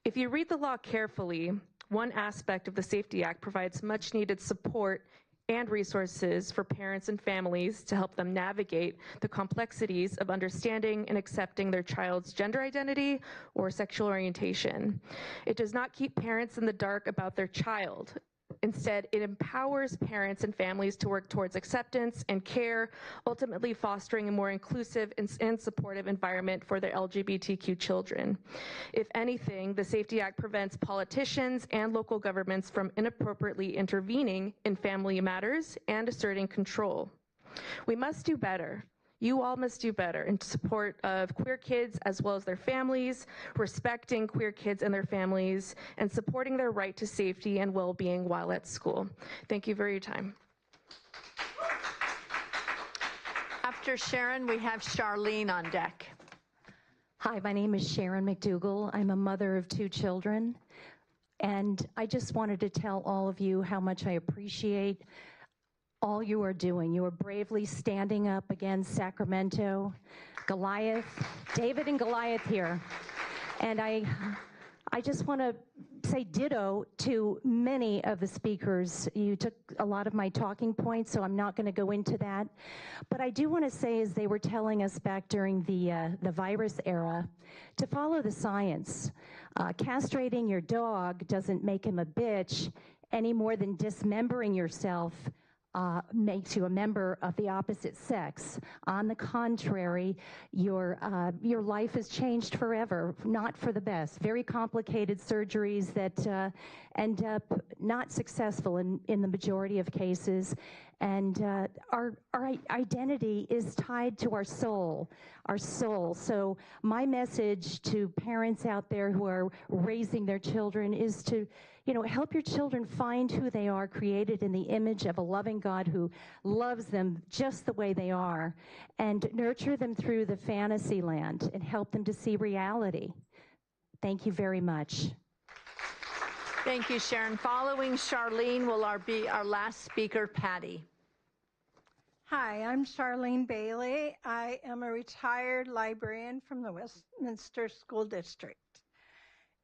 If you read the law carefully, one aspect of the Safety Act provides much needed support and resources for parents and families to help them navigate the complexities of understanding and accepting their child's gender identity or sexual orientation. It does not keep parents in the dark about their child. Instead, it empowers parents and families to work towards acceptance and care, ultimately fostering a more inclusive and supportive environment for their LGBTQ children. If anything, the Safety Act prevents politicians and local governments from inappropriately intervening in family matters and asserting control. We must do better. You all must do better in support of queer kids as well as their families, respecting queer kids and their families, and supporting their right to safety and well-being while at school. Thank you for your time. After Sharon, we have Charlene on deck. Hi, my name is Sharon McDougall. I'm a mother of 2 children, and I just wanted to tell all of you how much I appreciate all you are doing. You are bravely standing up against Sacramento, Goliath, David and Goliath here. And I just want to say ditto to many of the speakers. You took a lot of my talking points, so I'm not going to go into that. But I do want to say, as they were telling us back during the virus era, to follow the science. Castrating your dog doesn't make him a bitch any more than dismembering yourself makes you a member of the opposite sex. On the contrary, your life has changed forever, not for the best. Very complicated surgeries that end up not successful in the majority of cases. And our identity is tied to our soul. So my message to parents out there who are raising their children is to, help your children find who they are, created in the image of a loving God who loves them just the way they are, and nurture them through the fantasy land and help them to see reality. Thank you very much. Thank you, Sharon. Following Charlene will be our last speaker, Patty. Hi, I'm Charlene Bailey. I am a retired librarian from the Westminster School District.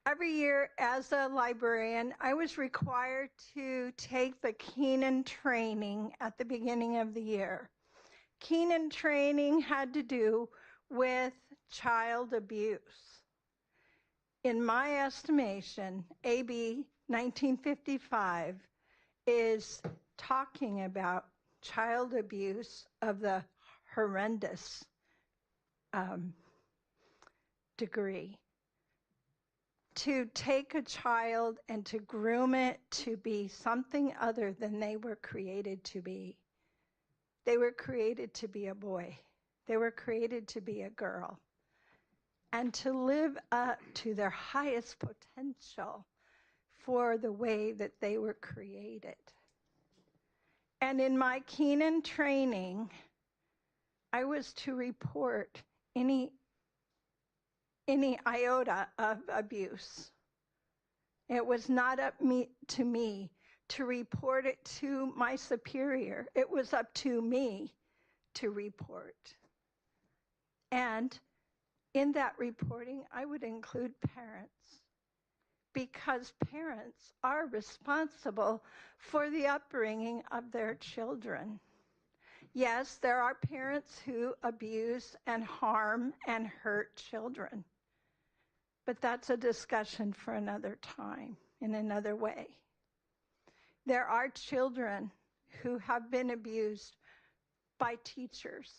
Every year as a librarian, I was required to take the Keenan training at the beginning of the year. Keenan training had to do with child abuse. In my estimation, AB 1955 is talking about child abuse of the horrendous degree. To take a child and to groom it to be something other than they were created to be, They were created to be a boy. They were created to be a girl and to live up to their highest potential for the way that they were created. And in my Keenan training, I was to report any iota of abuse. It was not up to me to report it to my superior. It was up to me to report. And in that reporting, I would include parents, because parents are responsible for the upbringing of their children. Yes, there are parents who abuse and harm and hurt children, but that's a discussion for another time, in another way. There are children who have been abused by teachers.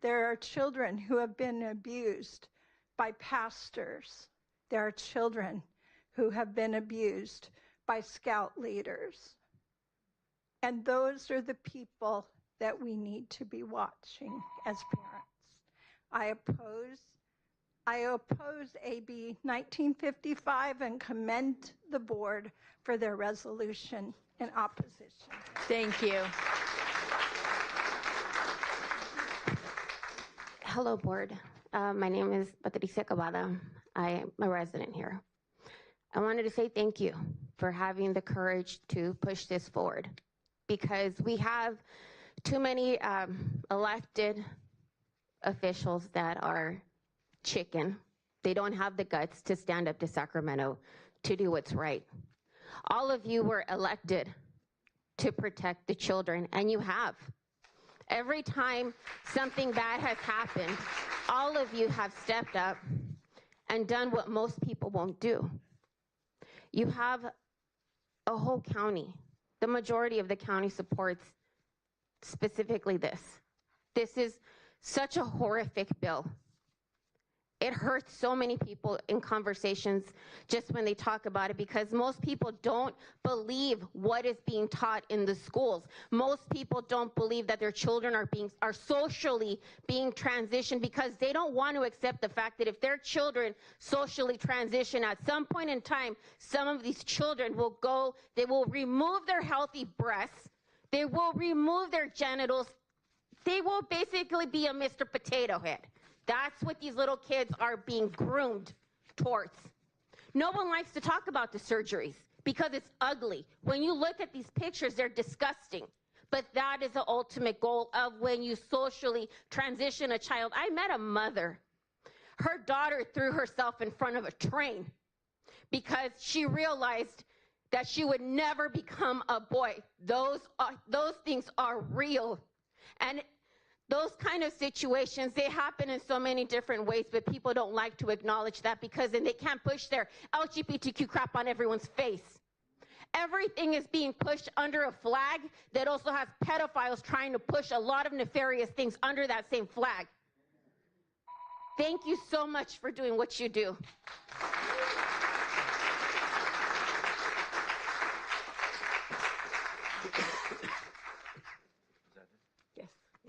There are children who have been abused by pastors. There are children who have been abused by scout leaders. And those are the people that we need to be watching as parents. I oppose AB 1955 and commend the board for their resolution in opposition. Thank you. Hello, board. My name is Patricia Cavada. I am a resident here. I wanted to say thank you for having the courage to push this forward, because we have too many elected officials that are chicken. They don't have the guts to stand up to Sacramento to do what's right. All of you were elected to protect the children, and you have. Every time something bad has happened, all of you have stepped up and done what most people won't do. You have a whole county. The majority of the county supports specifically this. This is such a horrific bill. It hurts so many people in conversations just when they talk about it, because most people don't believe what is being taught in the schools. Most people don't believe that their children are socially being transitioned, because they don't want to accept the fact that if their children socially transition at some point in time, some of these children will go, they will remove their healthy breasts, they will remove their genitals, they will basically be a Mr. Potato Head. That's what these little kids are being groomed towards. No one likes to talk about the surgeries because it's ugly. When you look at these pictures, they're disgusting. But that is the ultimate goal of when you socially transition a child. I met a mother. Her daughter threw herself in front of a train because she realized that she would never become a boy. Those things are real. And those kind of situations, they happen in so many different ways, but people don't like to acknowledge that, because then they can't push their LGBTQ crap on everyone's face. Everything is being pushed under a flag that also has pedophiles trying to push a lot of nefarious things under that same flag. Thank you so much for doing what you do.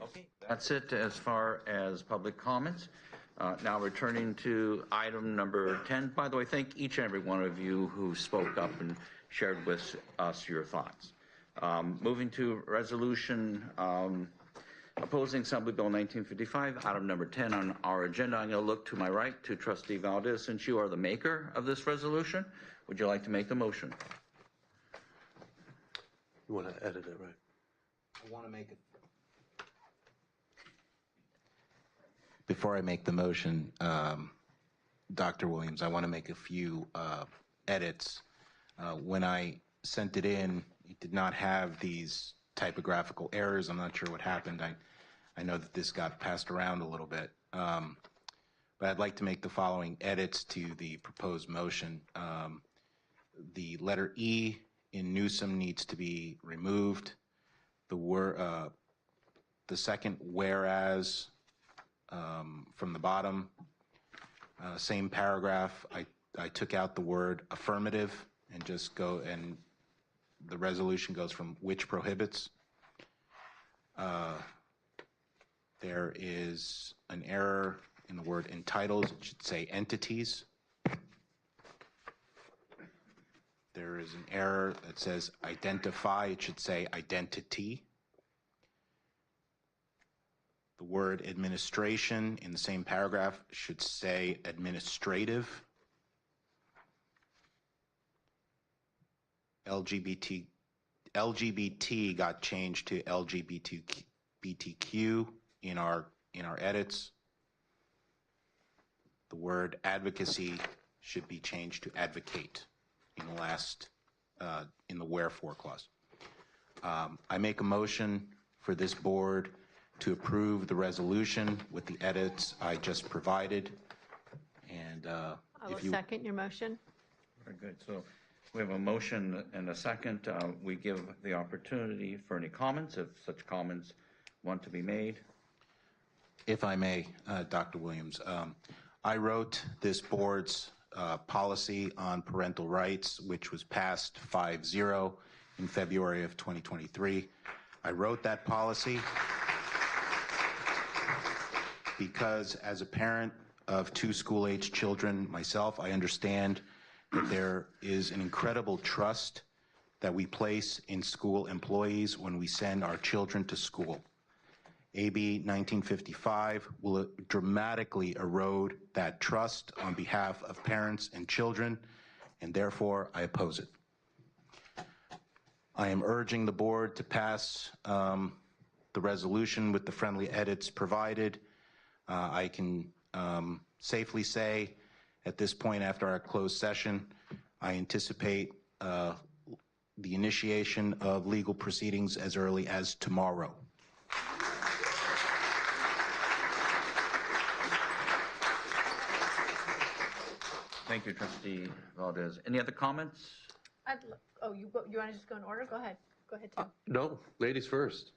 Okay, that's it as far as public comments. Now returning to item number 10. By the way, thank each and every one of you who spoke up and shared with us your thoughts. Moving to resolution opposing Assembly Bill 1955, item number 10 on our agenda. I'm going to look to my right to Trustee Valdez. Since you are the maker of this resolution, would you like to make the motion? You want to edit it, right? I want to make it. Before I make the motion, Dr. Williams, I want to make a few edits. When I sent it in, it did not have these typographical errors. I'm not sure what happened. I know that this got passed around a little bit. But I'd like to make the following edits to the proposed motion. The letter E in Newsom needs to be removed. The second whereas from the bottom, same paragraph, I took out the word affirmative and just go, and the resolution goes from which prohibits. There is an error in the word entitles. It should say entities. There is an error that says identify. It should say identity. The word administration in the same paragraph should say administrative. LGBT got changed to LGBTQ in our edits. The word advocacy should be changed to advocate in the last in the wherefore clause. I make a motion for this board to approve the resolution with the edits I just provided. And I will second your motion. Very good. So we have a motion and a second. We give the opportunity for any comments, if such comments want to be made. If I may, Dr. Williams, I wrote this board's policy on parental rights, which was passed 5-0 in February of 2023. I wrote that policy because as a parent of 2 school-age children myself, I understand that there is an incredible trust that we place in school employees when we send our children to school. AB 1955 will dramatically erode that trust on behalf of parents and children, and therefore I oppose it. I am urging the board to pass the resolution with the friendly edits provided. I can safely say at this point after our closed session, I anticipate the initiation of legal proceedings as early as tomorrow. Thank you, Trustee Valdez. Any other comments? You want to just go in order? Go ahead. Go ahead, Tim. No, ladies first.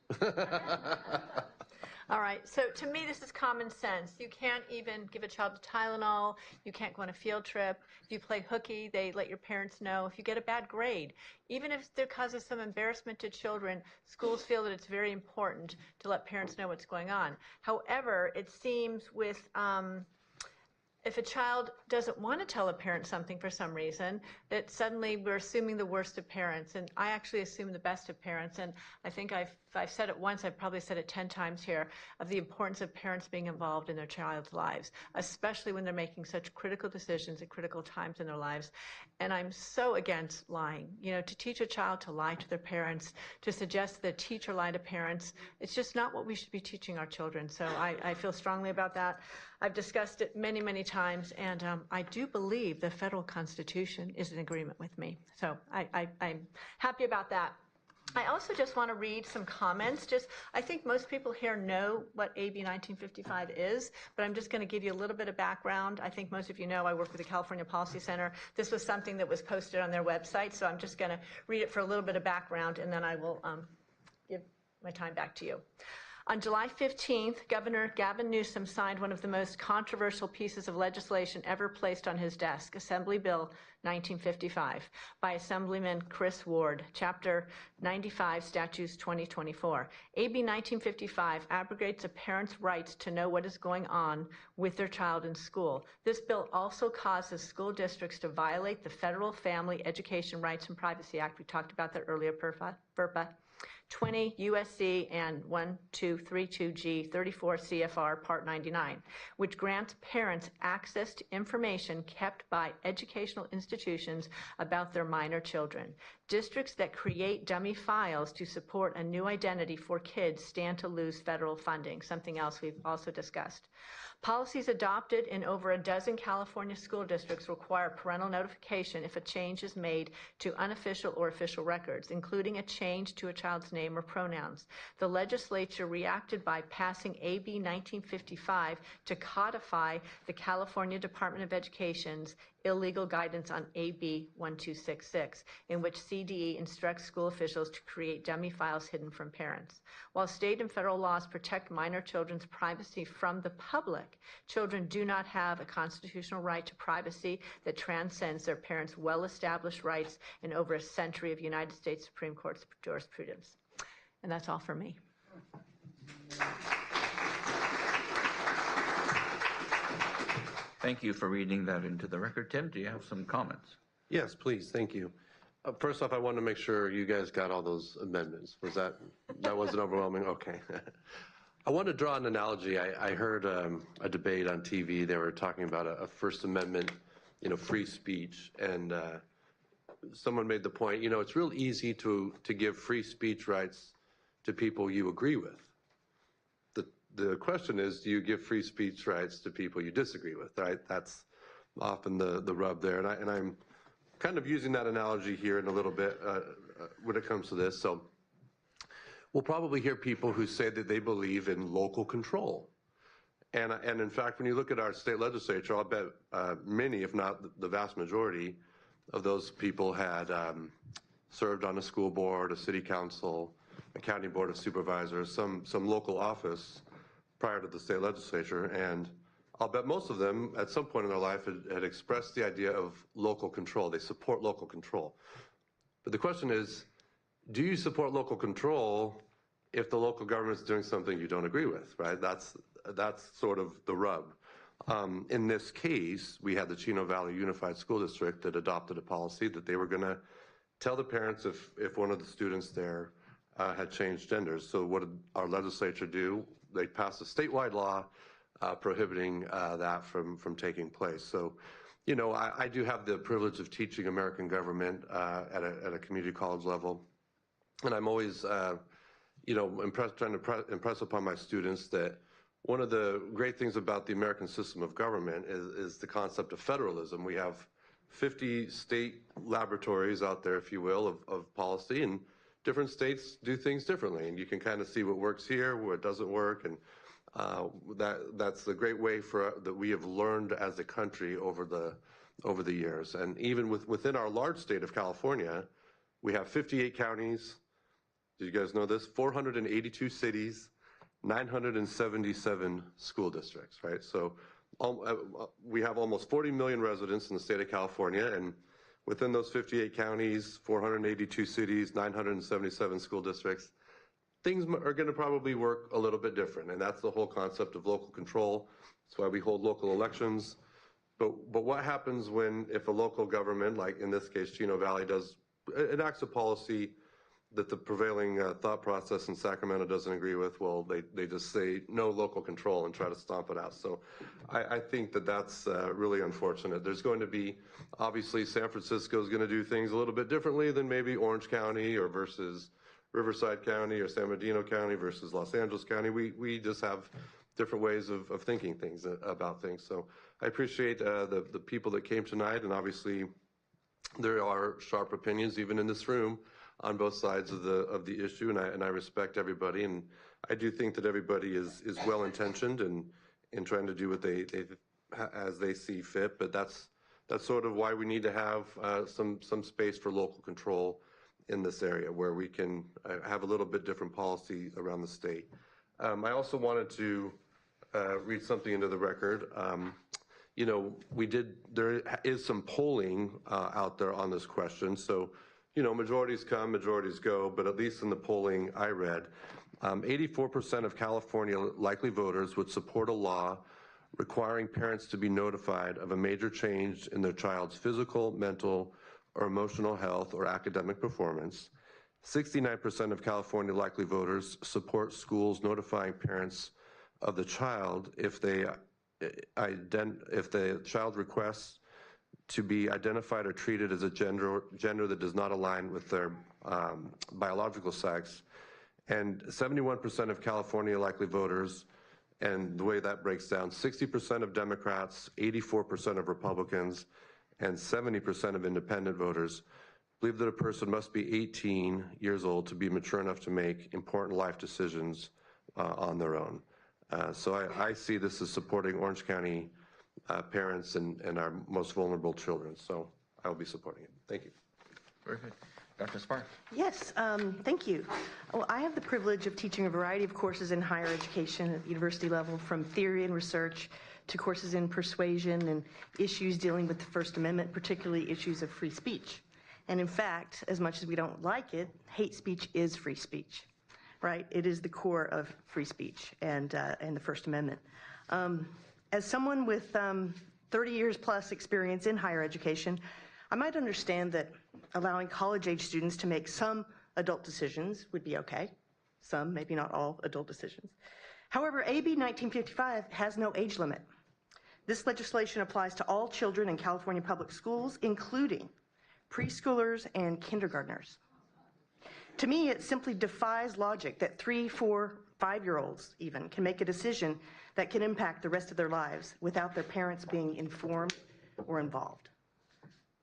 All right, so to me, this is common sense. You can't even give a child a Tylenol. You can't go on a field trip. If you play hooky, they let your parents know. If you get a bad grade, even if it causes some embarrassment to children, schools feel that it's very important to let parents know what's going on. However, it seems with if a child doesn't want to tell a parent something for some reason, that suddenly we're assuming the worst of parents. And I actually assume the best of parents. And I think if I've said it once, I've probably said it 10 times here, of the importance of parents being involved in their child's lives, especially when they're making such critical decisions at critical times in their lives. And I'm so against lying. You know, to teach a child to lie to their parents, to suggest that a teacher lie to parents, it's just not what we should be teaching our children. So I feel strongly about that. I've discussed it many, many times, and I do believe the federal Constitution is in agreement with me. So I'm happy about that. I also just want to read some comments. I think most people here know what AB 1955 is, but I'm just going to give you a little bit of background. I think most of you know I work with the California Policy Center. This was something that was posted on their website, so I'm just going to read it for a little bit of background, and then I will give my time back to you. On July 15th, Governor Gavin Newsom signed one of the most controversial pieces of legislation ever placed on his desk, Assembly Bill 1955, by Assemblyman Chris Ward, Chapter 95, Statutes 2024. AB 1955 abrogates a parent's rights to know what is going on with their child in school. This bill also causes school districts to violate the Federal Family Education Rights and Privacy Act. We talked about that earlier, FERPA. 20 USC and 1232G 34 CFR Part 99, which grants parents access to information kept by educational institutions about their minor children. Districts that create dummy files to support a new identity for kids stand to lose federal funding, something else we've also discussed. Policies adopted in over a dozen California school districts require parental notification if a change is made to unofficial or official records, including a change to a child's name or pronouns. The legislature reacted by passing AB 1955 to codify the California Department of Education's illegal guidance on AB 1266, in which CDE instructs school officials to create dummy files hidden from parents. While state and federal laws protect minor children's privacy from the public, children do not have a constitutional right to privacy that transcends their parents' well-established rights in over a century of United States Supreme Court jurisprudence. And that's all for me. Thank you for reading that into the record. Tim, do you have some comments? Yes, please. Thank you. First off, I want to make sure you guys got all those amendments. That wasn't overwhelming? Okay. I want to draw an analogy. I heard a debate on TV. They were talking about a First Amendment, free speech, and someone made the point, it's real easy to give free speech rights to people you agree with. The question is, do you give free speech rights to people you disagree with, right? That's often the rub there. And I'm kind of using that analogy here in a little bit when it comes to this. So we'll probably hear people who say that they believe in local control. And in fact, when you look at our state legislature, I'll bet many, if not the vast majority, of those people had served on a school board, a city council, a county board of supervisors, some local office prior to the state legislature. And I'll bet most of them at some point in their life had expressed the idea of local control. They support local control. But the question is, do you support local control if the local government is doing something you don't agree with, right? That's sort of the rub. In this case, we had the Chino Valley Unified School District that adopted a policy that they were going to tell the parents if one of the students there had changed genders. So what did our legislature do? They passed a statewide law prohibiting that from taking place. So, I do have the privilege of teaching American government at a community college level, and I'm always, trying to impress upon my students that one of the great things about the American system of government is the concept of federalism. We have 50 state laboratories out there, if you will, of policy, and different states do things differently, and you can kind of see what works here, what doesn't work, and that's a great way that we have learned as a country over the years. And even within our large state of California, we have 58 counties. Do you guys know this? 482 cities, 977 school districts, right? So we have almost 40 million residents in the state of California, and within those 58 counties, 482 cities, 977 school districts, things are going to probably work a little bit different, and that's the whole concept of local control. That's why we hold local elections. But what happens if a local government, like in this case Chino Valley, enacts a policy that the prevailing thought process in Sacramento doesn't agree with? Well, they just say no local control and try to stomp it out. So I think that's really unfortunate. There's going to be, obviously, San Francisco is going to do things a little bit differently than maybe Orange County or versus Riverside County or San Bernardino County versus Los Angeles County. We just have different ways of thinking about things. So I appreciate the people that came tonight, and obviously there are sharp opinions even in this room on both sides of the issue, and I respect everybody, and I do think that everybody is well intentioned and in trying to do what they as they see fit. But that's sort of why we need to have some space for local control in this area, where we can have a little bit different policy around the state. I also wanted to read something into the record. There is some polling out there on this question, so majorities come, majorities go, but at least in the polling I read, 84% of California likely voters would support a law requiring parents to be notified of a major change in their child's physical, mental, or emotional health or academic performance. 69% of California likely voters support schools notifying parents of the child if the child requests to be identified or treated as a gender that does not align with their biological sex. And 71% of California likely voters, and the way that breaks down, 60% of Democrats, 84% of Republicans, and 70% of independent voters believe that a person must be 18 years old to be mature enough to make important life decisions on their own. So I see this as supporting Orange County parents and our most vulnerable children. So I will be supporting it. Thank you. Very good. Dr. Sparks. Yes, thank you. Well, I have the privilege of teaching a variety of courses in higher education at the university level, from theory and research to courses in persuasion and issues dealing with the First Amendment, particularly issues of free speech. And in fact, as much as we don't like it, hate speech is free speech, right? It is the core of free speech and the First Amendment. As someone with 30 years plus experience in higher education, I might understand that allowing college-age students to make some adult decisions would be okay. Some, maybe not all, adult decisions. However, AB 1955 has no age limit. This legislation applies to all children in California public schools, including preschoolers and kindergartners. To me, it simply defies logic that 3, 4, 5-year-olds even can make a decision that can impact the rest of their lives without their parents being informed or involved.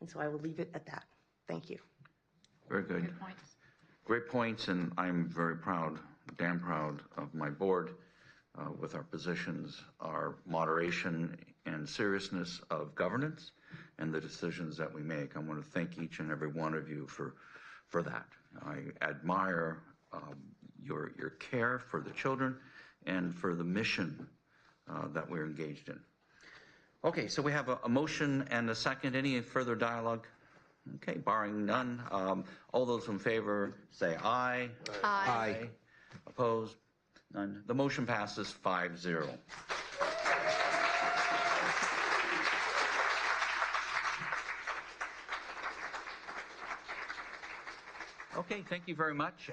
And so I will leave it at that. Thank you. Very good. Great points. Great points, and I'm very proud, damn proud of my board with our positions, our moderation and seriousness of governance and the decisions that we make. I want to thank each and every one of you for that. I admire your care for the children and for the mission that we're engaged in. Okay, so we have a motion and a second. Any further dialogue? Okay, barring none, all those in favor say aye. Aye. Aye. Opposed? None. The motion passes 5-0. Okay, thank you very much.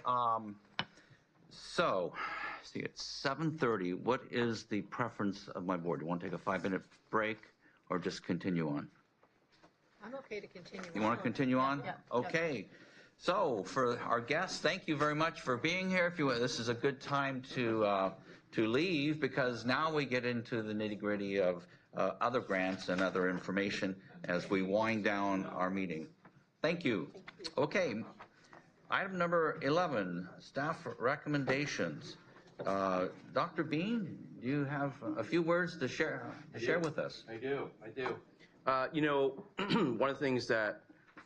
So, see, it's 7:30. What is the preference of my board? Do you want to take a 5-minute break or just continue on? I'm okay to continue. You want to continue on? Yeah. Okay. So for our guests, thank you very much for being here. If you, this is a good time to leave, because now we get into the nitty-gritty of other grants and other information as we wind down our meeting. Thank you. Okay. Item number 11, staff recommendations. Dr. Bean, do you have a few words to share with us? I do. You know, one of the things that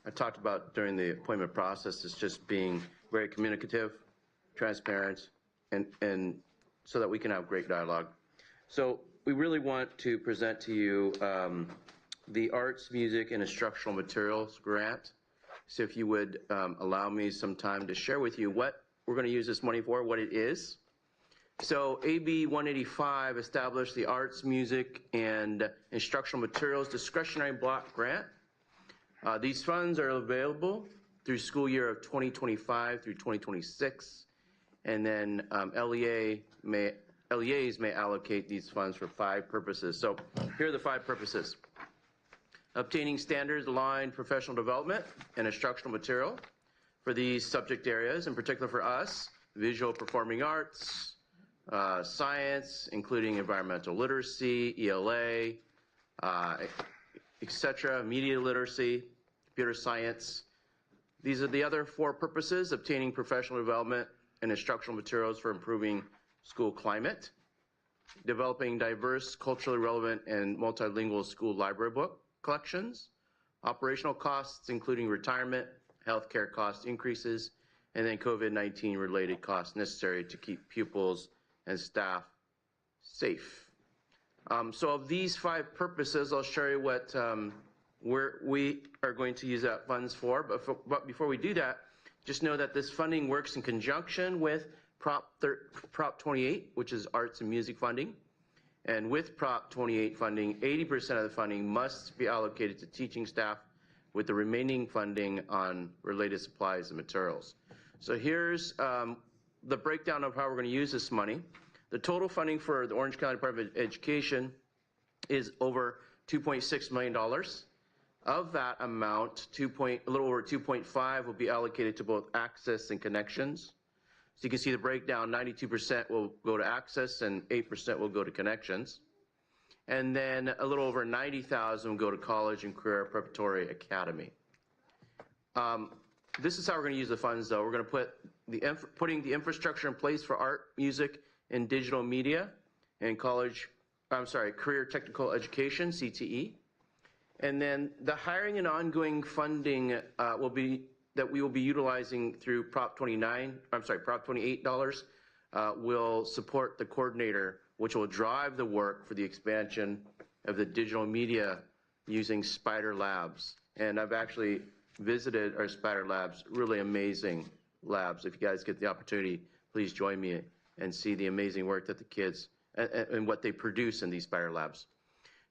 I talked about during the appointment process is just being very communicative, transparent, and so that we can have great dialogue. So we really want to present to you the Arts, Music, and Instructional Materials Grant. So if you would allow me some time to share with you what we're going to use this money for, what it is. So AB 185 established the Arts, Music, and Instructional Materials Discretionary Block Grant. These funds are available through school year of 2025 through 2026, and then LEAs may allocate these funds for 5 purposes. So here are the 5 purposes. Obtaining standards-aligned professional development and instructional material for these subject areas, in particular for us, visual performing arts, science, including environmental literacy, ELA, etc., media literacy, computer science. These are the other 4 purposes: obtaining professional development and instructional materials for improving school climate, developing diverse, culturally relevant, and multilingual school library book collections, operational costs, including retirement, healthcare cost increases, and then COVID-19 related costs necessary to keep pupils and staff safe. So of these 5 purposes, I'll show you what we are going to use that funds for. But before we do that, just know that this funding works in conjunction with Prop 28, which is arts and music funding. And with Prop 28 funding, 80% of the funding must be allocated to teaching staff, with the remaining funding on related supplies and materials. So here's the breakdown of how we're going to use this money. The total funding for the Orange County Department of Education is over $2.6 million. Of that amount, a little over 2.5 will be allocated to both access and connections. So you can see the breakdown: 92% will go to access and 8% will go to connections. And then a little over 90,000 will go to college and career preparatory academy. This is how we're going to use the funds, though. We're going to put putting the infrastructure in place for art, music, and digital media and career technical education, CTE. And then the hiring and ongoing funding that we will be utilizing through Prop 28 dollars will support the coordinator, which will drive the work for the expansion of the digital media using Spider Labs. And I've actually visited our Spider Labs, really amazing labs. If you guys get the opportunity, please join me and see the amazing work that the kids and what they produce in these Spider Labs.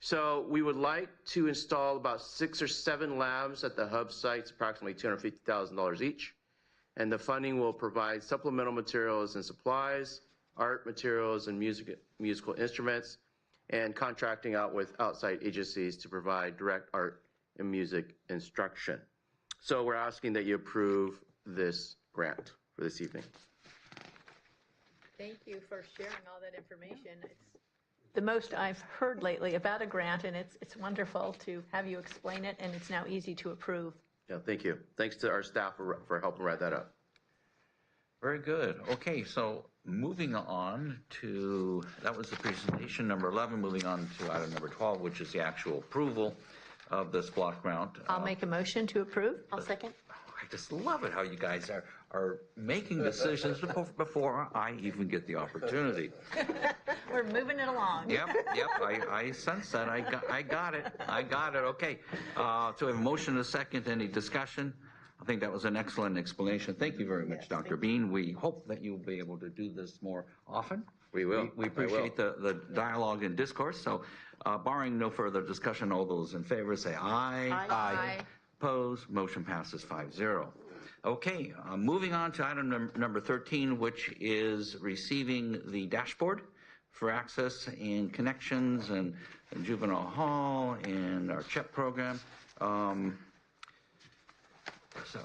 So we would like to install about 6 or 7 labs at the hub sites, approximately $250,000 each. And the funding will provide supplemental materials and supplies, art materials and musical instruments, and contracting out with outside agencies to provide direct art and music instruction. So we're asking that you approve this grant for this evening. Thank you for sharing all that information. It's the most I've heard lately about a grant, and it's wonderful to have you explain it, and it's now easy to approve. Yeah, thank you. Thanks to our staff for helping write that up. Very good. Okay, so moving on to, that was the presentation number 11, moving on to item number 12, which is the actual approval of this block grant. I'll make a motion to approve. I'll second. I just love it how you guys are making decisions before I even get the opportunity. We're moving it along. Yep, I sense that. I got it. Okay. So we have a motion and a second. Any discussion? I think that was an excellent explanation. Thank you very much, Dr. Bean. We hope that you'll be able to do this more often. We will. We appreciate the dialogue and discourse. So barring no further discussion, all those in favor say aye. Aye. Opposed? Motion passes 5-0. Okay, moving on to item number 13, which is receiving the dashboard for access and connections and juvenile hall and our CHEP program. So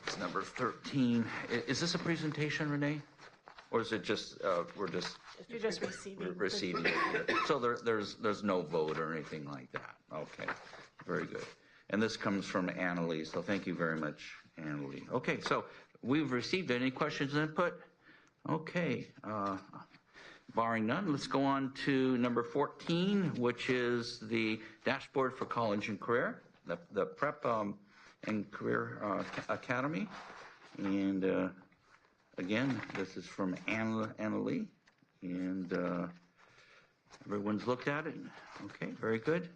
it's number 13. Is this a presentation, Renee? Or is it just, You're just receiving. Receiving it. So there's no vote or anything like that. Okay, very good. And this comes from Annalee, so thank you very much, Annalee. Okay, so we've received any questions and input? Okay, barring none, let's go on to number 14, which is the dashboard for college and career, the prep and career academy. And again, this is from Annalee, and everyone's looked at it. Okay, very good.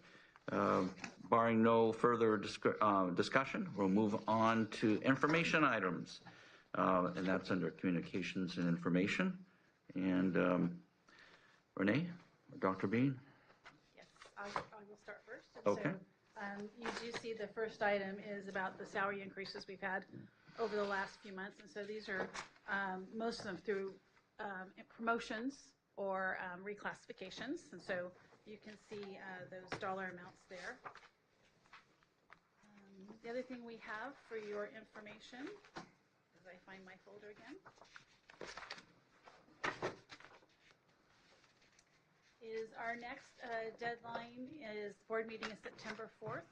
Barring no further discussion, we'll move on to information items, and that's under communications and information. And Renee, Dr. Bean? Yes, I will start first. Okay. So, you do see the first item is about the salary increases we've had over the last few months. And so these are most of them through promotions or reclassifications. And so you can see those dollar amounts there. The other thing we have for your information, as I find my folder again, is our next deadline is board meeting is September 4th.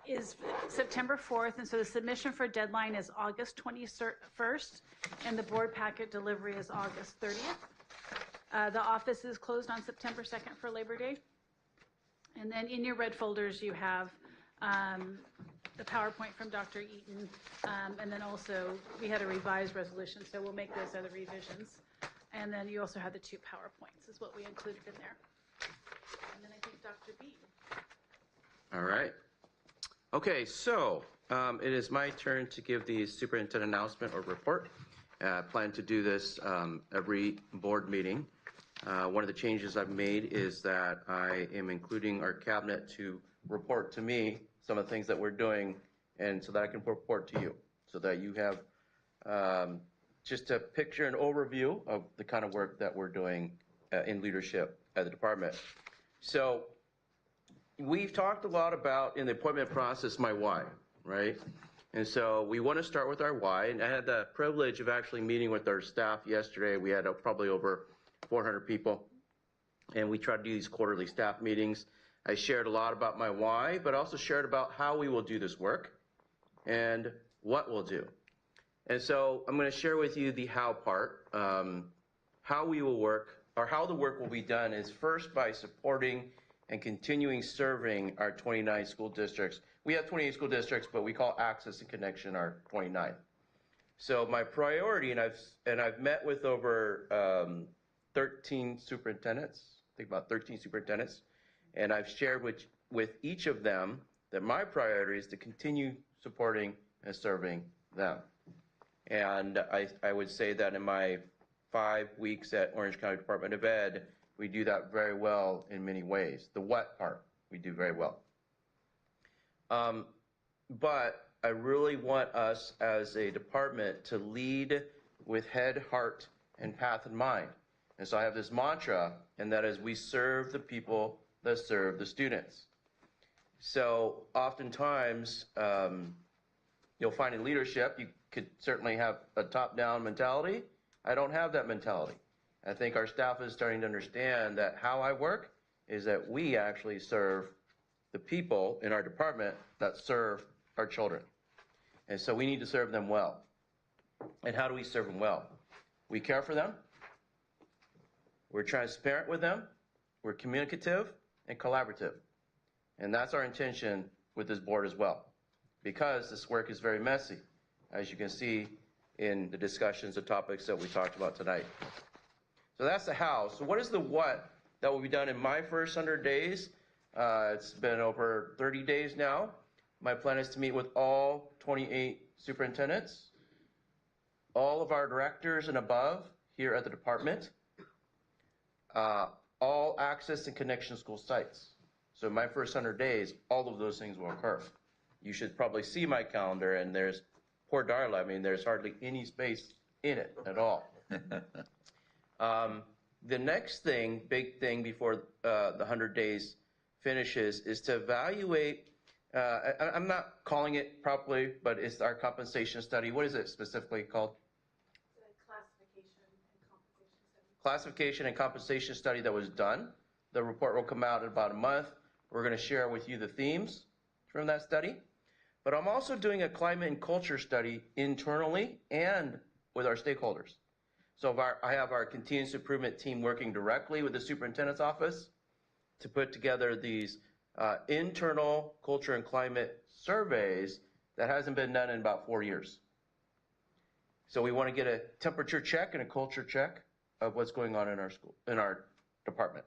Is September 4th, and so the submission for deadline is August 21st, and the board packet delivery is August 30th. The office is closed on September 2nd for Labor Day. And then in your red folders, you have the PowerPoint from Dr. Eaton, and then also we had a revised resolution, so we'll make those other revisions. And then you also have the 2 PowerPoints is what we included in there. And then I think Dr. Bean. All right. Okay, so it is my turn to give the superintendent announcement or report. I plan to do this every board meeting. One of the changes I've made is that I am including our cabinet to report to me some of the things that we're doing, and so that I can report to you, so that you have just a picture and overview of the kind of work that we're doing in leadership at the department. So we've talked a lot about, in the appointment process, my why, right? And so we want to start with our why, and I had the privilege of actually meeting with our staff yesterday. We had probably over 400 people, and we try to do these quarterly staff meetings. I shared a lot about my why, but also shared about how we will do this work and what we'll do. And so I'm going to share with you the how part. How we will work, or how the work will be done, is first by supporting and continuing serving our 29 school districts. We have 28 school districts, but we call Access and Connection our 29. So my priority, and I've met with over 13 superintendents, I think about 13 superintendents, and I've shared with each of them that my priority is to continue supporting and serving them. And I would say that in my 5 weeks at Orange County Department of Ed, we do that very well in many ways. The what part, we do very well. But I really want us as a department to lead with head, heart, and path in mind. And so I have this mantra, and that is we serve the people that serve the students. So oftentimes, you'll find in leadership, you could certainly have a top-down mentality. I don't have that mentality. I think our staff is starting to understand that how I work is that we actually serve the people in our department that serve our children. And so we need to serve them well. And how do we serve them well? We care for them. We're transparent with them. We're communicative and collaborative. And that's our intention with this board as well, because this work is very messy, as you can see in the discussions, the topics that we talked about tonight. So that's the how. So what is the what that will be done in my first 100 days? It's been over 30 days now. My plan is to meet with all 28 superintendents, all of our directors and above here at the department, all access and connection school sites. So in my first 100 days, all of those things will occur. You should probably see my calendar, and there's poor Darla. I mean, there's hardly any space in it at all. The next thing, big thing before the 100 days finishes is to evaluate, I'm not calling it properly, but it's our compensation study. What is it specifically called? Classification and compensation study that was done. The report will come out in about a month. We're going to share with you the themes from that study. But I'm also doing a climate and culture study internally and with our stakeholders. So I have our continuous improvement team working directly with the superintendent's office to put together these internal culture and climate surveys that hasn't been done in about 4 years. So we want to get a temperature check and a culture check of what's going on in our school, in our department.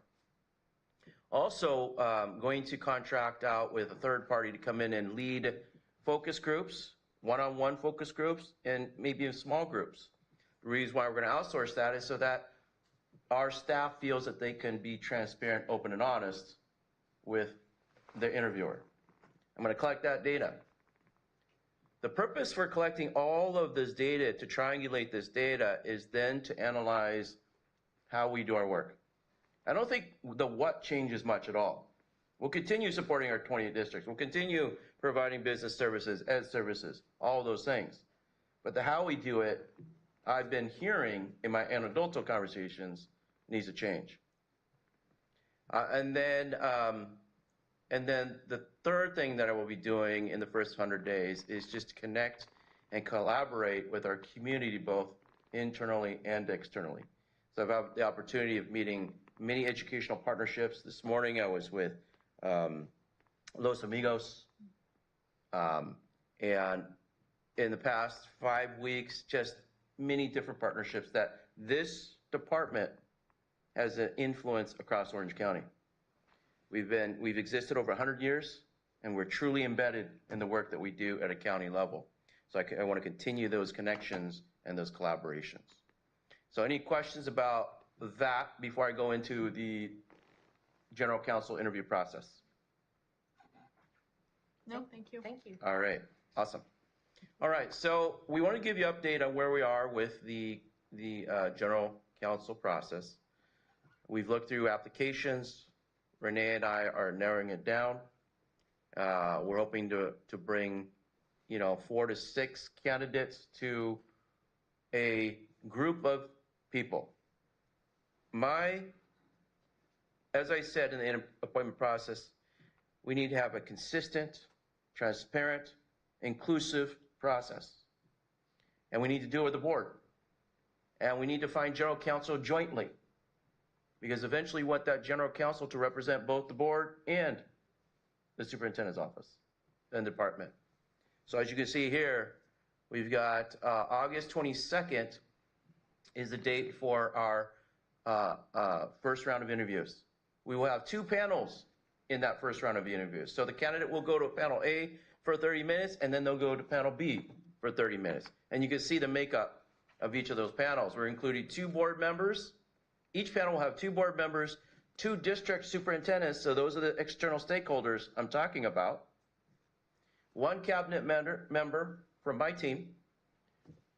Also, going to contract out with a third party to come in and lead focus groups, one-on-one focus groups, and maybe in small groups. The reason why we're going to outsource that is so that our staff feels that they can be transparent, open, and honest with the interviewer. I'm going to collect that data. The purpose for collecting all of this data, to triangulate this data, is then to analyze how we do our work. I don't think the what changes much at all. We'll continue supporting our 28 districts. We'll continue providing business services, ed services, all those things. But the how we do it, I've been hearing in my anecdotal conversations, needs to change. And then the third thing that I will be doing in the first 100 days is just to connect and collaborate with our community, both internally and externally. So I've had the opportunity of meeting many educational partnerships. This morning I was with Los Amigos, and in the past 5 weeks, just many different partnerships that this department has an influence across Orange County. We've existed over 100 years, and we're truly embedded in the work that we do at a county level. So I want to continue those connections and those collaborations. So any questions about that before I go into the general counsel interview process? No, thank you. Thank you. All right, awesome. All right, so we want to give you an update on where we are with the general counsel process. We've looked through applications. Renee and I are narrowing it down. We're hoping to bring, 4 to 6 candidates to a group of people. As I said in the appointment process, we need to have a consistent, transparent, inclusive process. And we need to do it with the board. And we need to find general counsel jointly, because eventually we want that general counsel to represent both the board and the superintendent's office and department. So as you can see here, we've got August 22nd is the date for our first round of interviews. We will have 2 panels in that first round of interviews. So the candidate will go to panel A for 30 minutes, and then they'll go to panel B for 30 minutes. And you can see the makeup of each of those panels. We're including 2 board members. Each panel will have 2 board members, 2 district superintendents, so those are the external stakeholders I'm talking about, 1 cabinet member from my team,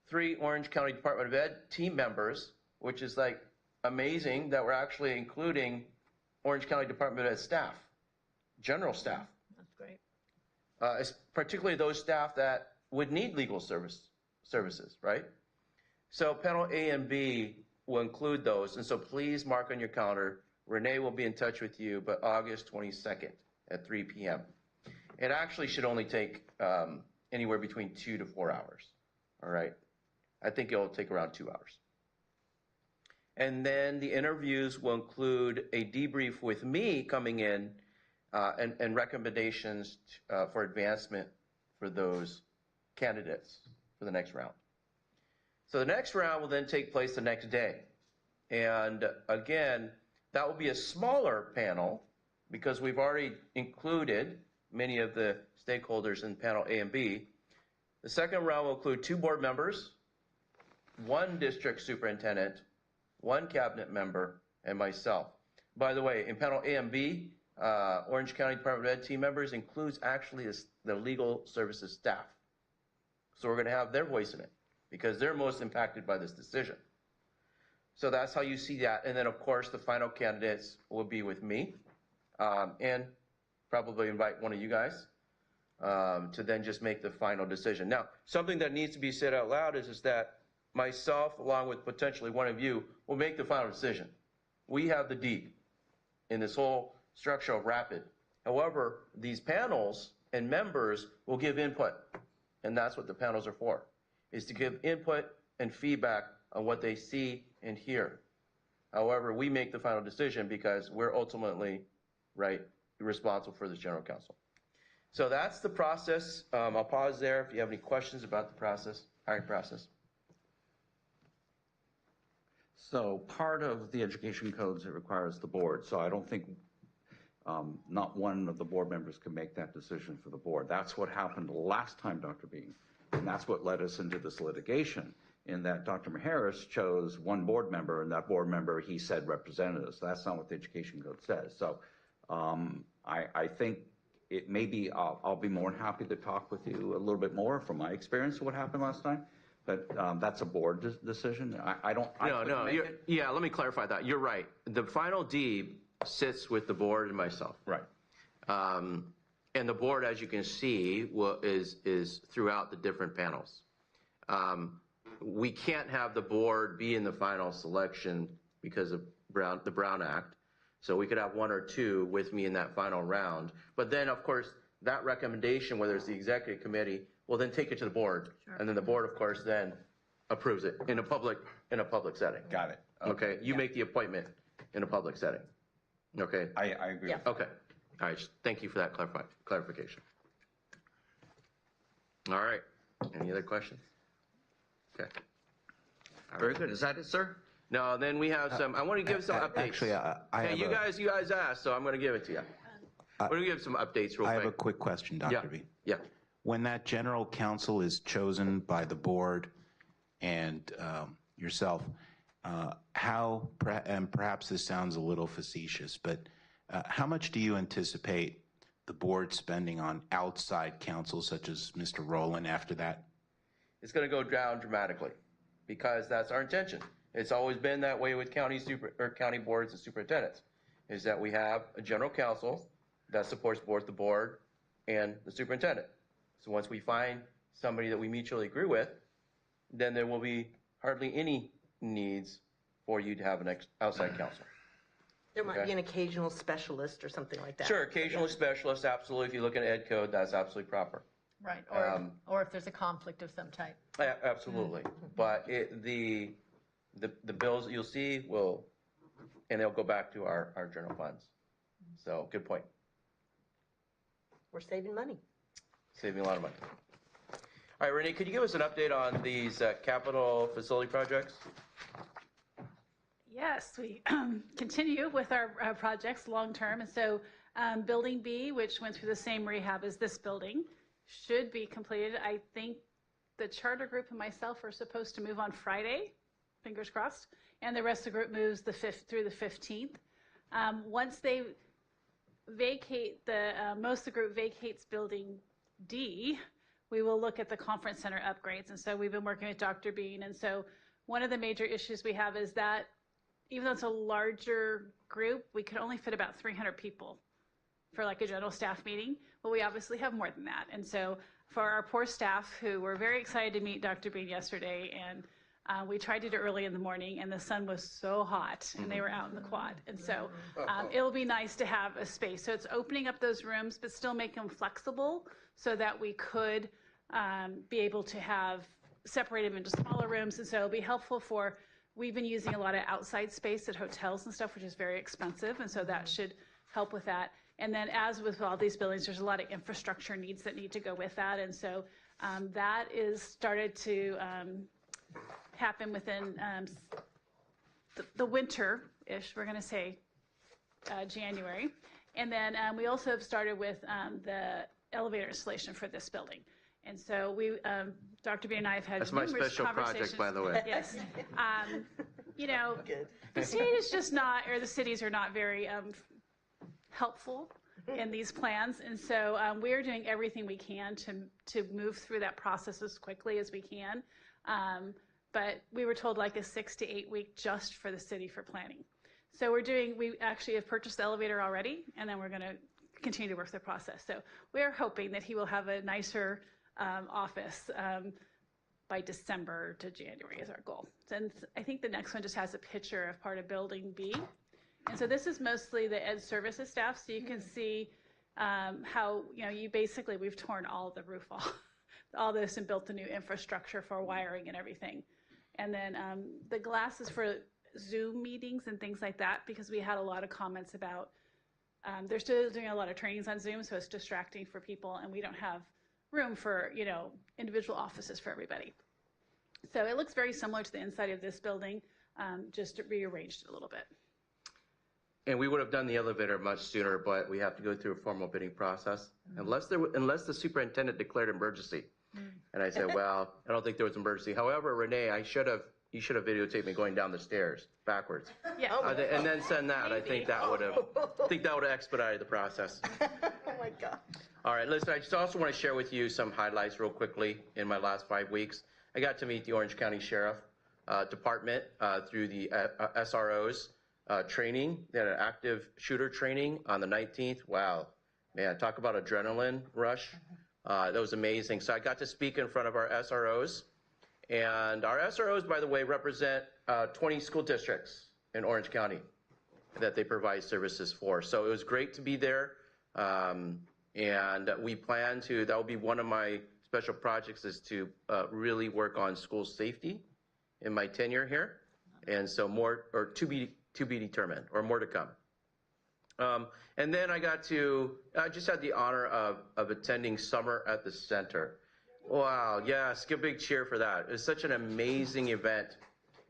3 Orange County Department of Ed team members, which is like amazing that we're actually including Orange County Department of Ed staff, general staff. That's great. Particularly those staff that would need legal services, right? So panel A and B will include those, and so please mark on your calendar. Renee will be in touch with you, but August 22nd at 3 p.m. It actually should only take anywhere between 2 to 4 hours, all right? I think it'll take around 2 hours. And then the interviews will include a debrief with me coming in and recommendations for advancement for those candidates for the next round. So the next round will then take place the next day. And again, that will be a smaller panel because we've already included many of the stakeholders in panel A and B. The second round will include 2 board members, 1 district superintendent, 1 cabinet member, and myself. By the way, in panel A and B, Orange County Department of Ed team members includes actually the legal services staff. So we're going to have their voice in it because they're most impacted by this decision. So that's how you see that. And then, of course, the final candidates will be with me and probably invite one of you guys to then just make the final decision. Now, something that needs to be said out loud is that myself, along with potentially one of you, will make the final decision. We have the deed in this whole structure of RAPID. However, these panels and members will give input, and that's what the panels are for, is to give input and feedback on what they see and hear. However, we make the final decision because we're ultimately, right, responsible for this general counsel. So that's the process. I'll pause there if you have any questions about the process, hiring process. So part of the education codes, it requires the board. So I don't think not one of the board members can make that decision for the board. That's what happened last time, Dr. Bean. And that's what led us into this litigation, in that Dr. Maharis chose 1 board member, and that board member, he said, represented us. That's not what the education code says. So I think it may be, I'll be more than happy to talk with you a little bit more from my experience of what happened last time. But that's a board decision. Yeah, let me clarify that. You're right. The final deed sits with the board and myself. Right. And the board, as you can see, is throughout the different panels. We can't have the board be in the final selection because of the Brown Act. So we could have 1 or 2 with me in that final round. But then, of course, that recommendation, whether it's the executive committee, will then take it to the board. Sure. And then the board, of course, then approves it in a public setting. Got it. Okay. You make the appointment in a public setting. Okay. I agree. Yeah. Okay. All right. Thank you for that clarification. All right. Any other questions? Okay. Very good. Is that it, sir? No, then we have some, I want to give some updates. Actually, I have you guys asked, so I'm going to give it to you. We're going to give some updates real quick. I have a quick question, Dr. B. Yeah. When that general counsel is chosen by the board and yourself, how, and perhaps this sounds a little facetious, but how much do you anticipate the board spending on outside counsel, such as Mr. Rowland, after that? It's going to go down dramatically because that's our intention. It's always been that way with county boards and superintendents, is that we have a general counsel that supports both the board and the superintendent. So once we find somebody that we mutually agree with, then there will be hardly any needs for you to have an outside counsel. There might be an occasional specialist or something like that. Sure, occasional specialist, absolutely. If you look at Ed Code, that's absolutely proper. Right, or if there's a conflict of some type. Absolutely. But the bills that you'll see and they'll go back to our general funds. So good point. We're saving money. Saving a lot of money. All right, Renee, could you give us an update on these capital facility projects? Yes, we continue with our projects long-term. And so Building B, which went through the same rehab as this building, should be completed, I think, the charter group and myself are supposed to move on Friday, fingers crossed, and the rest of the group moves through the 15th. Once they vacate, most of the group vacates building D, we will look at the conference center upgrades. And so we've been working with Dr. Bean. And so one of the major issues we have is that even though it's a larger group, we could only fit about 300 people for like a general staff meeting, but we obviously have more than that. And so for our poor staff who were very excited to meet Dr. Bean yesterday, and we tried to do it early in the morning, and the sun was so hot, and they were out in the quad. And so it'll be nice to have a space. So it's opening up those rooms, but still make them flexible so that we could be able to have separate them into smaller rooms. And so it'll be helpful for, we've been using a lot of outside space at hotels and stuff, which is very expensive. And so that should help with that. And then as with all these buildings, there's a lot of infrastructure needs that need to go with that. And so that is started to happen within the winter-ish, we're going to say January. And then we also have started with the elevator installation for this building. And so we, Dr. B and I have had That's my numerous special project, by the way. Yes. You know, the state is just not, or the cities are not very helpful in these plans. And so we're doing everything we can to move through that process as quickly as we can. But we were told like a 6 to 8 week just for the city for planning. So we actually have purchased the elevator already, and then we're going to continue to work the process. So we are hoping that he will have a nicer office by December to January is our goal. And I think the next one just has a picture of part of building B. And so this is mostly the ed services staff. So you can see how, we've torn all the roof off, all this, and built the new infrastructure for wiring and everything. And then the glass is for Zoom meetings and things like that, because we had a lot of comments about, they're still doing a lot of trainings on Zoom, so it's distracting for people, and we don't have room for, individual offices for everybody. So it looks very similar to the inside of this building, just rearranged a little bit. And we would have done the elevator much sooner, but we have to go through a formal bidding process, unless the superintendent declared emergency. And I said, well, I don't think there was an emergency. However, Renee, you should have videotaped me going down the stairs backwards. Yeah. And then send that. I think that would have expedited the process. Oh my God. All right, listen, I just also want to share with you some highlights real quickly in my last 5 weeks. I got to meet the Orange County Sheriff Department through the SROs training. They had an active shooter training on the 19th. Wow, man, talk about adrenaline rush. That was amazing. So I got to speak in front of our SROs. And our SROs, by the way, represent 20 school districts in Orange County that they provide services for. So it was great to be there. And we plan to, that will be one of my special projects, is to really work on school safety in my tenure here. And so more, or to be determined, or more to come. And then I just had the honor of attending Summer at the Center. Wow, yes, give a big cheer for that. It was such an amazing event.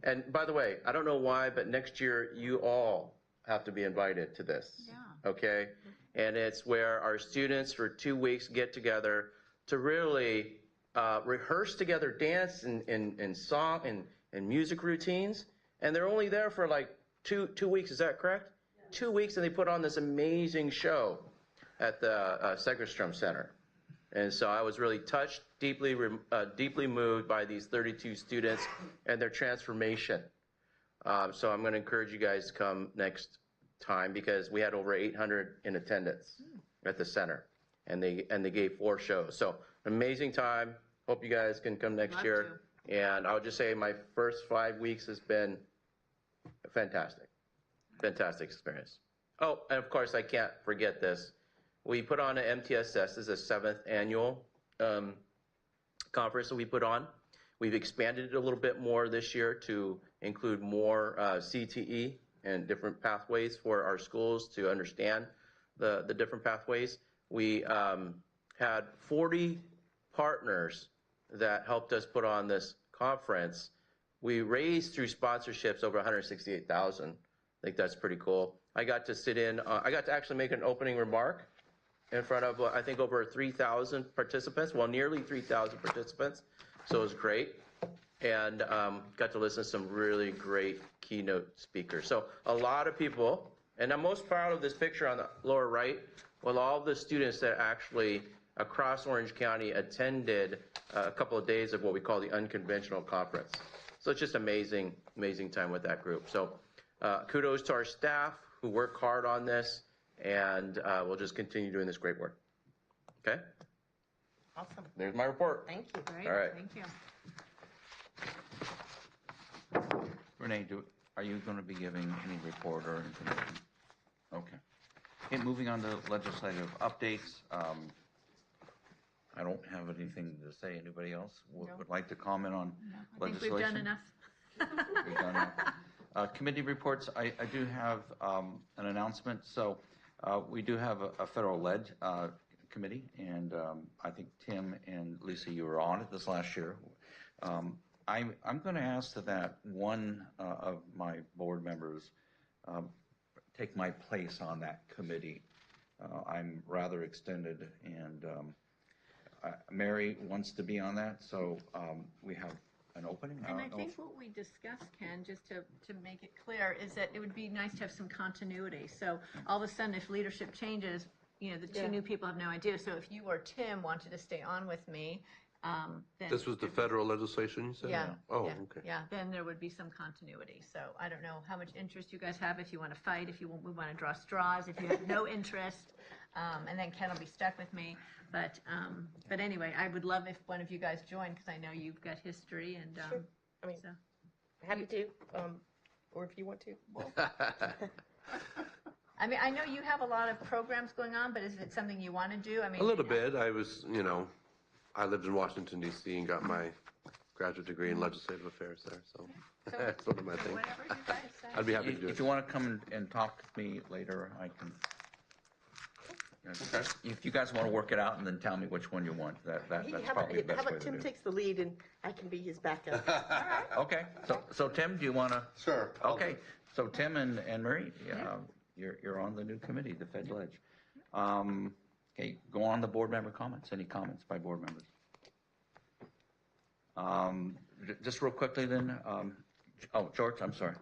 And by the way, I don't know why, but next year you all have to be invited to this, okay? And it's where our students for 2 weeks get together to really rehearse together dance and song and music routines. And they're only there for like two weeks, is that correct? 2 weeks, and they put on this amazing show at the Segerstrom Center. And so I was really touched, deeply moved by these 32 students and their transformation. So I'm going to encourage you guys to come next time, because we had over 800 in attendance at the center, and they gave 4 shows. So amazing time. Hope you guys can come next year. And I would just say my first 5 weeks has been fantastic. Fantastic experience. Oh, and of course I can't forget this. We put on an MTSS. This is a 7th annual conference that we put on. We've expanded it a little bit more this year to include more CTE and different pathways for our schools to understand the different pathways. We had 40 partners that helped us put on this conference. We raised through sponsorships over $168,000. I think that's pretty cool. I got to sit in, I got to actually make an opening remark in front of, I think, over 3,000 participants, well, nearly 3,000 participants. So it was great. And got to listen to some really great keynote speakers. So a lot of people, and I'm most proud of this picture on the lower right, with all the students that actually across Orange County attended a couple of days of what we call the Unconventional Conference. So it's just amazing, amazing time with that group. So kudos to our staff who work hard on this, and we'll just continue doing this great work. Okay? Awesome. There's my report. Thank you. Great, All right. thank you. Renee, are you going to be giving any report or information? Okay. Okay, moving on to legislative updates. I don't have anything to say. Anybody else would like to comment on legislation? I think we've done enough. We've done enough. Committee reports, I do have an announcement. So we do have a federal-led committee, and I think Tim and Lisa, you were on it this last year. I'm going to ask that one of my board members take my place on that committee. I'm rather extended, and Mary wants to be on that, so we have an opening. And I think what we discussed, Ken, just to make it clear, is that it would be nice to have some continuity. So all of a sudden, if leadership changes, you know, the two new people have no idea. So if you or Tim wanted to stay on with me, then This was the federal legislation, you said? yeah. Oh, yeah, okay. Yeah, then there would be some continuity. So I don't know how much interest you guys have, if you want to fight, if you want, we want to draw straws, if you have no interest, and then Ken will be stuck with me. But anyway, I would love if one of you guys joined, because I know you've got history and Sure. I mean, so. happy to, or if you want to. I mean, I know you have a lot of programs going on, but is it something you want to do? I mean, A little bit. I was, I lived in Washington, D.C. and got my graduate degree in legislative affairs there, so that's one of my things. Whatever you guys say. I'd be happy to do it. If you want to come and talk to me later, I can. Okay. If you guys want to work it out and then tell me which one you want, that's probably the How best way about to Tim do it. takes the lead and I can be his backup? Okay, so Tim, do you want to? Sure. Okay, so Tim and Marie, you're on the new committee, the Fed Ledge. Okay, go on the board member comments. Any comments by board members? Just real quickly then, George, I'm sorry.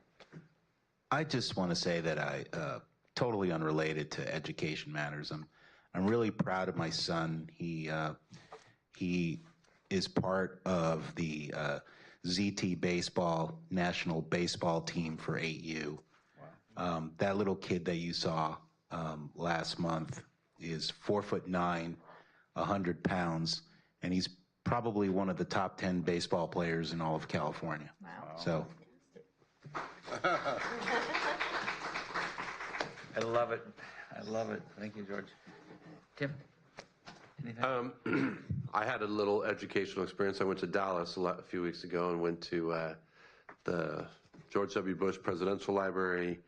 I just want to say that I, totally unrelated to education matters, I'm really proud of my son. He is part of the ZT Baseball National Baseball Team for 8U. Wow. That little kid that you saw last month is 4'9", 100 pounds, and he's probably one of the top 10 baseball players in all of California. Wow. So. I love it. I love it. Thank you, George. Tim? Anything? I had a little educational experience. I went to Dallas a few weeks ago and went to the George W. Bush Presidential Library.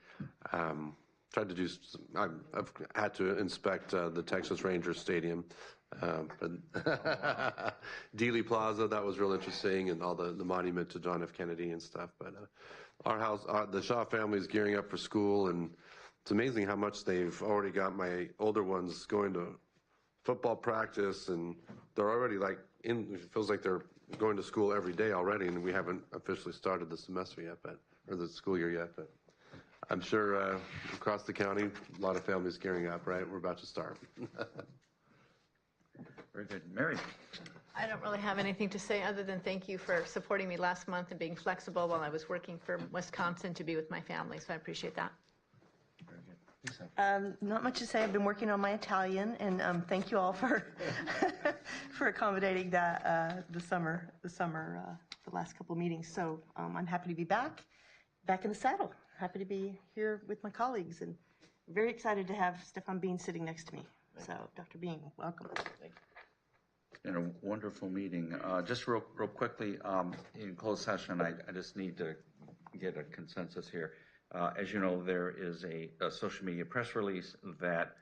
Tried to do I've had to inspect the Texas Rangers Stadium. Dealey Plaza, that was real interesting, and all the monument to John F. Kennedy and stuff. But our house, the Shaw family is gearing up for school, and it's amazing how much they've already got my older ones going to football practice, and they're already it feels like they're going to school every day already, and we haven't officially started the semester yet, or the school year yet, but I'm sure across the county, a lot of families gearing up, right? We're about to start. Very good. Mary? I don't really have anything to say other than thank you for supporting me last month and being flexible while I was working for Wisconsin to be with my family, so I appreciate that. Very good. Lisa? Not much to say. I've been working on my Italian, and thank you all for for accommodating that the last couple of meetings. So I'm happy to be back in the saddle. Happy to be here with my colleagues, and very excited to have Stefan Bean sitting next to me. So, Dr. Bean, welcome. It's been a wonderful meeting. Just real quickly, in closed session, I just need to get a consensus here. As you know, there is a social media press release that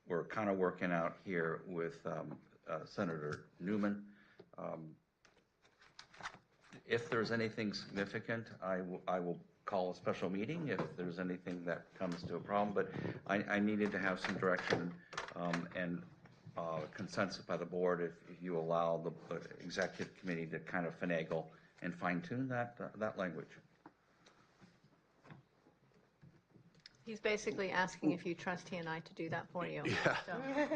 we're kind of working out here with Senator Newman. If there's anything significant, I will call a special meeting if there's anything that comes to a problem, but I needed to have some direction, and consensus by the board if you allow the executive committee to kind of finagle and fine tune that language. He's basically asking if you trust he and I to do that for you. Yeah. So.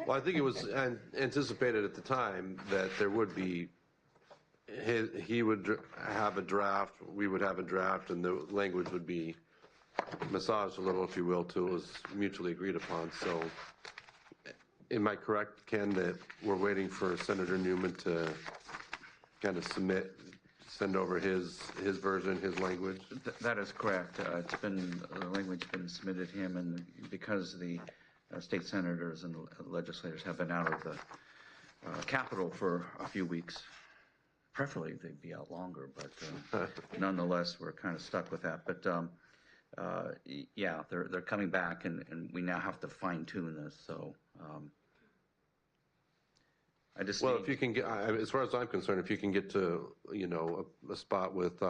Well, I think it was anticipated at the time that there would be, he would have a draft, we would have a draft, and the language would be massaged a little, if you will, till it was mutually agreed upon. So am I correct, Ken, that we're waiting for Senator Newman to kind of send over his version, his language? That is correct. The language has been submitted to him, and because the state senators and legislators have been out of the Capitol for a few weeks, preferably they'd be out longer, but nonetheless, we're kind of stuck with that. But yeah, they're coming back, and we now have to fine tune this. So I just if you can get, as far as I'm concerned, if you can get to a spot with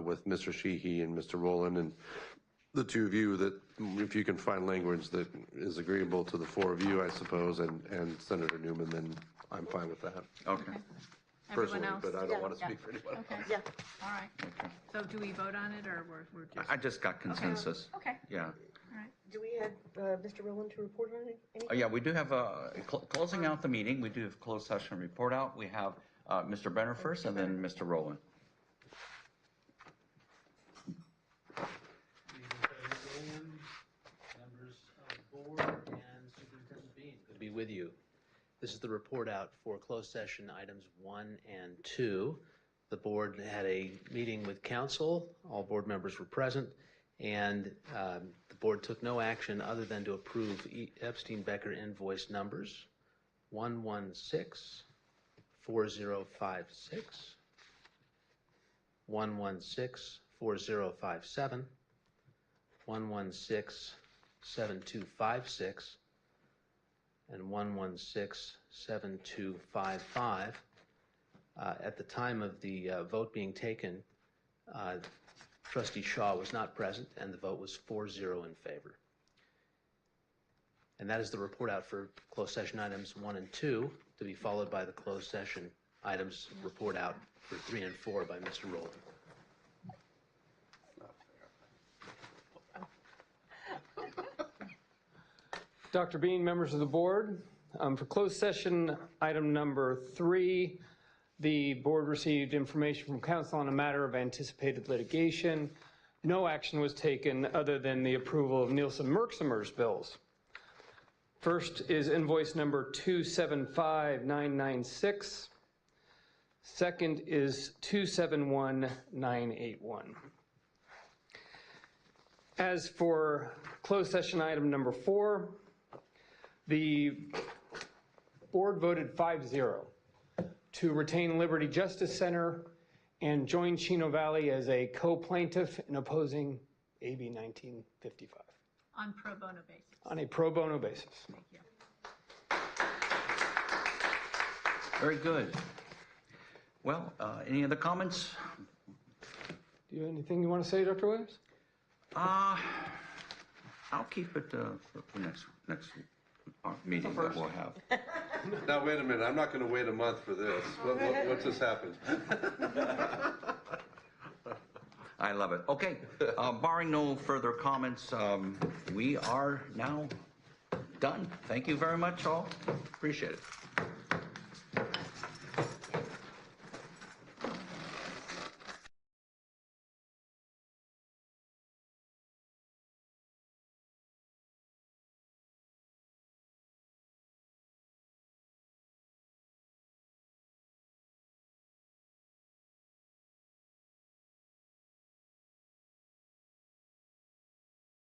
with Mr. Sheehy and Mr. Rowland and the two of you, that if you can find language that is agreeable to the four of you, I suppose, and Senator Newman, then I'm fine with that. Okay. Personally, Everyone else? but I don't want to speak for anyone else. Okay. Yeah. All right. Okay. So do we vote on it, or we're just? I just got consensus. Okay. Yeah. All right. Do we have Mr. Rowland to report on anything? Yeah, we do have closing out the meeting. We do have closed session report out. We have Mr. Brenner first, and then Mr. Rowland. Members of the board, and Superintendent Bean, good to be with you. This is the report out for closed session items 1 and 2. The board had a meeting with council. All board members were present, and the board took no action other than to approve Epstein-Becker invoice numbers 116, 4056, 116, 4057, 116, 7256, and 116, 7255. At the time of the vote being taken, Trustee Shaw was not present, and the vote was 4-0 in favor. And that is the report out for closed session items 1 and 2, to be followed by the closed session items report out for 3 and 4 by Mr. Rowland. Dr. Bean, members of the board, for closed session item number 3, the board received information from council on a matter of anticipated litigation. No action was taken other than the approval of Nielsen Merksimer's bills. First is invoice number 275996. Second is 271981. As for closed session item number 4, the board voted 5-0 to retain Liberty Justice Center and join Chino Valley as a co-plaintiff in opposing AB 1955. On pro bono basis. On a pro bono basis. Thank you. Very good. Well, any other comments? Do you have anything you want to say, Dr. Williams? I'll keep it for next meeting that we'll have. Now, wait a minute. I'm not going to wait a month for this. What's just happened? I love it. Okay, barring no further comments, we are now done. Thank you very much, all. Appreciate it.